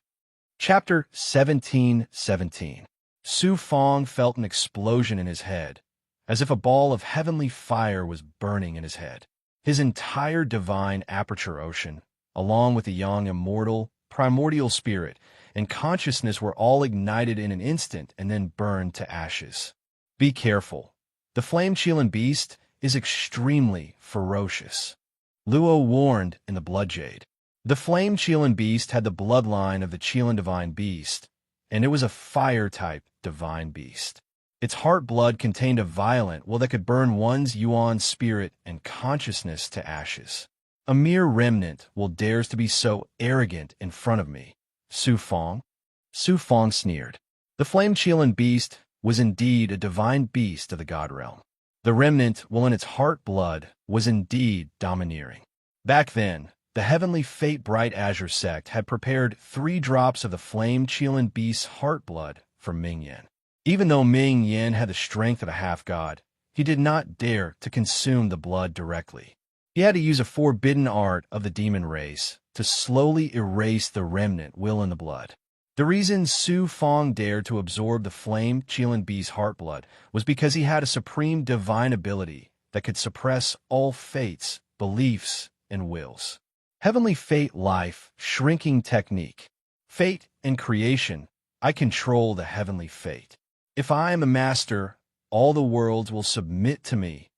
Speaker 1: Chapter 17:17. Su Fong felt an explosion in his head, as if a ball of heavenly fire was burning in his head. His entire divine aperture ocean, along with the young immortal, primordial spirit, and consciousness were all ignited in an instant and then burned to ashes. Be careful. The flame-Qilin beast is extremely ferocious. Luo warned in the blood jade. The flame-Qilin beast had the bloodline of the Qilin divine beast, and it was a fire-type divine beast. Its heart blood contained a violent will that could burn one's yuan spirit and consciousness to ashes. A mere remnant will dares to be so arrogant in front of me. Su Fong? Su Fong sneered. The flame-Qilin beast was indeed a divine beast of the god realm. The remnant will in its heart blood was indeed domineering. Back then, the heavenly fate bright azure sect had prepared 3 drops of the flame-Qilin beast's heart blood for Ming Yen. Even though Ming Yen had the strength of a half-god, he did not dare to consume the blood directly. He had to use a forbidden art of the demon race to slowly erase the remnant will in the blood. The reason Su Fong dared to absorb the flame-Qilin beast's heart blood was because he had a supreme divine ability that could suppress all fates, beliefs, and wills. Heavenly fate life, shrinking technique. Fate and creation, I control the heavenly fate. If I am a master, all the worlds will submit to me.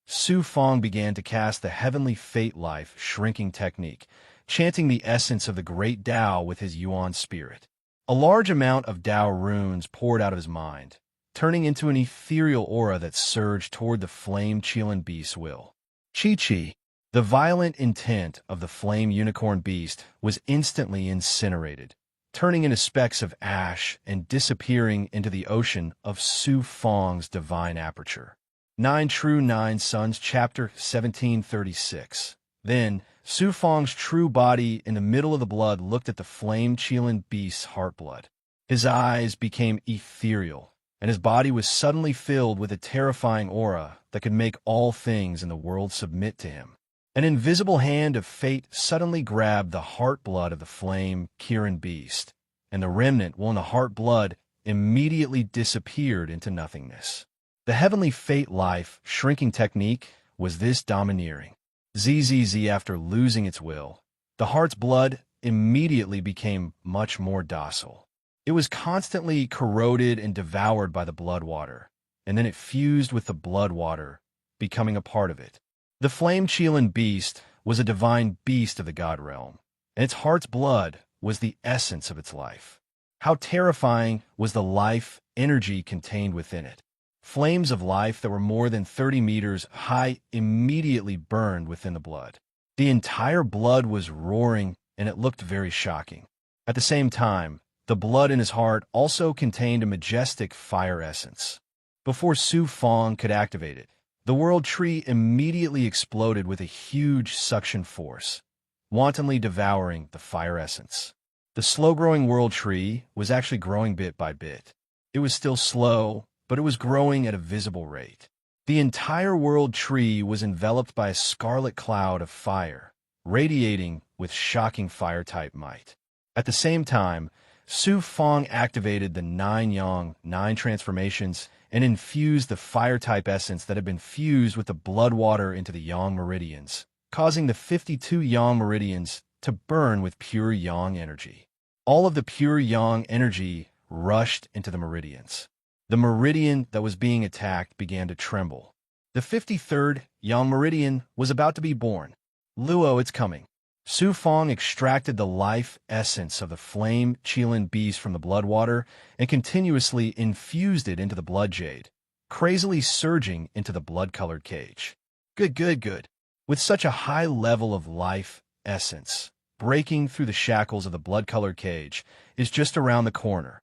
Speaker 1: Su Fong began to cast the heavenly fate life, shrinking technique, chanting the essence of the great Tao with his yuan spirit. A large amount of Tao runes poured out of his mind, turning into an ethereal aura that surged toward the flame-Qilin beast's will. Chi-Chi, the violent intent of the flame unicorn beast, was instantly incinerated, turning into specks of ash and disappearing into the ocean of Su Fong's divine aperture. 9 True 9 Suns, Chapter 1736. Then, Su Fong's true body in the middle of the blood looked at the flame-Qilin beast's heart blood. His eyes became ethereal, and his body was suddenly filled with a terrifying aura that could make all things in the world submit to him. An invisible hand of fate suddenly grabbed the heart blood of the flame-Qilin beast, and the remnant will in the heart blood immediately disappeared into nothingness. The heavenly fate life shrinking technique was this domineering. ZZZ after losing its will, the heart's blood immediately became much more docile. It was constantly corroded and devoured by the blood water, and then it fused with the blood water, becoming a part of it. The flame-Qilin beast was a divine beast of the god realm, and its heart's blood was the essence of its life. How terrifying was the life energy contained within it. Flames of life that were more than 30 meters high immediately burned within the blood. The entire blood was roaring, and it looked very shocking. At the same time, the blood in his heart also contained a majestic fire essence. Before Su Fong could activate it, the world tree immediately exploded with a huge suction force, wantonly devouring the fire essence. The slow-growing world tree was actually growing bit by bit. It was still slow, but it was growing at a visible rate. The entire world tree was enveloped by a scarlet cloud of fire, radiating with shocking fire-type might. At the same time, Su Fong activated the 9 Yang 9 transformations and infused the fire-type essence that had been fused with the blood water into the Yang meridians, causing the 52 Yang meridians to burn with pure Yang energy. All of the pure Yang energy rushed into the meridians. The meridian that was being attacked began to tremble. The 53rd Yang meridian was about to be born. Luo, it's coming. Su Fong extracted the life essence of the flame Qilin beast from the blood water and continuously infused it into the blood jade, crazily surging into the blood-colored cage. Good. With such a high level of life essence, breaking through the shackles of the blood-colored cage is just around the corner.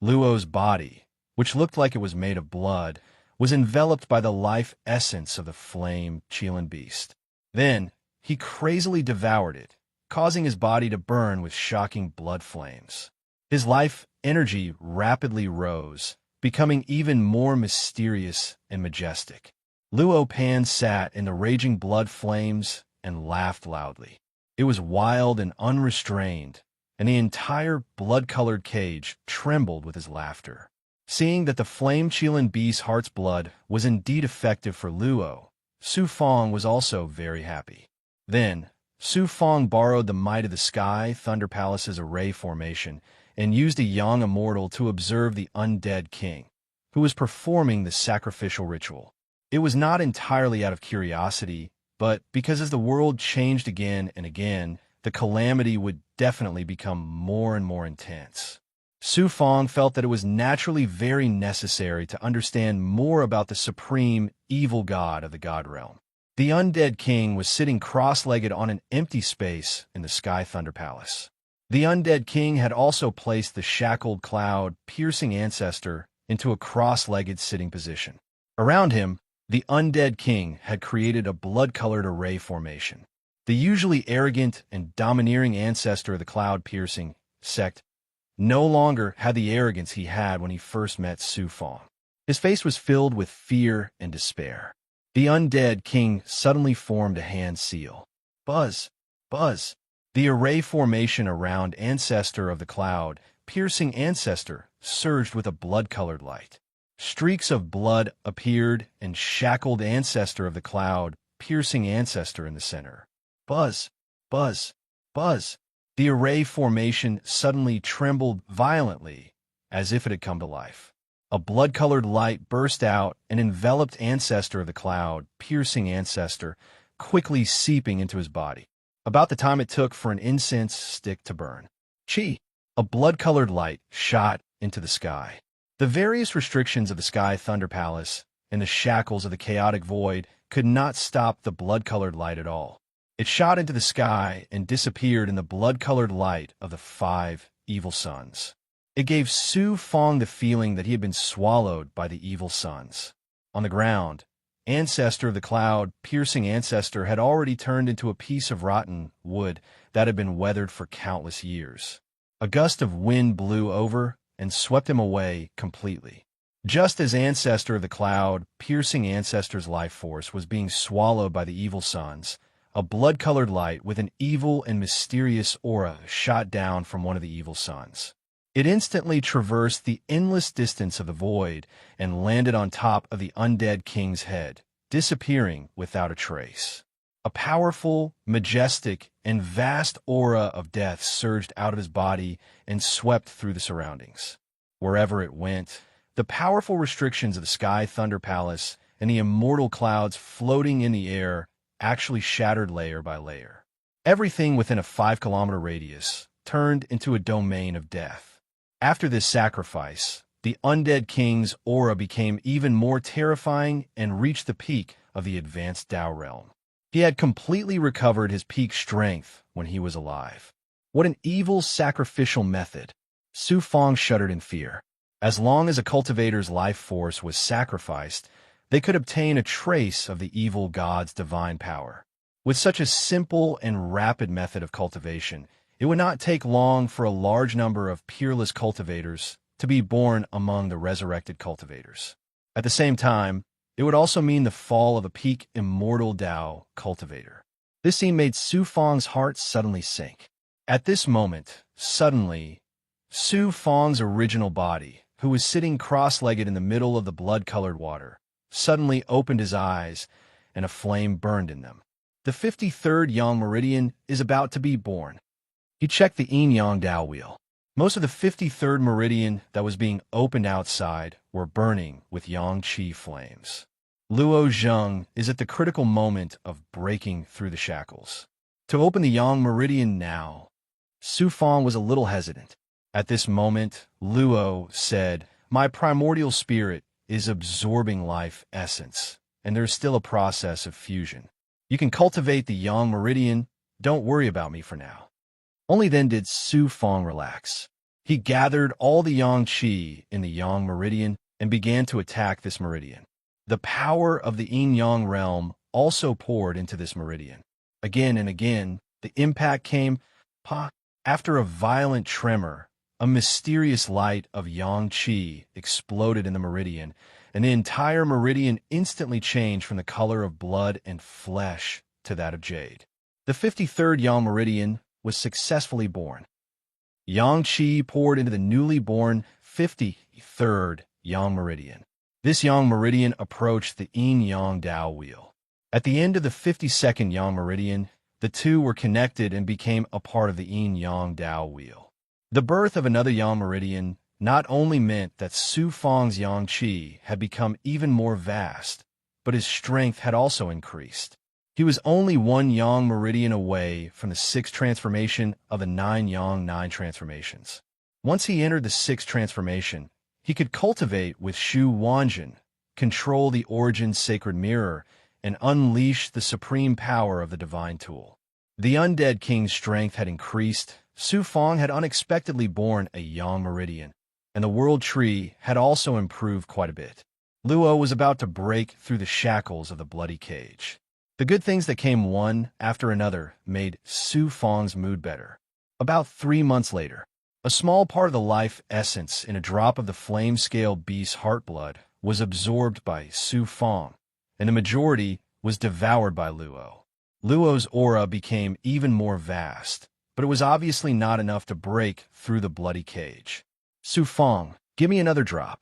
Speaker 1: Luo's body, which looked like it was made of blood, was enveloped by the life essence of the flame Qilin beast. Then, he crazily devoured it, causing his body to burn with shocking blood flames. His life energy rapidly rose, becoming even more mysterious and majestic. Luo Pan sat in the raging blood flames and laughed loudly. It was wild and unrestrained, and the entire blood-colored cage trembled with his laughter. Seeing that the flame Qilin beast's heart's blood was indeed effective for Luo, Su Fong was also very happy. Then, Su Fong borrowed the might of the Sky Thunder Palace's array formation and used a young immortal to observe the undead king, who was performing the sacrificial ritual. It was not entirely out of curiosity, but because as the world changed again and again, the calamity would definitely become more and more intense. Su Fong felt that it was naturally very necessary to understand more about the supreme evil god of the god realm. The undead king was sitting cross-legged on an empty space in the Sky Thunder Palace. The undead king had also placed the shackled cloud-piercing ancestor into a cross-legged sitting position. Around him, the undead king had created a blood-colored array formation. The usually arrogant and domineering ancestor of the cloud-piercing sect no longer had the arrogance he had when he first met Su Fong. His face was filled with fear and despair. The undead king suddenly formed a hand seal. Buzz! The array formation around ancestor of the cloud, piercing ancestor, surged with a blood-colored light. Streaks of blood appeared and shackled ancestor of the cloud, piercing ancestor in the center. Buzz! The array formation suddenly trembled violently, as if it had come to life. A blood-colored light burst out and enveloped ancestor of the cloud, piercing ancestor, quickly seeping into his body. About the time it took for an incense stick to burn. Chi! A blood-colored light shot into the sky. The various restrictions of the Sky Thunder Palace and the shackles of the chaotic void could not stop the blood-colored light at all. It shot into the sky and disappeared in the blood-colored light of the 5 evil suns. It gave Su Fong the feeling that he had been swallowed by the evil suns. On the ground, ancestor of the cloud, piercing ancestor, had already turned into a piece of rotten wood that had been weathered for countless years. A gust of wind blew over and swept him away completely. Just as ancestor of the cloud, piercing ancestor's life force, was being swallowed by the evil suns, a blood-colored light with an evil and mysterious aura shot down from one of the evil suns. It instantly traversed the endless distance of the void and landed on top of the undead king's head, disappearing without a trace. A powerful, majestic, and vast aura of death surged out of his body and swept through the surroundings. Wherever it went, the powerful restrictions of the Sky Thunder Palace and the immortal clouds floating in the air actually shattered layer by layer. Everything within a 5-kilometer radius turned into a domain of death. After this sacrifice, the undead king's aura became even more terrifying and reached the peak of the advanced Tao realm. He had completely recovered his peak strength when he was alive. What an evil sacrificial method! Su Fong shuddered in fear. As long as a cultivator's life force was sacrificed, they could obtain a trace of the evil god's divine power. With such a simple and rapid method of cultivation, it would not take long for a large number of peerless cultivators to be born among the resurrected cultivators. At the same time, it would also mean the fall of a peak immortal Tao cultivator. This scene made Su Fang's heart suddenly sink. At this moment, suddenly, Su Fang's original body, who was sitting cross-legged in the middle of the blood-colored water, suddenly opened his eyes, and a flame burned in them. The 53rd Yang Meridian is about to be born. He checked the yin-yang Dao wheel. Most of the 53rd meridian that was being opened outside were burning with yang qi flames. Luo Zheng is at the critical moment of breaking through the shackles. To open the yang meridian now, Su Fang was a little hesitant. At this moment, Luo said, "My primordial spirit is absorbing life essence, and there's still a process of fusion. You can cultivate the yang meridian. Don't worry about me for now." Only then did Su Fang relax. He gathered all the yang qi in the yang meridian and began to attack this meridian. The power of the yin-yang realm also poured into this meridian. Again and again, the impact came. After a violent tremor, a mysterious light of yang qi exploded in the meridian, and the entire meridian instantly changed from the color of blood and flesh to that of jade. The 53rd yang meridian was successfully born. Yang qi poured into the newly born 53rd yang meridian. This yang meridian approached the yin-yang Dao wheel. At the end of the 52nd yang meridian, the two were connected and became a part of the yin-yang Dao wheel. The birth of another yang meridian not only meant that Su Fang's yang qi had become even more vast, but his strength had also increased. He was only one yang meridian away from the 6th transformation of the 9 yang 9 transformations. Once he entered the 6th transformation, he could cultivate with Shu Wanjin, control the Origin's sacred mirror, and unleash the supreme power of the divine tool. The undead king's strength had increased. Su Fang had unexpectedly born a yang meridian, and the world tree had also improved quite a bit. Luo was about to break through the shackles of the bloody cage. The good things that came one after another made Su Fang's mood better. About 3 months later, a small part of the life essence in a drop of the flame scale beast's heartblood was absorbed by Su Fang, and the majority was devoured by Luo. Luo's aura became even more vast, but it was obviously not enough to break through the bloody cage. "Su Fang, give me another drop."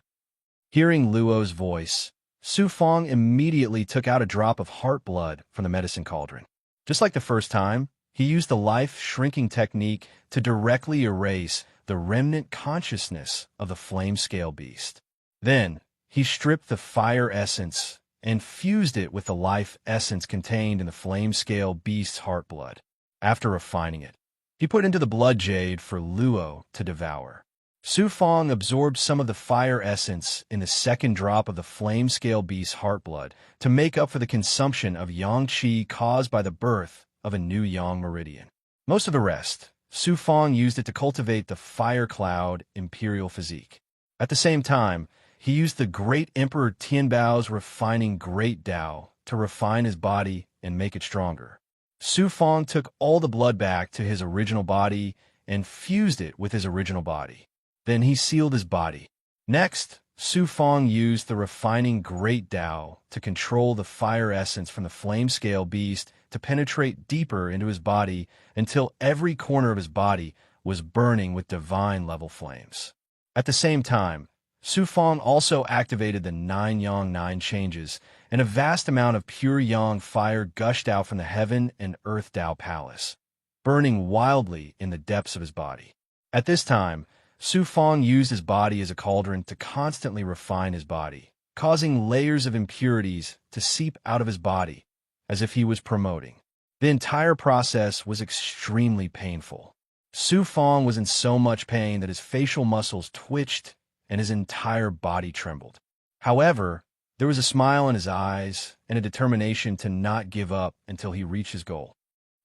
Speaker 1: Hearing Luo's voice, Su Fang immediately took out a drop of heart blood from the medicine cauldron. Just like the first time, he used the life-shrinking technique to directly erase the remnant consciousness of the flame scale beast. Then, he stripped the fire essence and fused it with the life essence contained in the flame scale beast's heart blood. After refining it, he put into the blood jade for Luo to devour. Su Fang absorbed some of the fire essence in the second drop of the flame scale beast's heart blood to make up for the consumption of yang qi caused by the birth of a new yang meridian. Most of the rest, Su Fang used it to cultivate the fire cloud imperial physique. At the same time, he used the great Emperor Tianbao's refining great Dao to refine his body and make it stronger. Su Fang took all the blood back to his original body and fused it with his original body. Then he sealed his body. Next, Su Fang used the refining great Dao to control the fire essence from the flame scale beast to penetrate deeper into his body until every corner of his body was burning with divine level flames. At the same time, Su Fang also activated the 9 yang 9 changes, and a vast amount of pure yang fire gushed out from the heaven and earth Dao palace, burning wildly in the depths of his body. At this time, Su Fang used his body as a cauldron to constantly refine his body, causing layers of impurities to seep out of his body, as if he was promoting. The entire process was extremely painful. Su Fang was in so much pain that his facial muscles twitched and his entire body trembled. However, there was a smile in his eyes and a determination to not give up until he reached his goal.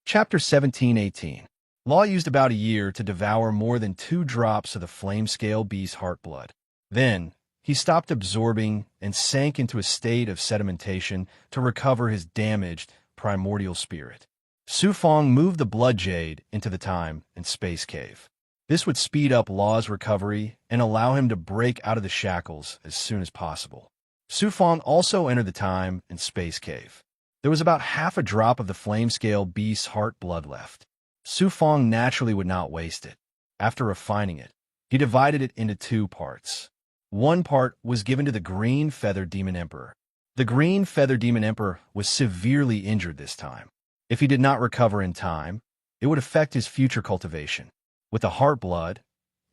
Speaker 1: Chapter 17:18. Law used about a year to devour more than 2 drops of the flame scale beast's heart blood. Then, he stopped absorbing and sank into a state of sedimentation to recover his damaged primordial spirit. Su Fang moved the blood jade into the time and space cave. This would speed up Law's recovery and allow him to break out of the shackles as soon as possible. Su Fang also entered the time and space cave. There was about half a drop of the flame-scale beast's heart blood left. Su Fong naturally would not waste it. After refining it, he divided it into two parts. One part was given to the Green Feathered Demon Emperor. The Green Feathered Demon Emperor was severely injured this time. If he did not recover in time, it would affect his future cultivation. With the heart blood,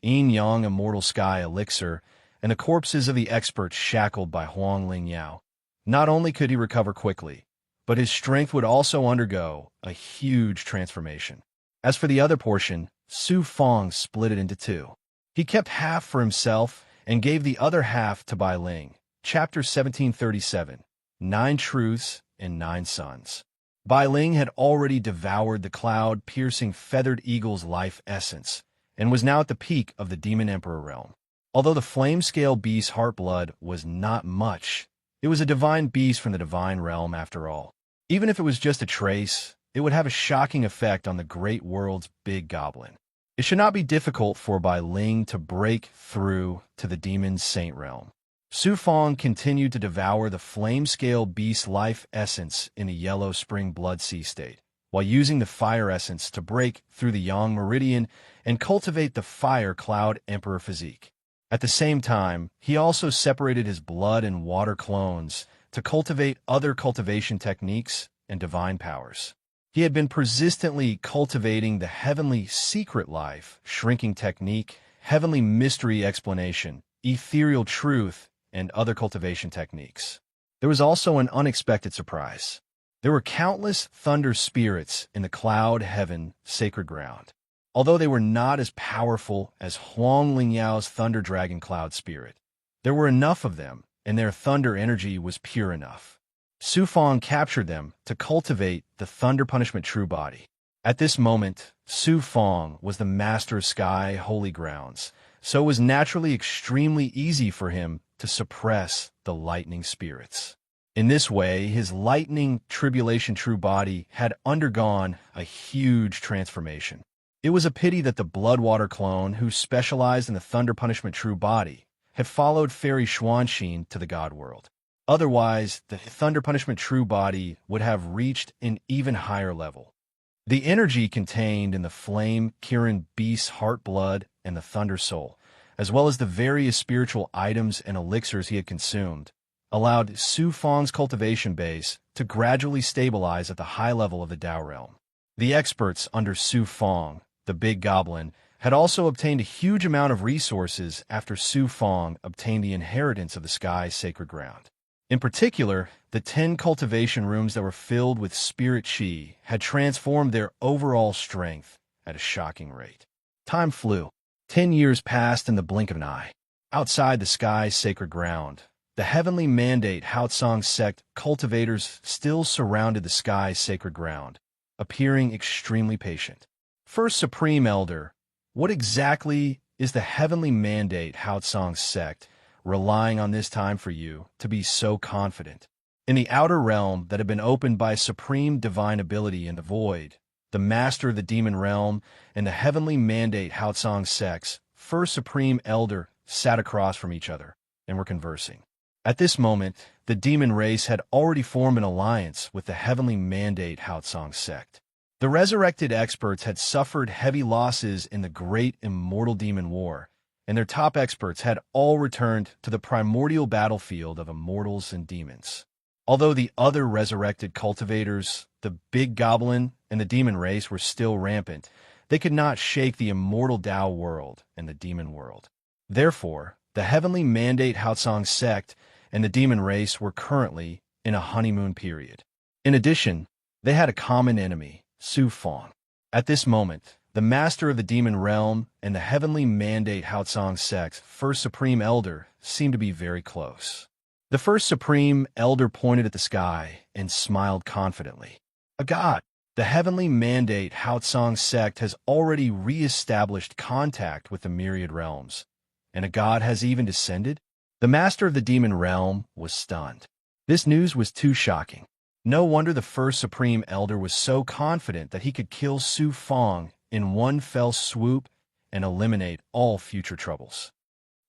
Speaker 1: Yin Yang Immortal Sky Elixir, and the corpses of the experts shackled by Huang Lingyao, not only could he recover quickly, but his strength would also undergo a huge transformation. As for the other portion, Su Fong split it into two. He kept half for himself and gave the other half to Bai Ling. Chapter 1737, 9 Truths and 9 Sons. Bai Ling had already devoured the cloud-piercing feathered eagle's life essence, and was now at the peak of the Demon Emperor realm. Although the flame-scale beast's heart blood was not much, it was a divine beast from the divine realm after all. Even if it was just a trace, it would have a shocking effect on the great world's big goblin. It should not be difficult for Bai Ling to break through to the demon's saint realm. Su Fong continued to devour the flame-scale beast's life essence in a yellow spring blood sea state, while using the fire essence to break through the Yang Meridian and cultivate the Fire Cloud Emperor physique. At the same time, he also separated his blood and water clones to cultivate other cultivation techniques and divine powers. He had been persistently cultivating the heavenly secret life, shrinking technique, heavenly mystery explanation, ethereal truth, and other cultivation techniques. There was also an unexpected surprise. There were countless thunder spirits in the cloud heaven sacred ground. Although they were not as powerful as Huang Lingyao's thunder dragon cloud spirit, there were enough of them, and their thunder energy was pure enough. Su Fong captured them to cultivate the Thunder Punishment True Body. At this moment, Su Fong was the master of sky holy grounds, so it was naturally extremely easy for him to suppress the lightning spirits. In this way, his lightning tribulation true body had undergone a huge transformation. It was a pity that the Bloodwater clone, who specialized in the Thunder Punishment true body, had followed Fairy Xuanxin to the God world. Otherwise, the Thunder Punishment true body would have reached an even higher level. The energy contained in the Flame Kirin Beast's heart blood and the Thunder Soul, as well as the various spiritual items and elixirs he had consumed, allowed Su Fong's cultivation base to gradually stabilize at the high level of the Dao realm. The experts under Su Fong, the big goblin, had also obtained a huge amount of resources after Su Fong obtained the inheritance of the sky's sacred ground. In particular, the 10 cultivation rooms that were filled with spirit chi had transformed their overall strength at a shocking rate. Time flew. 10 years passed in the blink of an eye. Outside the sky's sacred ground, the heavenly mandate Haotsong sect cultivators still surrounded the sky's sacred ground, appearing extremely patient. First Supreme Elder, what exactly is the heavenly mandate Haotsong sect relying on this time for you to be so confident? In the outer realm that had been opened by supreme divine ability in the void, the master of the demon realm and the heavenly mandate Haotsong sects, First Supreme Elder, sat across from each other and were conversing. At this moment, the demon race had already formed an alliance with the heavenly mandate Haotsong sect. The resurrected experts had suffered heavy losses in the great immortal demon war, and their top experts had all returned to the primordial battlefield of immortals and demons. Although the other resurrected cultivators, the big goblin and the demon race, were still rampant, they could not shake the immortal Dao world and the demon world. Therefore, the heavenly mandate Haotsong sect and the demon race were currently in a honeymoon period. In addition, they had a common enemy, Su Fong. At this moment, the master of the demon realm and the heavenly mandate Haotsong sect, First Supreme Elder, seemed to be very close. The First Supreme Elder pointed at the sky and smiled confidently. A god! The heavenly mandate Haotsong sect has already re-established contact with the myriad realms, and a god has even descended? The master of the demon realm was stunned. This news was too shocking. No wonder the First Supreme Elder was so confident that he could kill Su Fong in one fell swoop and eliminate all future troubles.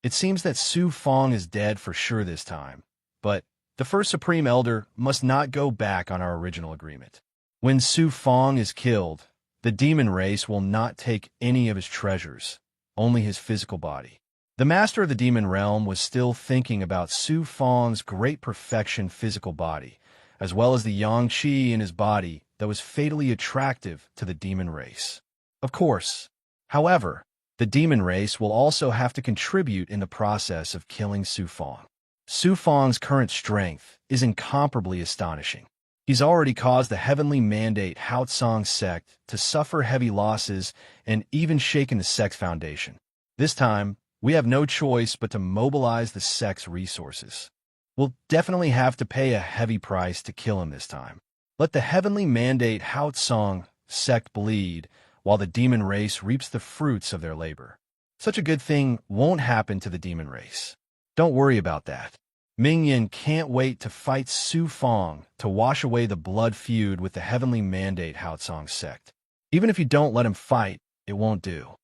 Speaker 1: It seems that Su Fong is dead for sure this time, but The first Supreme Elder must not go back on our original agreement. When Su Fong is killed, the demon race will not take any of his treasures, only his physical body. The master of the demon realm was still thinking about Su Fong's great perfection physical body, as well as the yang qi in his body that was fatally attractive to the demon race. Of course, however, the demon race will also have to contribute in the process of killing Su Fong. Su Fong's current strength is incomparably astonishing. He's already caused the heavenly mandate Haotsong sect to suffer heavy losses and even shaken the sect's foundation. This time, we have no choice but to mobilize the sect's resources. We'll definitely have to pay a heavy price to kill him this time. Let the heavenly mandate Haotsong sect bleed while the demon race reaps the fruits of their labor. Such a good thing won't happen to the demon race. Don't worry about that. Ming Yin can't wait to fight Su Fong to wash away the blood feud with the heavenly mandate Haotsong sect. Even if you don't let him fight, it won't do.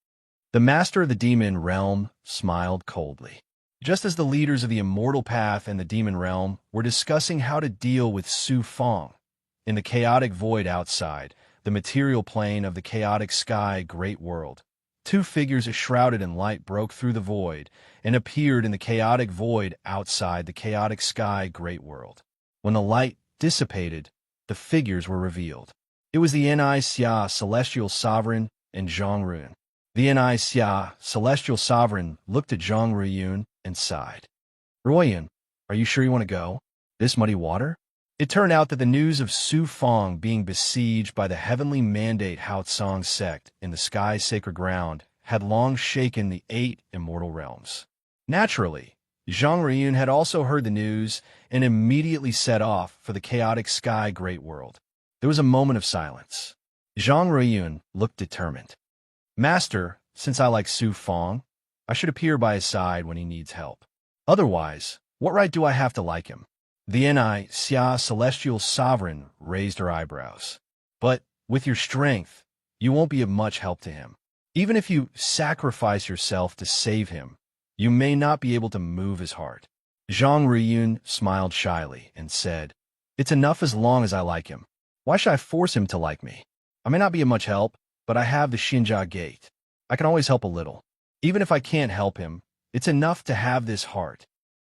Speaker 1: The master of the demon realm smiled coldly. Just as the leaders of the immortal path and the demon realm were discussing how to deal with Su Fong, in the chaotic void outside, the material plane of the chaotic sky great world, two figures shrouded in light broke through the void and appeared in the chaotic void outside the chaotic sky great world. When the light dissipated, the figures were revealed. It was the Ni-Xia celestial sovereign and Zhang Ruiyun. The Ni-Xia celestial sovereign looked at Zhang Ruiyun and sighed. Ruiyun, are you sure you want to go? This muddy water? It turned out that the news of Su Fong being besieged by the heavenly mandate Haotsong sect in the sky's sacred ground had long shaken the 8 immortal realms. Naturally, Zhang Ruiyun had also heard the news and immediately set off for the chaotic sky great world. There was a moment of silence. Zhang Ruiyun looked determined. Master, since I like Su Fong, I should appear by his side when he needs help. Otherwise, what right do I have to like him? The Ni-Xia celestial sovereign raised her eyebrows. But with your strength, you won't be of much help to him. Even if you sacrifice yourself to save him, you may not be able to move his heart. Zhang Ruiyun smiled shyly and said, It's enough as long as I like him. Why should I force him to like me? I may not be of much help, but I have the Xinjia Gate. I can always help a little. Even if I can't help him, it's enough to have this heart.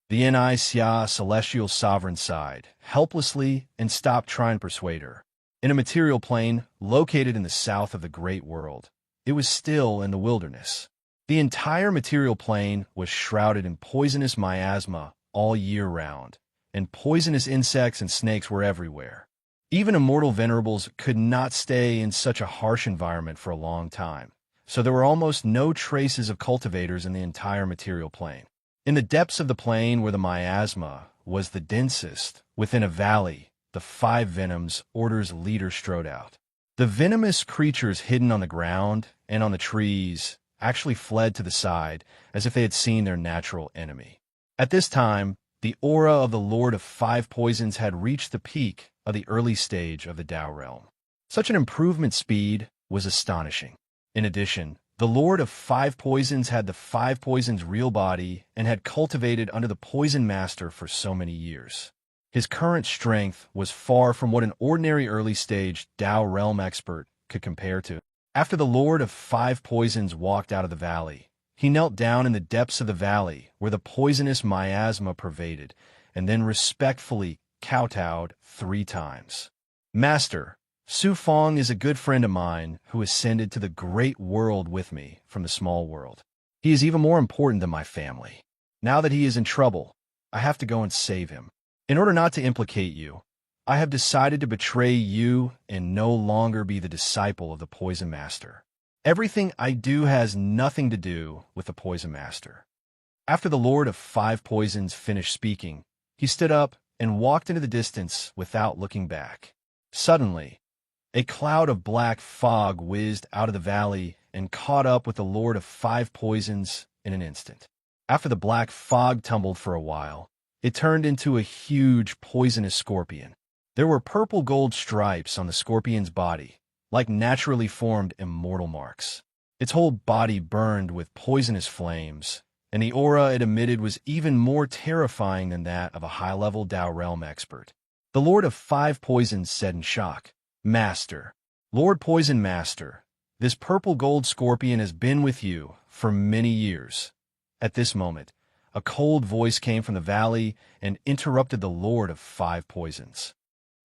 Speaker 1: The Ni-Xia celestial sovereign sighed, helplessly, and stopped trying to persuade her. In a material plane, located in the south of the great world, it was still in the wilderness. The entire material plane was shrouded in poisonous miasma all year round, and poisonous insects and snakes were everywhere. Even immortal venerables could not stay in such a harsh environment for a long time, so there were almost no traces of cultivators in the entire material plane. In the depths of the plain where the miasma was the densest, within a valley, the 5 venoms order's leader strode out. The venomous creatures hidden on the ground and on the trees actually fled to the side as if they had seen their natural enemy. At this time, the aura of the Lord of 5 Poisons had reached the peak of the early stage of the Tao realm. Such an improvement speed was astonishing. In addition, the Lord of 5 Poisons had the 5 Poisons' real body and had cultivated under the Poison Master for so many years. His current strength was far from what an ordinary early-stage Tao realm expert could compare to. After the Lord of 5 Poisons walked out of the valley, he knelt down in the depths of the valley where the poisonous miasma pervaded, and then respectfully kowtowed 3 times. Master, Su Fong is a good friend of mine who ascended to the great world with me from the small world. He is even more important than my family. Now that he is in trouble, I have to go and save him. In order not to implicate you, I have decided to betray you and no longer be the disciple of the Poison Master. Everything I do has nothing to do with the Poison Master. After the Lord of 5 Poisons finished speaking, he stood up and walked into the distance without looking back. Suddenly, a cloud of black fog whizzed out of the valley and caught up with the Lord of 5 Poisons in an instant. After the black fog tumbled for a while, it turned into a huge poisonous scorpion. There were purple gold stripes on the scorpion's body, like naturally formed immortal marks. Its whole body burned with poisonous flames, and the aura it emitted was even more terrifying than that of a high-level Dao realm expert. The Lord of Five Poisons said in shock, "Master, Lord Poison Master, this purple gold scorpion has been with you for many years." At this moment, a cold voice came from the valley and interrupted the Lord of Five Poisons.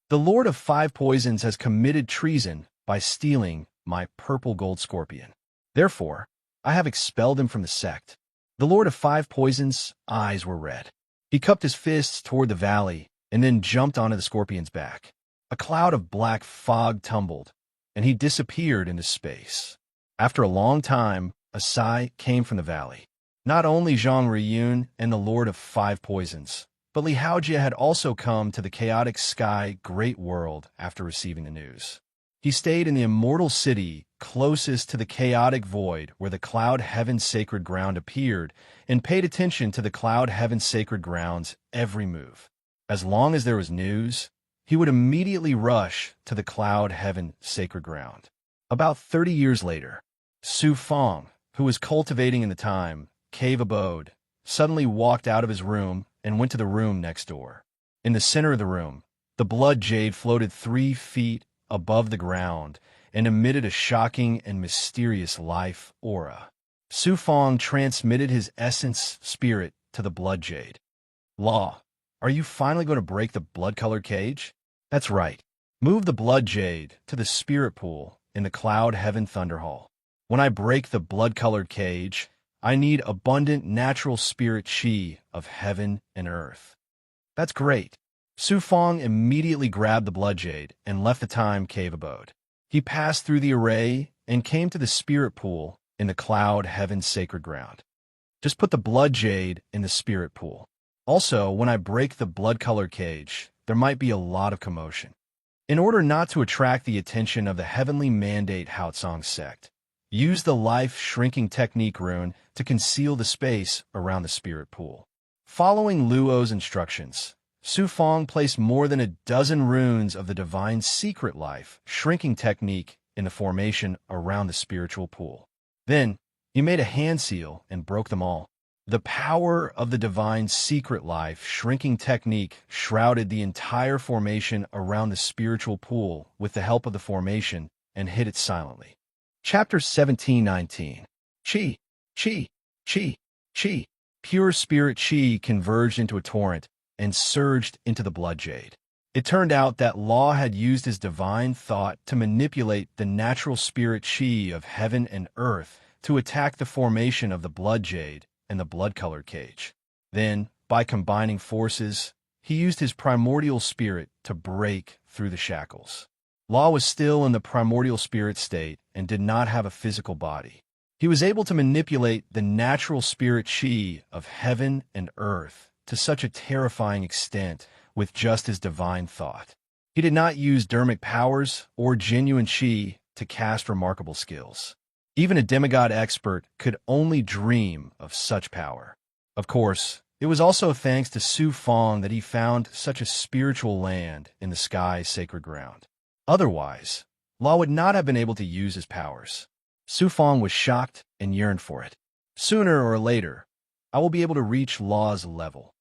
Speaker 1: "The Lord of Five Poisons has committed treason by stealing my purple gold scorpion. Therefore, I have expelled him from the sect." The Lord of Five Poisons' eyes were red. He cupped his fists toward the valley and then jumped onto the scorpion's back. A cloud of black fog tumbled, and he disappeared into space. After a long time, a sigh came from the valley. Not only Zhang Riyun and the Lord of Five Poisons, but Li Haojie had also come to the chaotic sky great world after receiving the news. He stayed in the immortal city closest to the chaotic void where the cloud heaven's sacred ground appeared and paid attention to the cloud heaven's sacred ground's every move. As long as there was news, he would immediately rush to the cloud heaven sacred ground. About 30 years later, Su Fong, who was cultivating in the time cave abode, suddenly walked out of his room and went to the room next door. In the center of the room, the blood jade floated 3 feet above the ground and emitted a shocking and mysterious life aura. Su Fong transmitted his essence spirit to the blood jade. "Law, are you finally going to break the blood-colored cage?" "That's right. Move the blood jade to the spirit pool in the Cloud Heaven Thunder Hall. When I break the blood-colored cage, I need abundant natural spirit chi of heaven and earth." "That's great." Su Fong immediately grabbed the blood jade and left the time cave abode. He passed through the array and came to the spirit pool in the Cloud Heaven sacred ground. "Just put the blood jade in the spirit pool. Also, when I break the blood-colored cage, there might be a lot of commotion. In order not to attract the attention of the heavenly mandate Haotsong sect, use the life shrinking technique rune to conceal the space around the spirit pool." Following Luo's instructions, Su Fong placed more than a dozen runes of the divine secret life shrinking technique in the formation around the spiritual pool. Then, he made a hand seal and broke them all. The power of the divine secret life shrinking technique shrouded the entire formation around the spiritual pool with the help of the formation and hid it silently. Chapter 17:19. Qi, Qi, Qi, Qi. Pure spirit Qi converged into a torrent and surged into the blood jade. It turned out that Law had used his divine thought to manipulate the natural spirit Qi of heaven and earth to attack the formation of the blood jade and the blood-colored cage. Then, by combining forces, he used his primordial spirit to break through the shackles. Law was still in the primordial spirit state and did not have a physical body. He was able to manipulate the natural spirit Qi of heaven and earth to such a terrifying extent with just his divine thought. He did not use dermic powers or genuine Qi to cast remarkable skills. Even a demigod expert could only dream of such power. Of course, it was also thanks to Su Fong that he found such a spiritual land in the sky's sacred ground. Otherwise, Law would not have been able to use his powers. Su Fong was shocked and yearned for it. Sooner or later, I will be able to reach Law's level.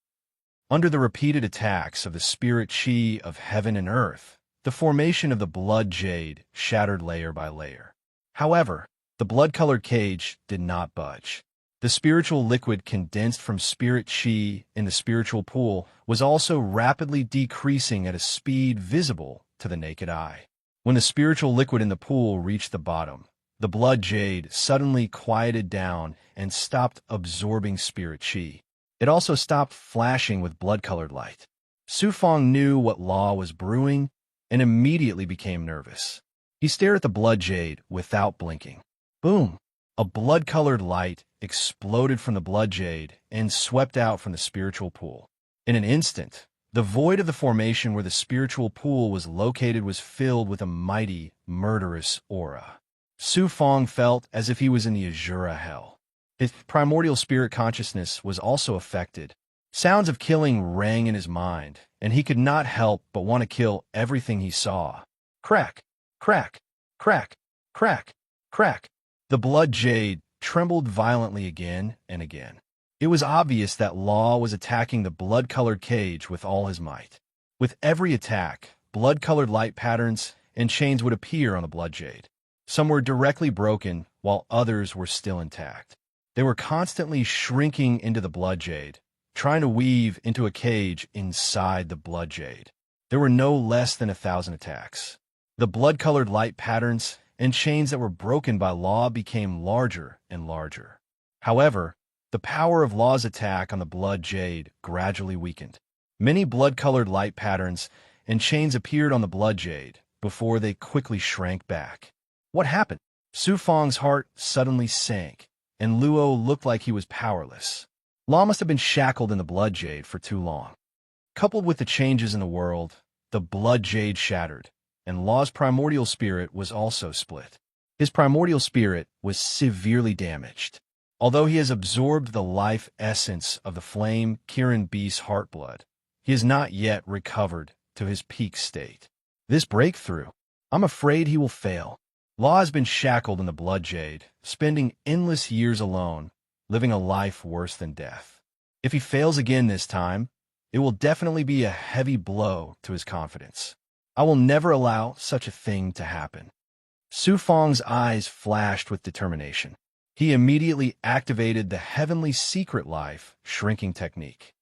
Speaker 1: Under the repeated attacks of the spirit Qi of heaven and earth, the formation of the blood jade shattered layer by layer. However, the blood-colored cage did not budge. The spiritual liquid condensed from spirit Qi in the spiritual pool was also rapidly decreasing at a speed visible to the naked eye. When the spiritual liquid in the pool reached the bottom, the blood jade suddenly quieted down and stopped absorbing spirit Qi. It also stopped flashing with blood-colored light. Su Fong knew what Law was brewing and immediately became nervous. He stared at the blood jade without blinking. Boom! A blood-colored light exploded from the blood jade and swept out from the spiritual pool. In an instant, the void of the formation where the spiritual pool was located was filled with a mighty, murderous aura. Su Fong felt as if he was in the Azura hell. His primordial spirit consciousness was also affected. Sounds of killing rang in his mind, and he could not help but want to kill everything he saw. Crack! Crack! Crack! Crack! Crack! The blood jade trembled violently again and again. It was obvious that Law was attacking the blood-colored cage with all his might. With every attack, blood-colored light patterns and chains would appear on the blood jade. Some were directly broken, while others were still intact. They were constantly shrinking into the blood jade, trying to weave into a cage inside the blood jade. There were no less than 1,000 attacks. The blood-colored light patterns and chains that were broken by Law became larger and larger. However, the power of Law's attack on the blood jade gradually weakened. Many blood-colored light patterns and chains appeared on the blood jade before they quickly shrank back. What happened? Su Fang's heart suddenly sank, and Luo looked like he was powerless. Law must have been shackled in the blood jade for too long. Coupled with the changes in the world, the blood jade shattered, and Law's primordial spirit was also split. His primordial spirit was severely damaged. Although he has absorbed the life essence of the flame Kirin Beast's heartblood, he has not yet recovered to his peak state. This breakthrough, I'm afraid he will fail. Law has been shackled in the blood jade, spending endless years alone, living a life worse than death. If he fails again this time, it will definitely be a heavy blow to his confidence. I will never allow such a thing to happen. Su Fang's eyes flashed with determination. He immediately activated the heavenly secret life shrinking technique.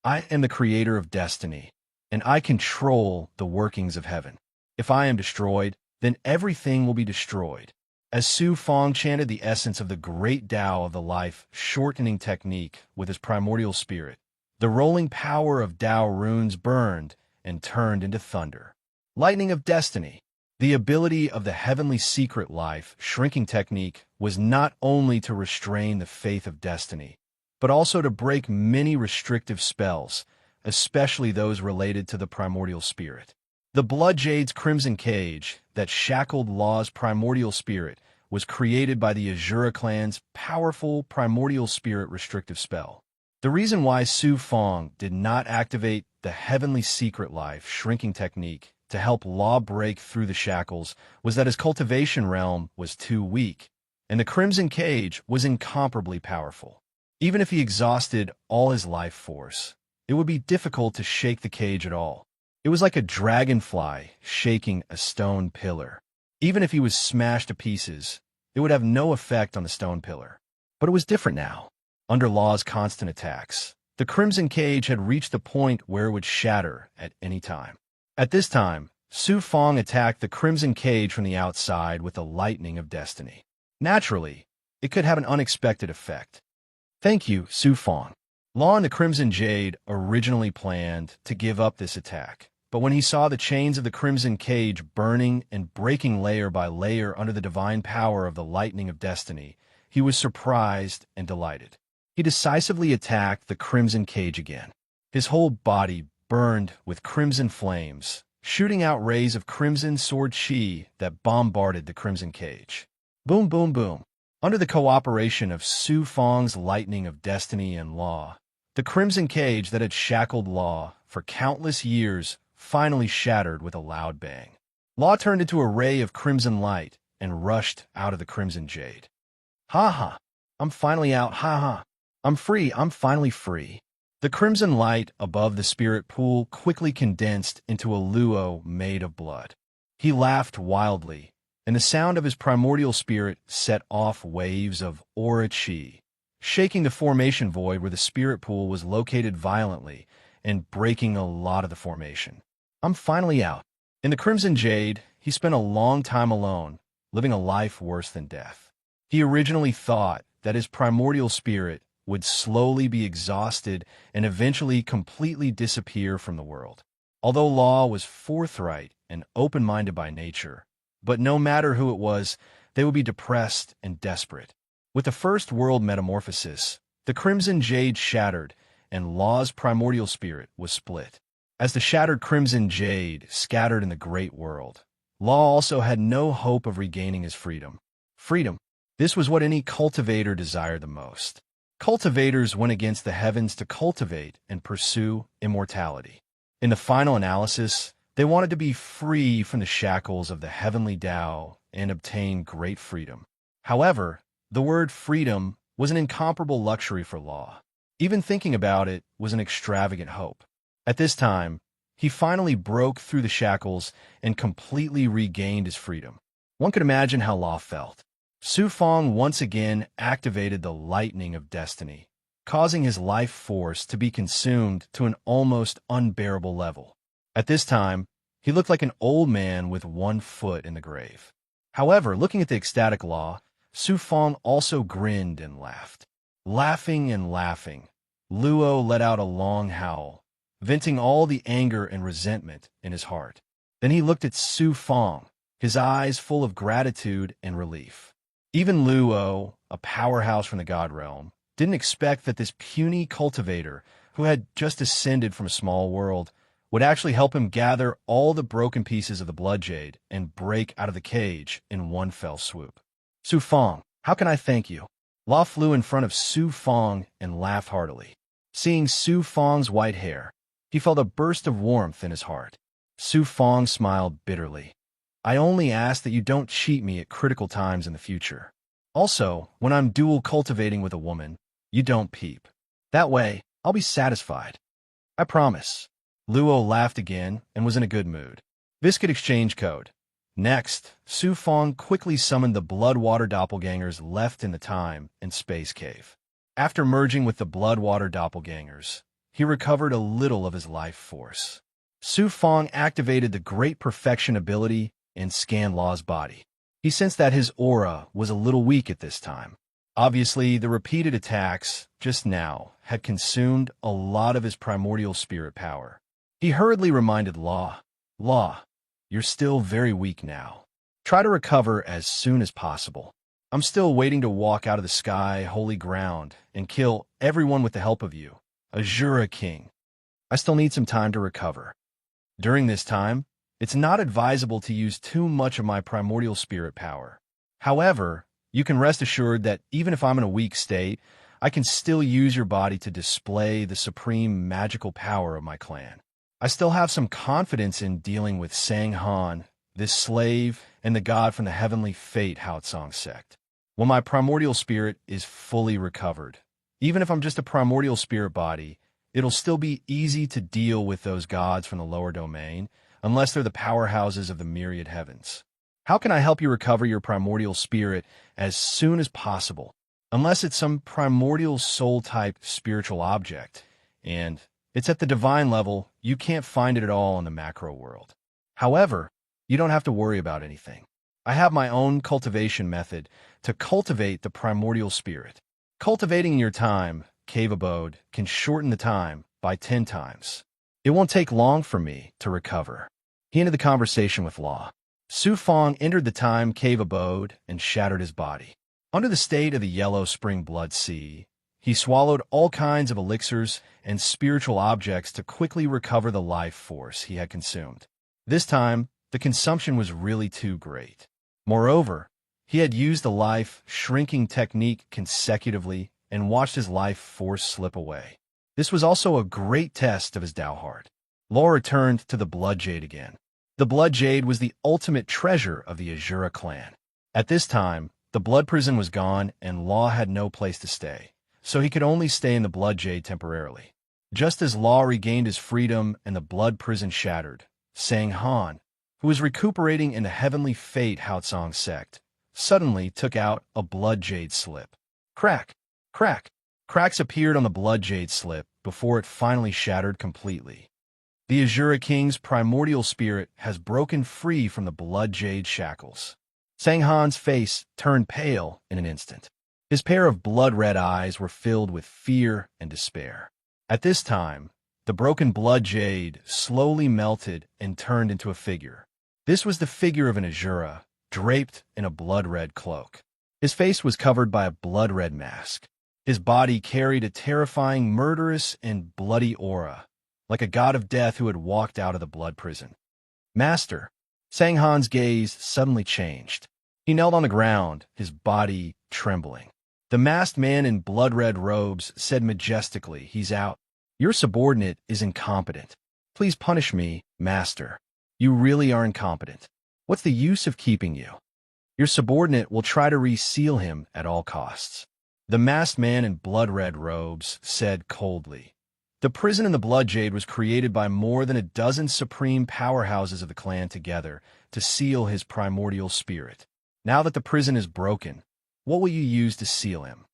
Speaker 1: I am the creator of destiny, and I control the workings of heaven. If I am destroyed, then everything will be destroyed. As Su Fang chanted the essence of the great Tao of the life-shortening technique with his primordial spirit, the rolling power of Tao runes burned and turned into thunder. Lightning of destiny. The ability of the heavenly secret life shrinking technique was not only to restrain the faith of destiny, but also to break many restrictive spells, especially those related to the primordial spirit. The blood jade's crimson cage that shackled Law's primordial spirit was created by the Azura clan's powerful primordial spirit restrictive spell. The reason why Su Fang did not activate the heavenly secret life shrinking technique to help Law break through the shackles was that his cultivation realm was too weak, and the crimson cage was incomparably powerful. Even if he exhausted all his life force, it would be difficult to shake the cage at all. It was like a dragonfly shaking a stone pillar. Even if he was smashed to pieces, it would have no effect on the stone pillar. But it was different now. Under Law's constant attacks, the crimson cage had reached the point where it would shatter at any time. At this time, Su Fang attacked the crimson cage from the outside with the lightning of destiny. Naturally, it could have an unexpected effect. Thank you, Su Fang. Law and the Crimson Jade originally planned to give up this attack, but when he saw the chains of the crimson cage burning and breaking layer by layer under the divine power of the lightning of destiny, he was surprised and delighted. He decisively attacked the crimson cage again. His whole body burned with crimson flames, shooting out rays of crimson sword chi that bombarded the crimson cage. Boom, boom, boom. Under the cooperation of Su Fang's lightning of destiny and Law, the crimson cage that had shackled Law for countless years finally shattered with a loud bang. Law turned into a ray of crimson light and rushed out of the crimson jade. Ha ha! I'm finally out, ha ha! I'm free, I'm finally free. The crimson light above the spirit pool quickly condensed into a luo made of blood. He laughed wildly, and the sound of his primordial spirit set off waves of aura chi, shaking the formation void where the spirit pool was located violently and breaking a lot of the formation. I'm finally out. In the Crimson Jade, he spent a long time alone, living a life worse than death. He originally thought that his primordial spirit would slowly be exhausted and eventually completely disappear from the world. Although Law was forthright and open-minded by nature, but no matter who it was, they would be depressed and desperate. With the first world metamorphosis, the Crimson Jade shattered and Law's primordial spirit was split. As the shattered Crimson Jade scattered in the great world, Law also had no hope of regaining his freedom. Freedom. This was what any cultivator desired the most. Cultivators went against the heavens to cultivate and pursue immortality. In the final analysis, they wanted to be free from the shackles of the heavenly Tao and obtain great freedom. However, the word freedom was an incomparable luxury for Law. Even thinking about it was an extravagant hope. At this time, he finally broke through the shackles and completely regained his freedom. One could imagine how Law felt. Su Fong once again activated the lightning of destiny, causing his life force to be consumed to an almost unbearable level. At this time, he looked like an old man with one foot in the grave. However, looking at the ecstatic Law, Su Fong also grinned and laughed. Laughing and laughing, Luo let out a long howl, venting all the anger and resentment in his heart. Then he looked at Su Fong, his eyes full of gratitude and relief. Even Luo, a powerhouse from the God Realm, didn't expect that this puny cultivator, who had just ascended from a small world, would actually help him gather all the broken pieces of the blood jade and break out of the cage in one fell swoop. Su Fong, how can I thank you? Law flew in front of Su Fong and laughed heartily. Seeing Su Fong's white hair, he felt a burst of warmth in his heart. Su Fong smiled bitterly. I only ask that you don't cheat me at critical times in the future. Also, when I'm dual cultivating with a woman, you don't peep. That way, I'll be satisfied. I promise. Luo laughed again and was in a good mood. Viscid exchange code. Next, Su Fong quickly summoned the Bloodwater doppelgangers left in the time and space cave. After merging with the Bloodwater doppelgangers, he recovered a little of his life force. Su Fong activated the Great Perfection ability and scanned Law's body. He sensed that his aura was a little weak at this time. Obviously, the repeated attacks just now had consumed a lot of his primordial spirit power. He hurriedly reminded Law, you're still very weak now. Try to recover as soon as possible. I'm still waiting to walk out of the sky, holy ground, and kill everyone with the help of you, Azura King. I still need some time to recover. During this time, it's not advisable to use too much of my primordial spirit power. However, you can rest assured that even if I'm in a weak state, I can still use your body to display the supreme magical power of my clan. I still have some confidence in dealing with Sang Han, this slave, and the god from the heavenly fate Haotsong sect. When my primordial spirit is fully recovered, even if I'm just a primordial spirit body, it'll still be easy to deal with those gods from the lower domain, unless they're the powerhouses of the myriad heavens. How can I help you recover your primordial spirit as soon as possible? Unless it's some primordial soul-type spiritual object, and it's at the divine level, you can't find it at all in the macro world. However, you don't have to worry about anything. I have my own cultivation method to cultivate the primordial spirit. Cultivating in your time, cave abode, can shorten the time by 10 times. It won't take long for me to recover. He ended the conversation with Law. Su Fong entered the time cave abode and shattered his body. Under the state of the yellow spring blood sea, he swallowed all kinds of elixirs and spiritual objects to quickly recover the life force he had consumed. This time, the consumption was really too great. Moreover, he had used the life-shrinking technique consecutively and watched his life force slip away. This was also a great test of his Dao heart. Law returned to the Blood Jade again. The Blood Jade was the ultimate treasure of the Azura clan. At this time, the Blood Prison was gone and Law had no place to stay, so he could only stay in the Blood Jade temporarily. Just as Law regained his freedom and the Blood Prison shattered, Sang Han, who was recuperating in the heavenly fate Haotsong sect, suddenly took out a Blood Jade slip. Crack! Crack! Cracks appeared on the Blood Jade slip before it finally shattered completely. The Azura King's primordial spirit has broken free from the Blood Jade shackles. Sang Han's face turned pale in an instant. His pair of blood-red eyes were filled with fear and despair. At this time, the broken Blood Jade slowly melted and turned into a figure. This was the figure of an Azura, draped in a blood-red cloak. His face was covered by a blood-red mask. His body carried a terrifying, murderous, and bloody aura, like a god of death who had walked out of the blood prison. Master, Sang Han's gaze suddenly changed. He knelt on the ground, his body trembling. The masked man in blood-red robes said majestically, "He's out. Your subordinate is incompetent. Please punish me, Master. You really are incompetent. What's the use of keeping you? Your subordinate will try to reseal him at all costs." The masked man in blood-red robes said coldly. The prison in the Blood Jade was created by more than a dozen supreme powerhouses of the clan together to seal his primordial spirit. Now that the prison is broken, what will you use to seal him?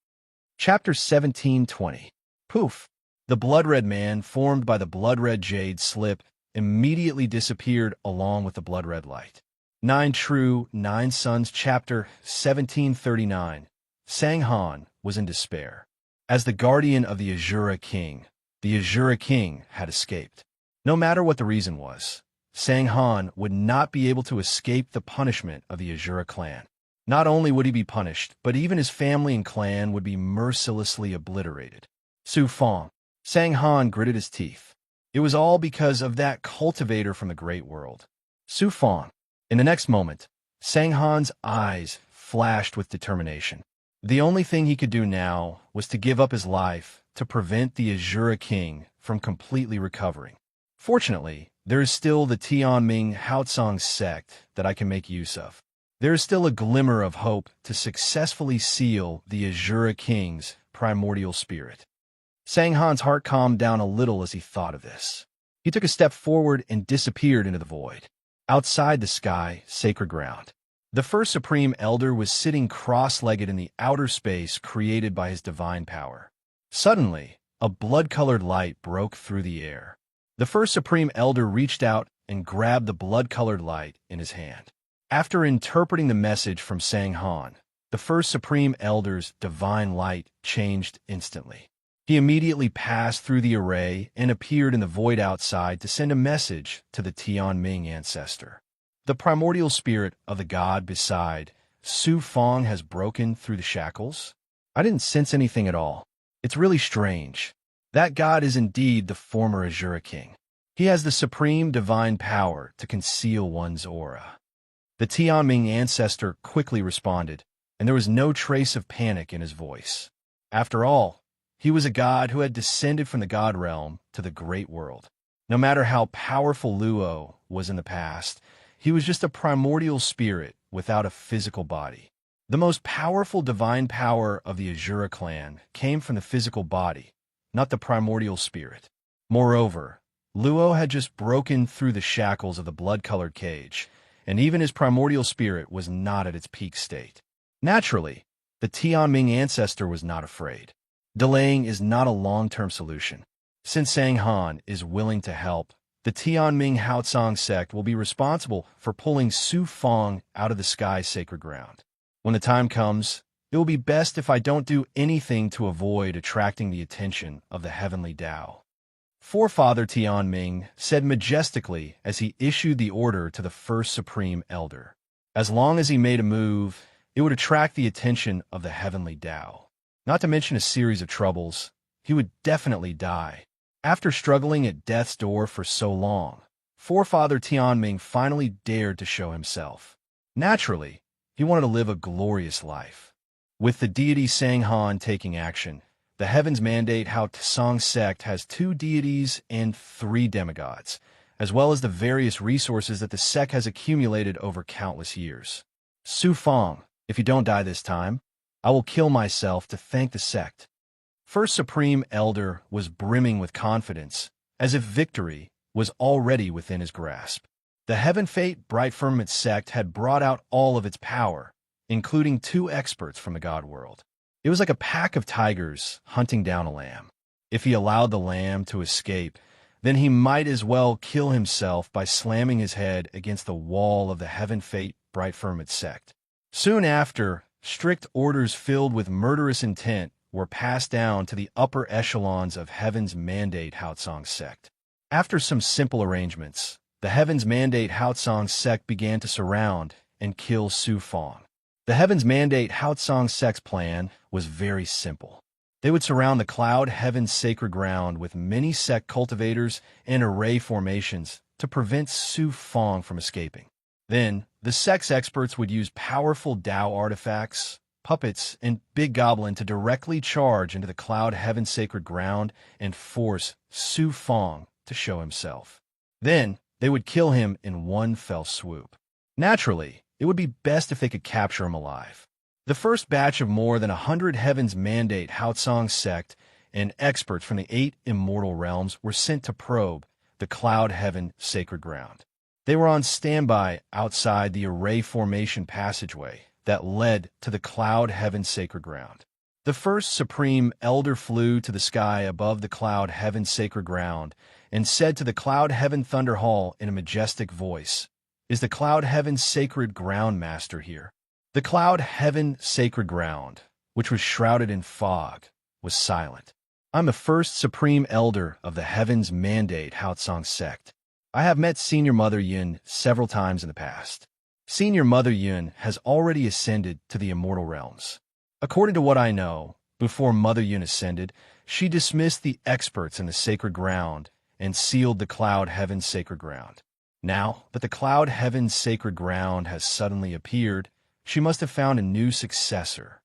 Speaker 1: Chapter 17:20. Poof! The blood-red man, formed by the blood-red jade slip, immediately disappeared along with the blood-red light. 9 True, 9 Sons. Chapter 1739. Sang-Han was in despair. As the guardian of the Azura King, the Azura King had escaped. No matter what the reason was, Sang-Han would not be able to escape the punishment of the Azura clan. Not only would he be punished, but even his family and clan would be mercilessly obliterated. Su Fong. Sang-Han gritted his teeth. It was all because of that cultivator from the Great World. Su Fong. In the next moment, Sang-Han's eyes flashed with determination. The only thing he could do now was to give up his life to prevent the Azura King from completely recovering. Fortunately, there is still the Tianming Haotsong sect that I can make use of. There is still a glimmer of hope to successfully seal the Azura King's primordial spirit. Sang-Han's heart calmed down a little as he thought of this. He took a step forward and disappeared into the void. Outside the sky, sacred ground. The first Supreme Elder was sitting cross-legged in the outer space created by his divine power. Suddenly, a blood-colored light broke through the air. The first Supreme Elder reached out and grabbed the blood-colored light in his hand. After interpreting the message from Sang-Han, the first Supreme Elder's divine light changed instantly. He immediately passed through the array and appeared in the void outside to send a message to the Tianming ancestor. The primordial spirit of the god beside Su Fong has broken through the shackles? I didn't sense anything at all. It's really strange. That god is indeed the former Azura King. He has the supreme divine power to conceal one's aura. The Tianming ancestor quickly responded, and there was no trace of panic in his voice. After all, he was a god who had descended from the god realm to the great world. No matter how powerful Luo was in the past, he was just a primordial spirit without a physical body. The most powerful divine power of the Azura clan came from the physical body, not the primordial spirit. Moreover, Luo had just broken through the shackles of the blood-colored cage, and even his primordial spirit was not at its peak state. Naturally, the Tianming ancestor was not afraid. Delaying is not a long-term solution. Since Sang-Han is willing to help, the Tianming Haotsong sect will be responsible for pulling Su Fong out of the sky's sacred ground. When the time comes, it will be best if I don't do anything to avoid attracting the attention of the heavenly Tao. Forefather Tianming said majestically as he issued the order to the first Supreme Elder. As long as he made a move, it would attract the attention of the heavenly Tao. Not to mention a series of troubles, he would definitely die. After struggling at death's door for so long, Forefather Tianming finally dared to show himself. Naturally, he wanted to live a glorious life. With the deity Sang-Han taking action, the Heaven's Mandate Haotsong sect has 2 deities and 3 demigods, as well as the various resources that the sect has accumulated over countless years. Su Fong, if you don't die this time, I will kill myself to thank the sect. First Supreme Elder was brimming with confidence, as if victory was already within his grasp. The Heaven Fate Bright Firmament sect had brought out all of its power, including 2 experts from the God world. It was like a pack of tigers hunting down a lamb. If he allowed the lamb to escape, then he might as well kill himself by slamming his head against the wall of the Heaven Fate Bright Firmament sect. Soon after, strict orders filled with murderous intent were passed down to the upper echelons of Heaven's Mandate Haotsong sect. After some simple arrangements, the Heaven's Mandate Haotsong sect began to surround and kill Su Fong. The Heaven's Mandate Haotsong sect's plan was very simple. They would surround the Cloud Heaven's sacred ground with many sect cultivators and array formations to prevent Su Fong from escaping. Then, the sect's experts would use powerful Tao artifacts, puppets, and Big Goblin to directly charge into the Cloud Heaven sacred ground and force Su Fong to show himself. Then, they would kill him in one fell swoop. Naturally, it would be best if they could capture him alive. The first batch of more than 100 Heaven's Mandate Haotsong sect and experts from the 8 immortal realms were sent to probe the Cloud Heaven sacred ground. They were on standby outside the array formation passageway that led to the Cloud Heaven sacred ground. The first Supreme Elder flew to the sky above the Cloud Heaven sacred ground and said to the Cloud Heaven Thunder Hall in a majestic voice, "Is the Cloud Heaven sacred ground master here?" The Cloud Heaven sacred ground, which was shrouded in fog, was silent. "I'm the first Supreme Elder of the Heaven's Mandate Haotsong sect. I have met Senior Mother Yun several times in the past. Senior Mother Yun has already ascended to the immortal realms. According to what I know, before Mother Yun ascended, she dismissed the experts in the sacred ground and sealed the Cloud Heaven sacred ground. Now that the Cloud Heaven sacred ground has suddenly appeared, she must have found a new successor.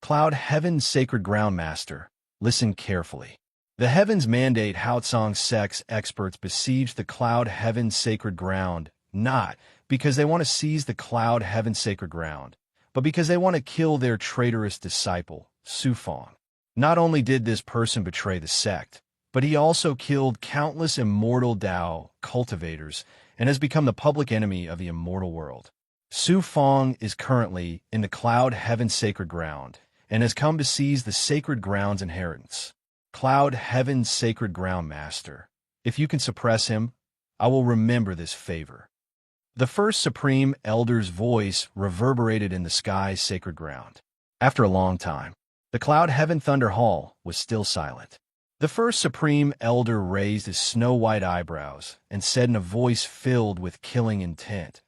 Speaker 1: Cloud Heaven sacred ground master, listen carefully. The Heaven's Mandate Haotsong sect's experts besieged the Cloud Heaven sacred ground, not because they want to seize the Cloud Heaven sacred ground, but because they want to kill their traitorous disciple, Sufang. Not only did this person betray the sect, but he also killed countless immortal Dao cultivators and has become the public enemy of the immortal world. Sufang is currently in the Cloud Heaven sacred ground and has come to seize the sacred ground's inheritance. Cloud Heaven sacred ground master, if you can suppress him, I will remember this favor." The first Supreme Elder's voice reverberated in the sky's sacred ground. After a long time, the Cloud Heaven Thunder Hall was still silent. The first Supreme Elder raised his snow-white eyebrows and said in a voice filled with killing intent,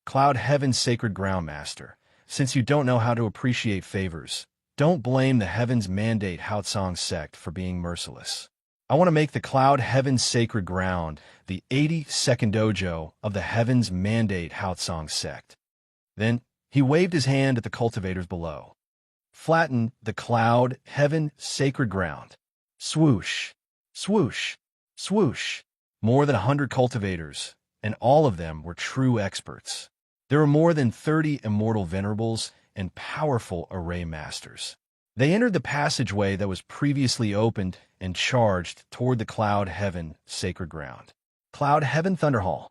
Speaker 1: "Cloud Heaven sacred ground master, since you don't know how to appreciate favors, don't blame the Heaven's Mandate Haotsong sect for being merciless. I want to make the Cloud Heaven sacred ground the 82nd dojo of the Heaven's Mandate Haotsong sect." Then he waved his hand at the cultivators below. "Flatten the Cloud Heaven sacred ground." Swoosh, swoosh, swoosh. More than 100 cultivators, and all of them were true experts. There were more than 30 immortal venerables and powerful array masters. They entered the passageway that was previously opened and charged toward the Cloud Heaven sacred ground. Cloud Heaven Thunder Hall.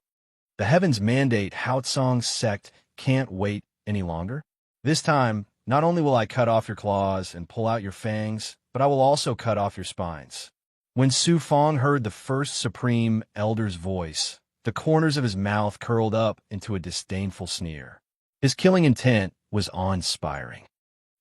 Speaker 1: The Heaven's Mandate Haotsong sect can't wait any longer. This time, not only will I cut off your claws and pull out your fangs, but I will also cut off your spines. When Sufang heard the first Supreme Elder's voice, the corners of his mouth curled up into a disdainful sneer. His killing intent was awe-inspiring.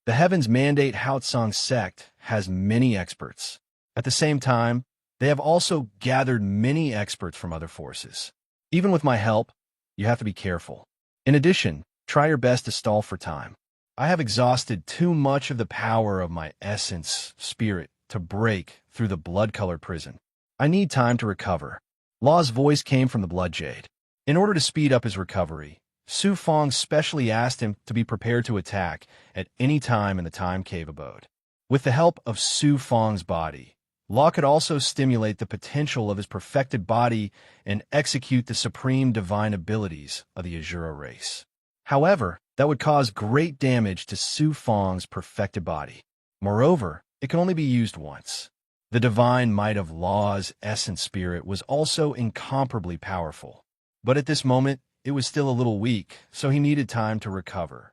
Speaker 1: The Heaven's Mandate Haotsong sect has many experts. At the same time, they have also gathered many experts from other forces. Even with my help, you have to be careful. In addition, try your best to stall for time. I have exhausted too much of the power of my essence, spirit, to break through the blood-colored prison. I need time to recover. Law's voice came from the Blood Jade. In order to speed up his recovery, Sufang specially asked him to be prepared to attack at any time in the Time Cave abode. With the help of Sufang's body, Law could also stimulate the potential of his perfected body and execute the supreme divine abilities of the Azura race. However, that would cause great damage to Sufang's perfected body. Moreover, it can only be used once. The divine might of Law's essence spirit was also incomparably powerful. But at this moment, it was still a little weak, so he needed time to recover.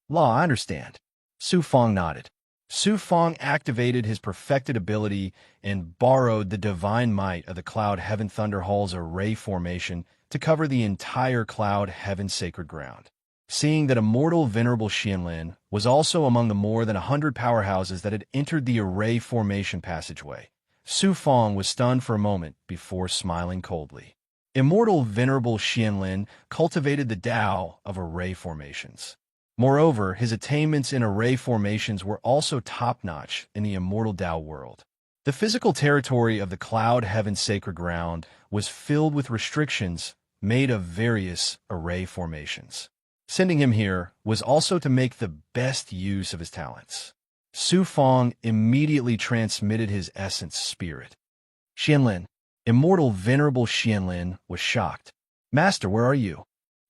Speaker 1: Law, I understand. Sufang nodded. Sufang activated his perfected ability and borrowed the divine might of the Cloud Heaven Thunder Hall's array formation to cover the entire Cloud Heaven sacred ground. Seeing that immortal venerable Xianlin was also among the more than 100 powerhouses that had entered the array formation passageway, Sufang was stunned for a moment before smiling coldly. Immortal venerable Xianlin cultivated the Tao of array formations. Moreover, his attainments in array formations were also top-notch in the immortal Tao world. The physical territory of the Cloud Heaven sacred ground was filled with restrictions made of various array formations. Sending him here was also to make the best use of his talents. Sufang immediately transmitted his essence spirit. Xianlin, immortal venerable Xianlin, was shocked. "Master, where are you?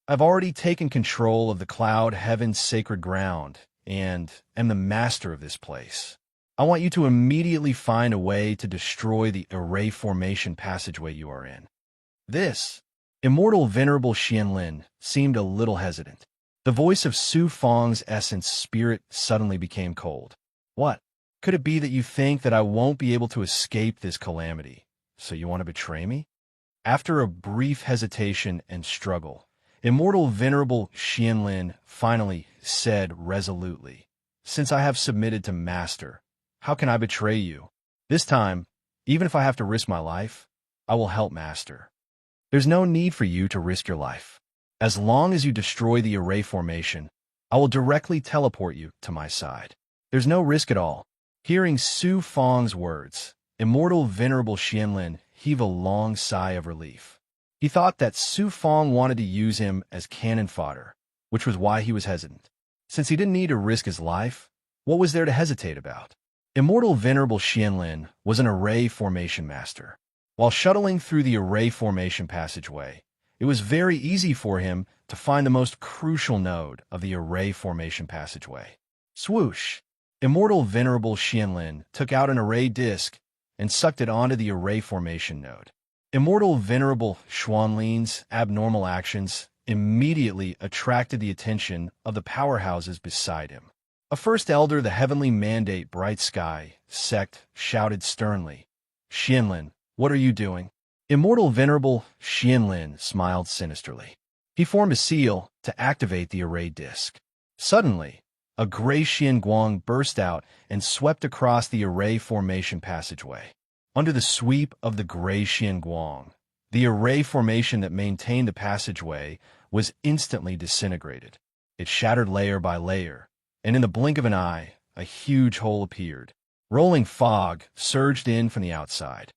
Speaker 1: I've already taken control of the Cloud Heaven's sacred ground, and am the master of this place. I want you to immediately find a way to destroy the array formation passageway you are in. This immortal venerable Xianlin seemed a little hesitant. The voice of Su Fang's essence spirit suddenly became cold. What? Could it be that you think that I won't be able to escape this calamity, so you want to betray me? After a brief hesitation and struggle, immortal venerable Xianlin finally said resolutely, "Since I have submitted to Master, how can I betray you? This time, even if I have to risk my life, I will help Master. There's no need for you to risk your life. As long as you destroy the array formation, I will directly teleport you to my side. There's no risk at all." Hearing Su Fang's words, immortal venerable Xianlin heaved a long sigh of relief. He thought that Su Fang wanted to use him as cannon fodder, which was why he was hesitant. Since he didn't need to risk his life, what was there to hesitate about? Immortal venerable Xianlin was an array formation master. While shuttling through the array formation passageway, it was very easy for him to find the most crucial node of the array formation passageway. Swoosh! Immortal venerable Xianlin took out an array disk and sucked it onto the array formation node. Immortal venerable Xuanlin's abnormal actions immediately attracted the attention of the powerhouses beside him. A first elder, the heavenly mandate bright sky sect, shouted sternly, "Xianlin, what are you doing?" Immortal venerable Xianlin smiled sinisterly. He formed a seal to activate the array disk. Suddenly, a gray Xianguang burst out and swept across the array formation passageway. Under the sweep of the gray Xianguang, the array formation that maintained the passageway was instantly disintegrated. It shattered layer by layer, and in the blink of an eye, a huge hole appeared. Rolling fog surged in from the outside.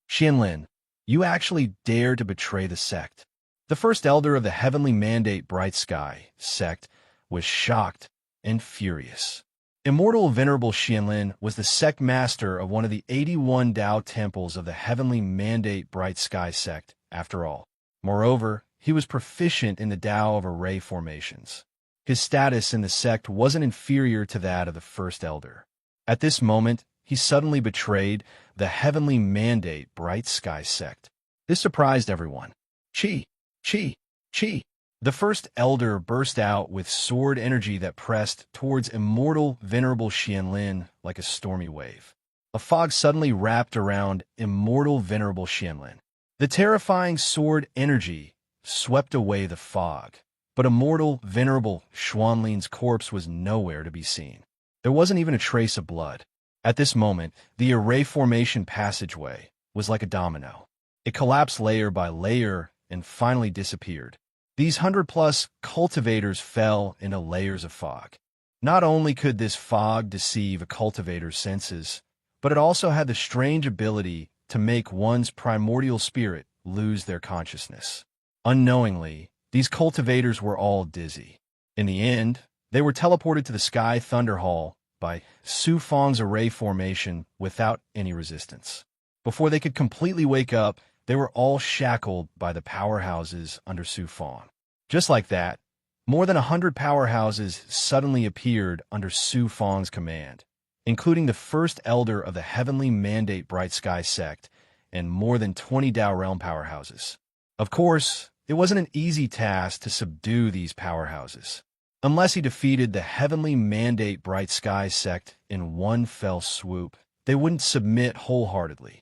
Speaker 1: "Xianlin, you actually dared to betray the sect." The first elder of the heavenly mandate bright sky sect was shocked and furious. Immortal venerable Xianlin was the sect master of one of the 81 Tao temples of the heavenly mandate bright sky sect, after all. Moreover, he was proficient in the Tao of array formations. His status in the sect wasn't inferior to that of the first elder. At this moment, he suddenly betrayed the heavenly mandate bright sky sect. This surprised everyone. Chi! Chi! Chi! The first elder burst out with sword energy that pressed towards immortal venerable Xianlin like a stormy wave. A fog suddenly wrapped around immortal venerable Xianlin. The terrifying sword energy swept away the fog, but immortal venerable Xuanlin's corpse was nowhere to be seen. There wasn't even a trace of blood. At this moment, the array formation passageway was like a domino. It collapsed layer by layer and finally disappeared. These 100-plus cultivators fell into layers of fog. Not only could this fog deceive a cultivator's senses, but it also had the strange ability to make one's primordial spirit lose their consciousness. Unknowingly, these cultivators were all dizzy. In the end, they were teleported to the Sky Thunder Hall by Su Fang's array formation without any resistance. Before they could completely wake up, they were all shackled by the powerhouses under Su Fang. Just like that, more than 100 powerhouses suddenly appeared under Su Fang's command, including the first elder of the heavenly mandate bright sky sect and more than 20 Tao realm powerhouses. Of course, it wasn't an easy task to subdue these powerhouses. Unless he defeated the heavenly mandate bright sky sect in one fell swoop, they wouldn't submit wholeheartedly.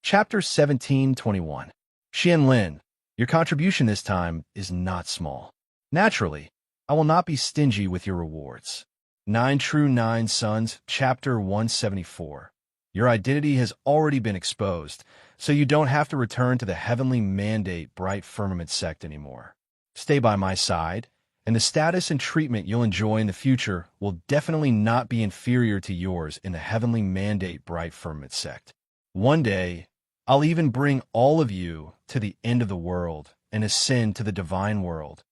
Speaker 1: Chapter 1721. Xianlin, your contribution this time is not small. Naturally, I will not be stingy with your rewards. 9 True 9 Sons, Chapter 174. Your identity has already been exposed, so you don't have to return to the heavenly mandate bright firmament sect anymore. Stay by my side, and the status and treatment you'll enjoy in the future will definitely not be inferior to yours in the heavenly mandate bright firmament sect. One day, I'll even bring all of you to the end of the world and ascend to the divine world.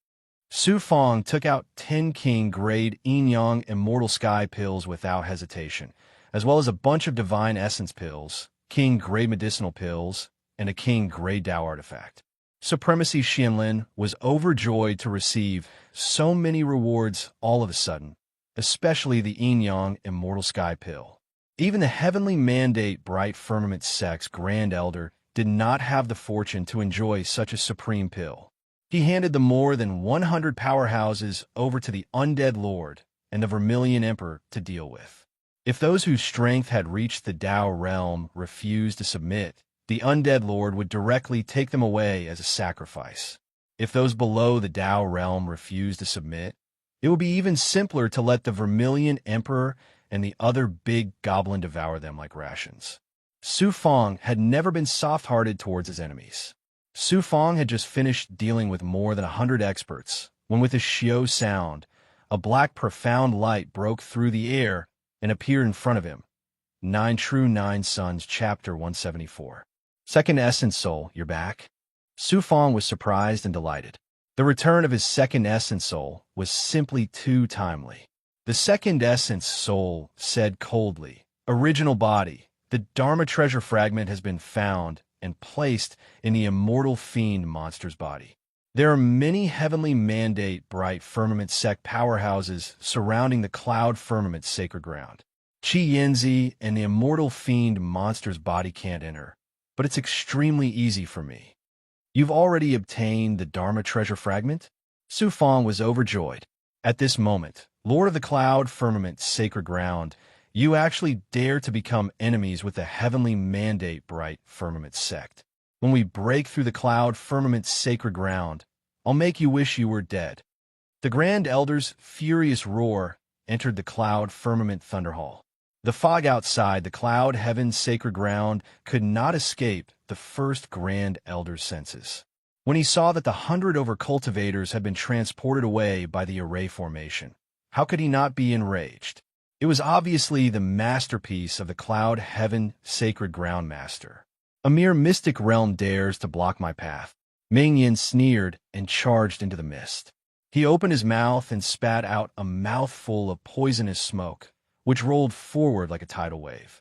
Speaker 1: Su Fang took out 10 King Grade Yin Yang Immortal Sky pills without hesitation, as well as a bunch of Divine Essence pills, King Grade Medicinal pills, and a King Grade Tao artifact. Supremacy Xianlin was overjoyed to receive so many rewards all of a sudden. especially the yin-yang immortal sky pill. Even the heavenly mandate bright firmament sect's Grand Elder did not have the fortune to enjoy such a supreme pill. He handed the more than 100 powerhouses over to the Undead Lord and the Vermilion Emperor to deal with. If those whose strength had reached the Tao realm refused to submit, the Undead Lord would directly take them away as a sacrifice. If those below the Tao realm refused to submit, it would be even simpler to let the Vermilion Emperor and the other big goblin devour them like rations. Su Fong had never been soft-hearted towards his enemies. Su Fong had just finished dealing with more than 100 experts, when with a xiao sound, a black profound light broke through the air and appeared in front of him. 9 True 9 Sons, Chapter 174. Second Essence Soul, you're back? Su Fong was surprised and delighted. The return of his second Essence Soul was simply too timely. The second Essence Soul said coldly, "Original body, the Dharma treasure fragment has been found and placed in the immortal fiend monster's body. There are many heavenly mandate bright firmament sect powerhouses surrounding the cloud firmament sacred ground. Qi Yinzi and the immortal fiend monster's body can't enter, but it's extremely easy for me. You've already obtained the Dharma treasure fragment?" Su Fong was overjoyed. At this moment, Lord of the Cloud Firmament Sacred Ground, you actually dare to become enemies with the heavenly mandate bright firmament sect. When we break through the Cloud Firmament Sacred Ground, I'll make you wish you were dead. The Grand Elder's furious roar entered the Cloud Firmament Thunderhall. The fog outside the Cloud Heaven Sacred Ground could not escape the first Grand Elder's senses. When he saw that the 100 over cultivators had been transported away by the array formation, how could he not be enraged? It was obviously the masterpiece of the Cloud Heaven Sacred Ground Master. A mere mystic realm dares to block my path. Ming Yin sneered and charged into the mist. He opened his mouth and spat out a mouthful of poisonous smoke, which rolled forward like a tidal wave.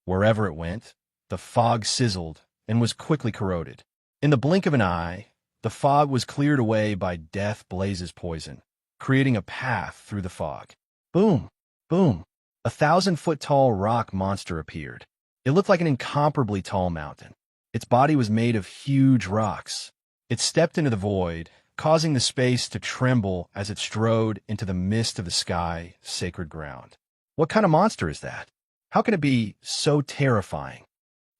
Speaker 1: Wherever it went, the fog sizzled and was quickly corroded. In the blink of an eye, the fog was cleared away by Death Blaze's poison, creating a path through the fog. Boom! Boom! A 1,000-foot-tall rock monster appeared. It looked like an incomparably tall mountain. Its body was made of huge rocks. It stepped into the void, causing the space to tremble as it strode into the mist of the sky, sacred ground. What kind of monster is that? How can it be so terrifying?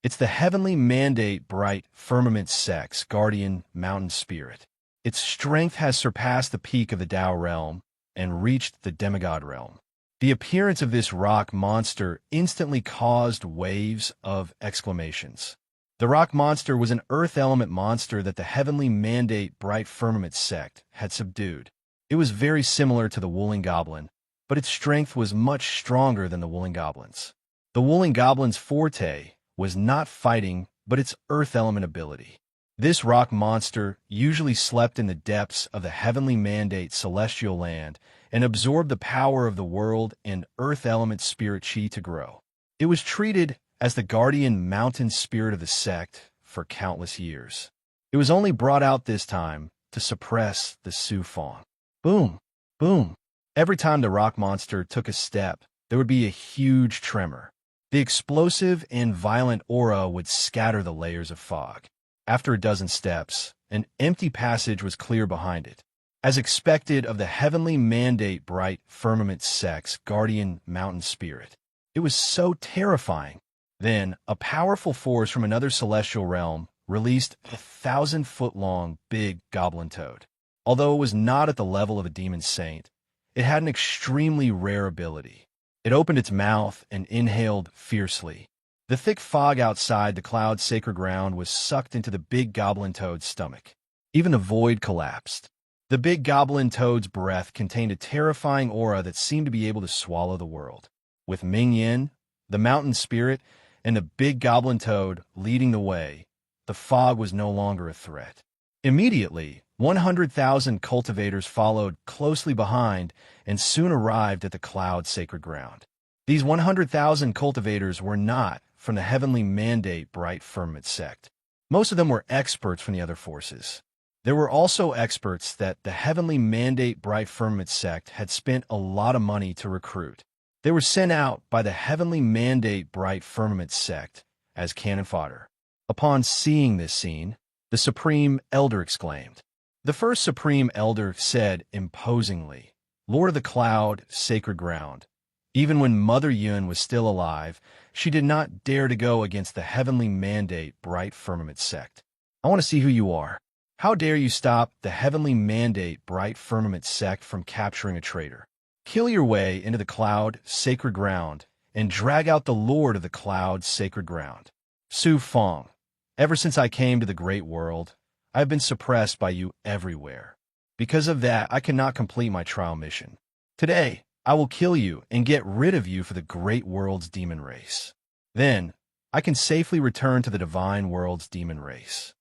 Speaker 1: It's the heavenly mandate bright firmament sex guardian mountain spirit. Its strength has surpassed the peak of the Tao realm and reached the demigod realm. The appearance of this rock monster instantly caused waves of exclamations. The rock monster was an earth element monster that the heavenly mandate bright firmament sect had subdued. It was very similar to the Wooling Goblin, but its strength was much stronger than the Wooling Goblin's. The Wooling Goblin's forte was not fighting, but its earth element ability. This rock monster usually slept in the depths of the heavenly mandate celestial land and absorbed the power of the world and earth element spirit chi to grow. It was treated as the guardian mountain spirit of the sect for countless years. It was only brought out this time to suppress the Su Fong. Boom! Boom! Every time the rock monster took a step, there would be a huge tremor. The explosive and violent aura would scatter the layers of fog. After a dozen steps, an empty passage was clear behind it. As expected of the heavenly mandate bright firmament sex guardian mountain spirit, it was so terrifying. Then, a powerful force from another celestial realm released a 1,000-foot-long big goblin toad. Although it was not at the level of a demon saint, it had an extremely rare ability. It opened its mouth and inhaled fiercely. The thick fog outside the cloud sacred ground was sucked into the big goblin toad's stomach. Even the void collapsed. The big goblin toad's breath contained a terrifying aura that seemed to be able to swallow the world. With Ming Yin, the mountain spirit, and the big goblin toad leading the way, the fog was no longer a threat. Immediately, 100,000 cultivators followed closely behind and soon arrived at the cloud sacred ground. These 100,000 cultivators were not from the heavenly mandate bright firmament sect. Most of them were experts from the other forces. There were also experts that the Heavenly Mandate Bright Firmament sect had spent a lot of money to recruit. They were sent out by the Heavenly Mandate Bright Firmament sect as cannon fodder. Upon seeing this scene, the Supreme Elder exclaimed. The first Supreme Elder said imposingly, "Lord of the Cloud, sacred ground." Even when Mother Yun was still alive, she did not dare to go against the Heavenly Mandate Bright Firmament sect. "I want to see who you are. How dare you stop the Heavenly Mandate Bright Firmament sect from capturing a traitor? Kill your way into the Cloud, sacred ground, and drag out the Lord of the Cloud, sacred ground. Su Fong, ever since I came to the great world, I have been suppressed by you everywhere. Because of that, I cannot complete my trial mission. Today, I will kill you and get rid of you for the great world's demon race. Then, I can safely return to the divine world's demon race."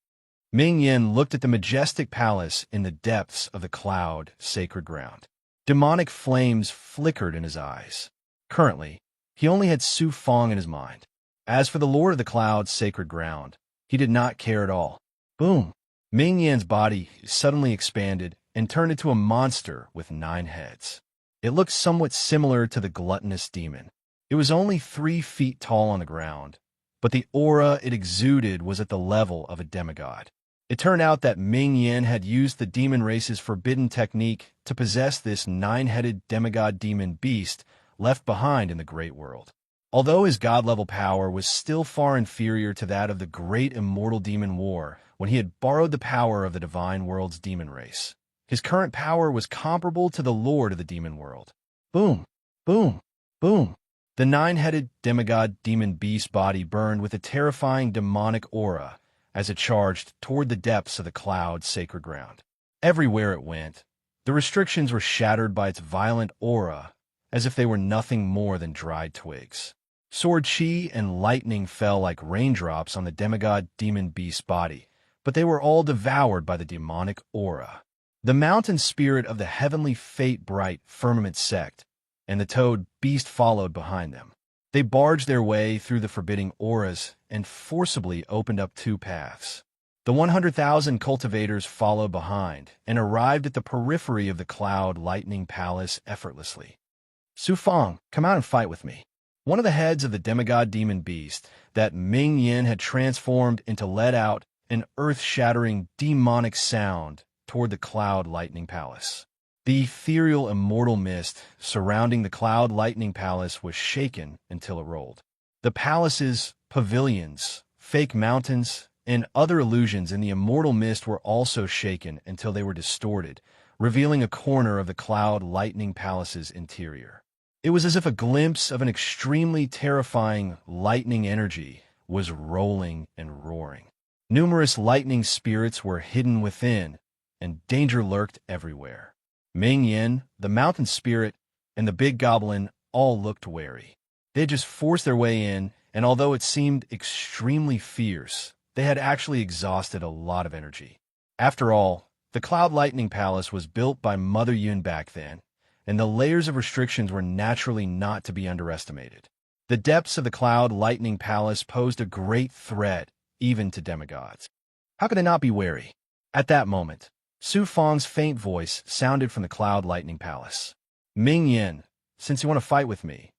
Speaker 1: Ming Yin looked at the majestic palace in the depths of the Cloud, sacred ground. Demonic flames flickered in his eyes. Currently, he only had Su Fong in his mind. As for the Lord of the Cloud, sacred ground, he did not care at all. Boom! Ming Yan's body suddenly expanded and turned into a monster with 9 heads. It looked somewhat similar to the gluttonous demon. It was only 3 feet tall on the ground, but the aura it exuded was at the level of a demigod. It turned out that Ming Yin had used the demon race's forbidden technique to possess this 9-headed demigod demon beast left behind in the great world. Although his god-level power was still far inferior to that of the great immortal demon war when he had borrowed the power of the divine world's demon race, his current power was comparable to the lord of the demon world. Boom! Boom! Boom! The 9-headed demigod demon beast body burned with a terrifying demonic aura as it charged toward the depths of the Cloud, sacred ground. Everywhere it went, the restrictions were shattered by its violent aura as if they were nothing more than dried twigs. Sword chi and lightning fell like raindrops on the demigod demon beast body, but they were all devoured by the demonic aura. The mountain spirit of the Heavenly Fate Bright Firmament sect and the toad beast followed behind them. They barged their way through the forbidding auras and forcibly opened up 2 paths. The 100,000 cultivators followed behind and arrived at the periphery of the Cloud Lightning Palace effortlessly. "Su Fong, come out and fight with me." One of the heads of the demigod demon beast that Ming Yin had transformed into let out an earth-shattering demonic sound toward the Cloud Lightning Palace. The ethereal immortal mist surrounding the Cloud Lightning Palace was shaken until it rolled. The palace's pavilions, fake mountains, and other illusions in the immortal mist were also shaken until they were distorted, revealing a corner of the Cloud Lightning Palace's interior. It was as if a glimpse of an extremely terrifying lightning energy was rolling and roaring. Numerous lightning spirits were hidden within, and danger lurked everywhere. Ming Yin, the mountain spirit, and the big goblin all looked wary. They had just forced their way in, and although it seemed extremely fierce, they had actually exhausted a lot of energy. After all, the Cloud Lightning Palace was built by Mother Yun back then, and the layers of restrictions were naturally not to be underestimated. The depths of the Cloud Lightning Palace posed a great threat even to demigods. How could they not be wary? At that moment, Su Fong's faint voice sounded from the Cloud Lightning Palace. "Ming Yin, since you want to fight with me,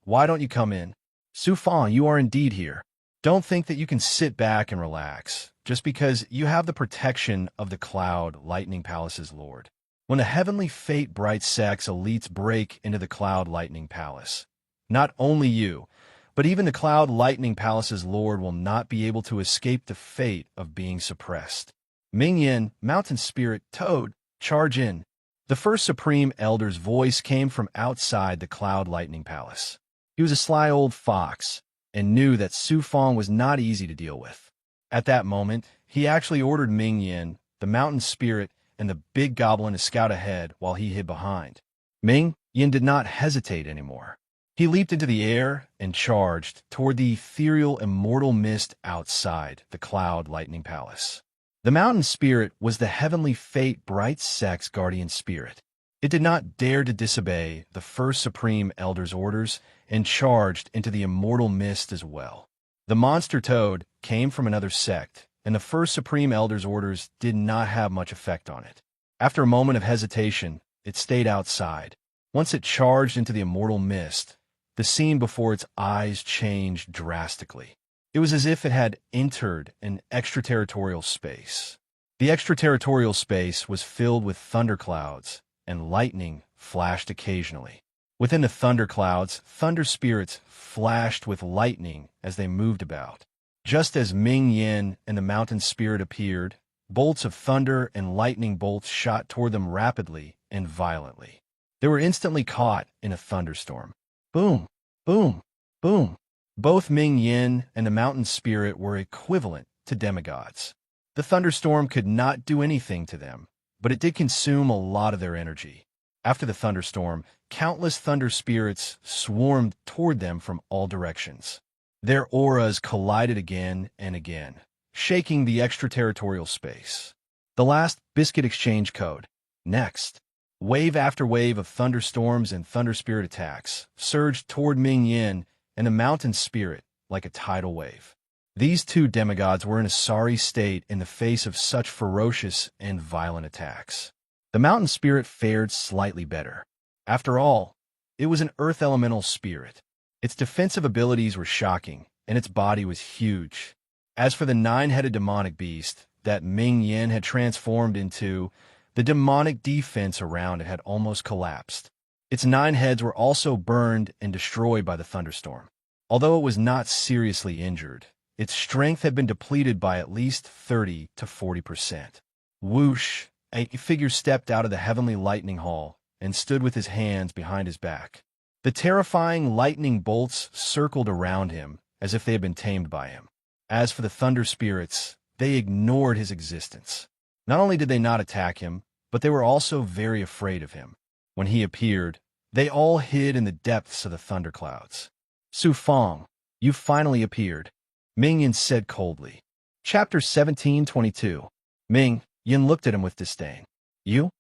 Speaker 1: why don't you come in? Su Fong, you are indeed here. Don't think that you can sit back and relax, just because you have the protection of the Cloud Lightning Palace's lord. When the Heavenly Fate Bright Sect's elites break into the Cloud Lightning Palace, not only you, but even the Cloud Lightning Palace's lord will not be able to escape the fate of being suppressed. Ming Yin, Mountain Spirit, Toad, charge in." The first Supreme Elder's voice came from outside the Cloud Lightning Palace. He was a sly old fox and knew that Su Fong was not easy to deal with. At that moment, he actually ordered Ming Yin, the Mountain Spirit, and the big goblin to scout ahead while he hid behind. Ming Yin did not hesitate anymore. He leaped into the air and charged toward the ethereal immortal mist outside the Cloud Lightning Palace. The Mountain Spirit was the Heavenly Fate Bright Sect's guardian spirit. It did not dare to disobey the first Supreme Elder's orders and charged into the immortal mist as well. The monster toad came from another sect and the first Supreme Elder's orders did not have much effect on it. After a moment of hesitation, it stayed outside. Once it charged into the immortal mist, the scene before its eyes changed drastically. It was as if it had entered an extraterritorial space. The extraterritorial space was filled with thunderclouds, and lightning flashed occasionally. Within the thunderclouds, thunder spirits flashed with lightning as they moved about. Just as Ming Yin and the mountain spirit appeared, bolts of thunder and lightning bolts shot toward them rapidly and violently. They were instantly caught in a thunderstorm. Boom, boom, boom. Both Ming Yin and the mountain spirit were equivalent to demigods. The thunderstorm could not do anything to them, but it did consume a lot of their energy. After the thunderstorm, countless thunder spirits swarmed toward them from all directions. Their auras collided again and again, shaking the extraterritorial space. The last biscuit exchange code. Next. Wave after wave of thunderstorms and thunder spirit attacks surged toward Ming Yin and the mountain spirit like a tidal wave. These two demigods were in a sorry state in the face of such ferocious and violent attacks. The mountain spirit fared slightly better. After all, it was an earth elemental spirit. Its defensive abilities were shocking, and its body was huge. As for the nine-headed demonic beast that Ming Yin had transformed into, the demonic defense around it had almost collapsed. Its 9 heads were also burned and destroyed by the thunderstorm. Although it was not seriously injured, its strength had been depleted by at least 30 to 40%. Whoosh! A figure stepped out of the heavenly lightning hall and stood with his hands behind his back. The terrifying lightning bolts circled around him as if they had been tamed by him. As for the thunder spirits, they ignored his existence. Not only did they not attack him, but they were also very afraid of him. When he appeared, they all hid in the depths of the thunderclouds. Su Fong, you finally appeared, Ming Yin said coldly. Chapter 1722. Ming Yin looked at him with disdain. You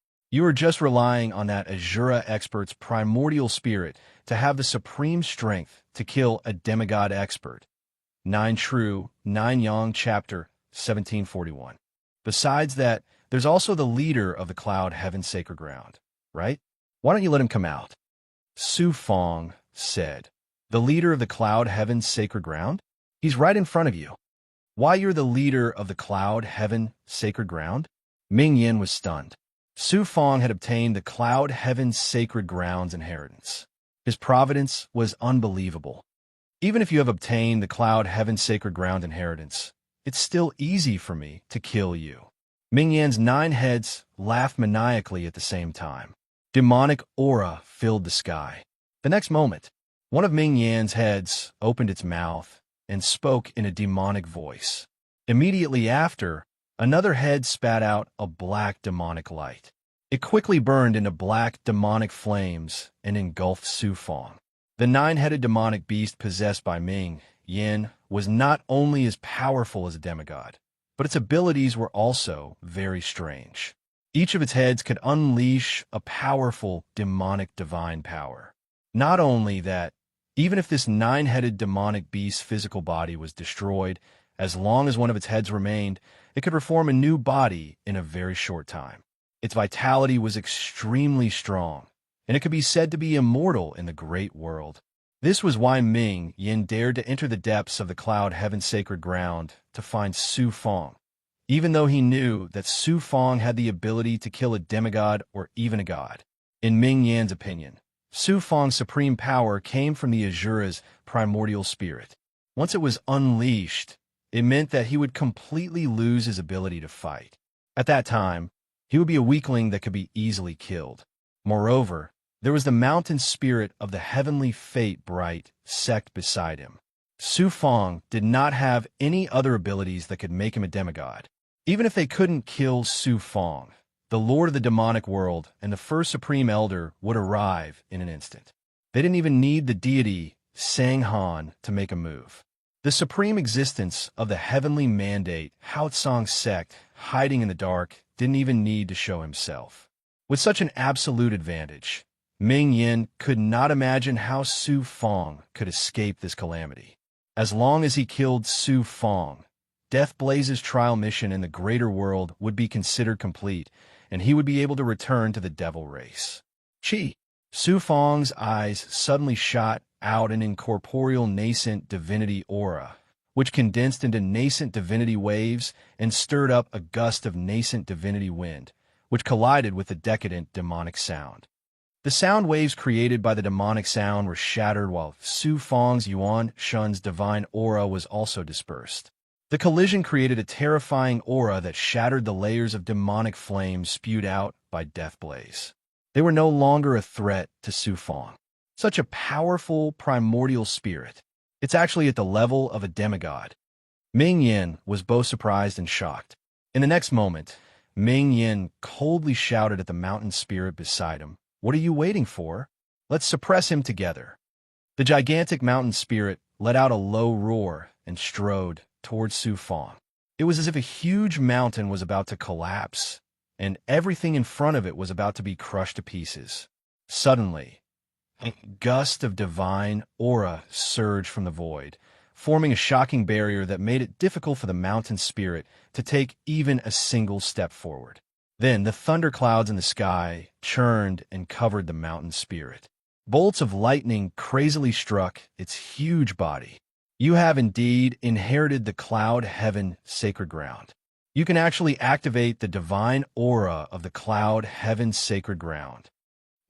Speaker 1: are just relying on that Azura expert's primordial spirit to have the supreme strength to kill a demigod expert. 9 True, 9 Yang, Chapter 1741. Besides that, there's also the leader of the Cloud Heaven Sacred Ground, right? Why don't you let him come out? Su Fong said. The leader of the Cloud Heaven Sacred Ground? He's right in front of you. Why, you're the leader of the Cloud Heaven Sacred Ground? Ming Yin was stunned. Su Fong had obtained the Cloud Heaven Sacred Ground's inheritance. His providence was unbelievable. Even if you have obtained the Cloud Heaven Sacred Ground inheritance, it's still easy for me to kill you. Ming Yan's 9 heads laughed maniacally at the same time. Demonic aura filled the sky. The next moment, one of Ming Yan's heads opened its mouth and spoke in a demonic voice. Immediately after, another head spat out a black demonic light. It quickly burned into black demonic flames and engulfed Su Fong. The 9-headed demonic beast possessed by Ming Yin was not only as powerful as a demigod, but its abilities were also very strange. Each of its heads could unleash a powerful demonic divine power. Not only that, even if this 9-headed demonic beast's physical body was destroyed, as long as one of its heads remained, it could reform a new body in a very short time. Its vitality was extremely strong, and it could be said to be immortal in the great world. This was why Ming Yin dared to enter the depths of the Cloud Heaven Sacred Ground to find Su Fong, even though he knew that Su Fong had the ability to kill a demigod or even a god. In Ming Yan's opinion, Su Fong's supreme power came from the Azura's primordial spirit. Once it was unleashed, it meant that he would completely lose his ability to fight. At that time, he would be a weakling that could be easily killed. Moreover, there was the mountain spirit of the heavenly fate bright sect beside him. Su Fong did not have any other abilities that could make him a demigod. Even if they couldn't kill Su Fong, the Lord of the demonic world and the first Supreme Elder would arrive in an instant. They didn't even need the deity Sang Han to make a move. The supreme existence of the heavenly mandate Haotsong sect hiding in the dark didn't even need to show himself. With such an absolute advantage, Ming Yin could not imagine how Su Fong could escape this calamity. As long as he killed Su Fong, Death Blaze's trial mission in the greater world would be considered complete, and he would be able to return to the devil race. Chi. Su Fang's eyes suddenly shot out an incorporeal nascent divinity aura, which condensed into nascent divinity waves and stirred up a gust of nascent divinity wind, which collided with the decadent demonic sound. The sound waves created by the demonic sound were shattered while Su Fang's Yuan Shun's divine aura was also dispersed. The collision created a terrifying aura that shattered the layers of demonic flames spewed out by Death Blaze. They were no longer a threat to Su Fang. Such a powerful, primordial spirit. It's actually at the level of a demigod. Ming Yin was both surprised and shocked. In the next moment, Ming Yin coldly shouted at the mountain spirit beside him, "What are you waiting for? Let's suppress him together." The gigantic mountain spirit let out a low roar and strode towards Su Fang. It was as if a huge mountain was about to collapse, and everything in front of it was about to be crushed to pieces. Suddenly, a gust of divine aura surged from the void, forming a shocking barrier that made it difficult for the mountain spirit to take even a single step forward. Then the thunderclouds in the sky churned and covered the mountain spirit. Bolts of lightning crazily struck its huge body. You have indeed inherited the cloud heaven sacred ground. You can actually activate the divine aura of the cloud heaven sacred ground.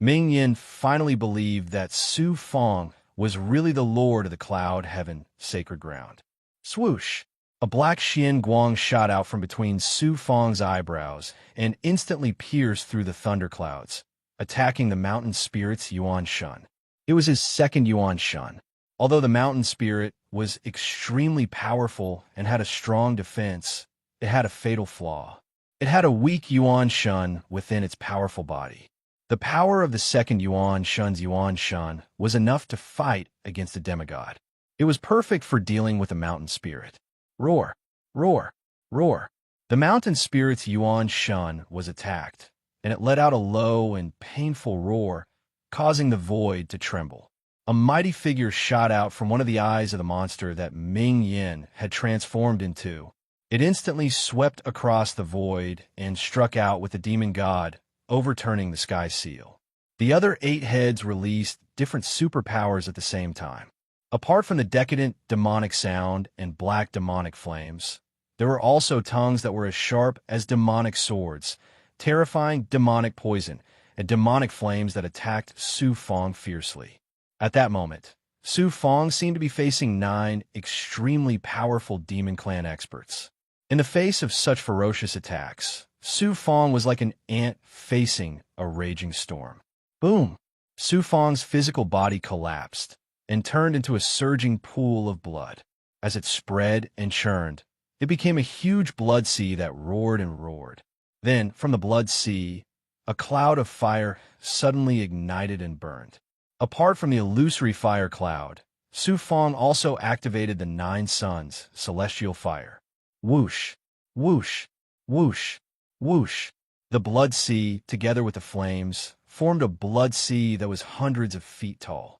Speaker 1: Ming Yin finally believed that Su Fang was really the lord of the cloud heaven sacred ground. Swoosh! A black Xian Guang shot out from between Su Fang's eyebrows and instantly pierced through the thunderclouds, attacking the mountain spirit's Yuan Shun. It was his second Yuan Shun. Although the mountain spirit was extremely powerful and had a strong defense, it had a fatal flaw. It had a weak Yuan Shun within its powerful body. The power of the second Yuan Shun's Yuan Shun was enough to fight against a demigod. It was perfect for dealing with a mountain spirit. Roar, roar, roar. The mountain spirit's Yuan Shun was attacked, and it let out a low and painful roar, causing the void to tremble. A mighty figure shot out from one of the eyes of the monster that Ming Yin had transformed into. It instantly swept across the void and struck out with the demon god, overturning the sky seal. The other 8 heads released different superpowers at the same time. Apart from the decadent demonic sound and black demonic flames, there were also tongues that were as sharp as demonic swords, terrifying demonic poison, and demonic flames that attacked Su Fang fiercely. At that moment, Su Fang seemed to be facing 9 extremely powerful demon clan experts. In the face of such ferocious attacks, Su Fang was like an ant facing a raging storm. Boom! Su Fang's physical body collapsed and turned into a surging pool of blood. As it spread and churned, it became a huge blood sea that roared and roared. Then, from the blood sea, a cloud of fire suddenly ignited and burned. Apart from the illusory fire cloud, Su Fang also activated the 9 suns, celestial fire. Whoosh! Whoosh! Whoosh! Whoosh! The blood sea, together with the flames, formed a blood sea that was hundreds of feet tall.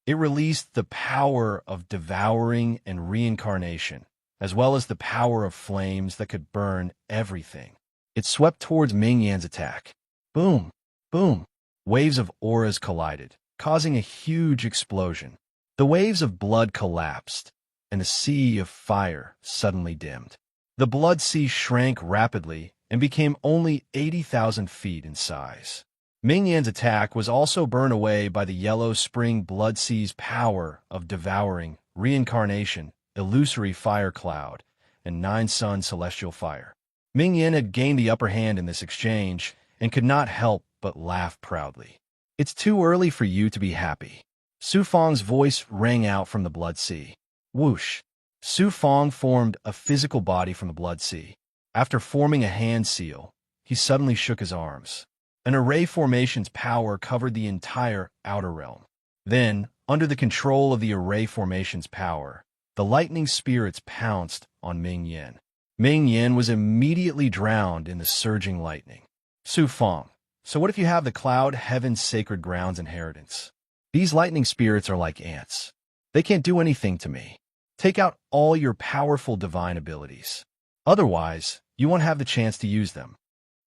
Speaker 1: It released the power of devouring and reincarnation, as well as the power of flames that could burn everything. It swept towards Ming Yan's attack. Boom! Boom! Waves of auras collided, causing a huge explosion. The waves of blood collapsed, and the sea of fire suddenly dimmed. The blood sea shrank rapidly and became only 80,000 feet in size. Ming Yan's attack was also burned away by the yellow spring blood sea's power of devouring, reincarnation, illusory fire cloud, and 9 sun celestial fire. Ming Yan had gained the upper hand in this exchange and could not help but laugh proudly. It's too early for you to be happy. Su Fang's voice rang out from the blood sea. Whoosh! Su Fang formed a physical body from the blood sea. After forming a hand seal, he suddenly shook his arms. An array formation's power covered the entire outer realm. Then, under the control of the array formation's power, the lightning spirits pounced on Ming Yan. Ming Yan was immediately drowned in the surging lightning. Su Fang, so what if you have the cloud heaven's sacred ground's inheritance? These lightning spirits are like ants. They can't do anything to me. Take out all your powerful divine abilities. Otherwise, you won't have the chance to use them.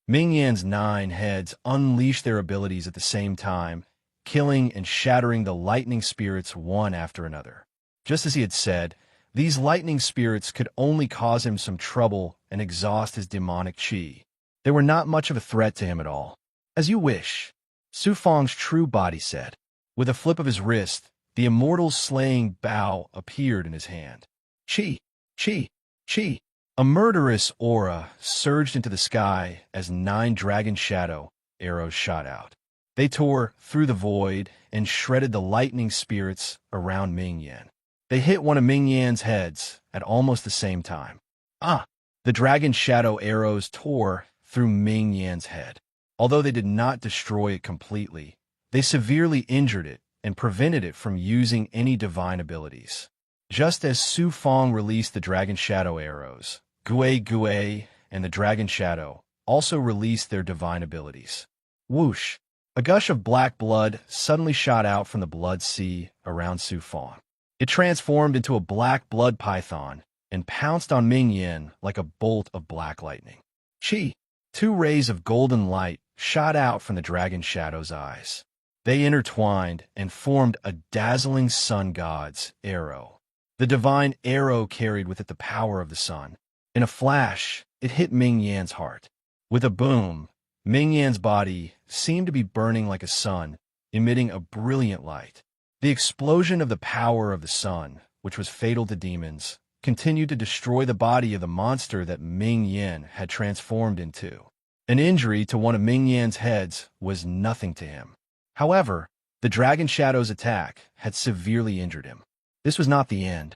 Speaker 1: Ming Yan's 9 heads unleashed their abilities at the same time, killing and shattering the lightning spirits one after another. Just as he had said, these lightning spirits could only cause him some trouble and exhaust his demonic qi. They were not much of a threat to him at all. As you wish, Su Fang's true body said. With a flip of his wrist, the immortal's slaying bow appeared in his hand. Qi, qi, qi. A murderous aura surged into the sky as 9 dragon shadow arrows shot out. They tore through the void and shredded the lightning spirits around Ming Yan. They hit one of Ming Yan's heads at almost the same time. The dragon shadow arrows tore through Ming Yan's head. Although they did not destroy it completely, they severely injured it and prevented it from using any divine abilities. Just as Su Fang released the dragon shadow arrows, Gue and the dragon shadow also released their divine abilities. Whoosh! A gush of black blood suddenly shot out from the blood sea around Su Fang. It transformed into a black blood python and pounced on Ming Yan like a bolt of black lightning. Qi! 2 rays of golden light shot out from the dragon shadow's eyes. They intertwined and formed a dazzling sun god's arrow. The divine arrow carried with it the power of the sun. In a flash, it hit Ming Yan's heart. With a boom, Ming Yan's body seemed to be burning like a sun, emitting a brilliant light. The explosion of the power of the sun, which was fatal to demons, continued to destroy the body of the monster that Ming Yan had transformed into. An injury to one of Ming Yan's heads was nothing to him. However, the dragon shadow's attack had severely injured him. This was not the end.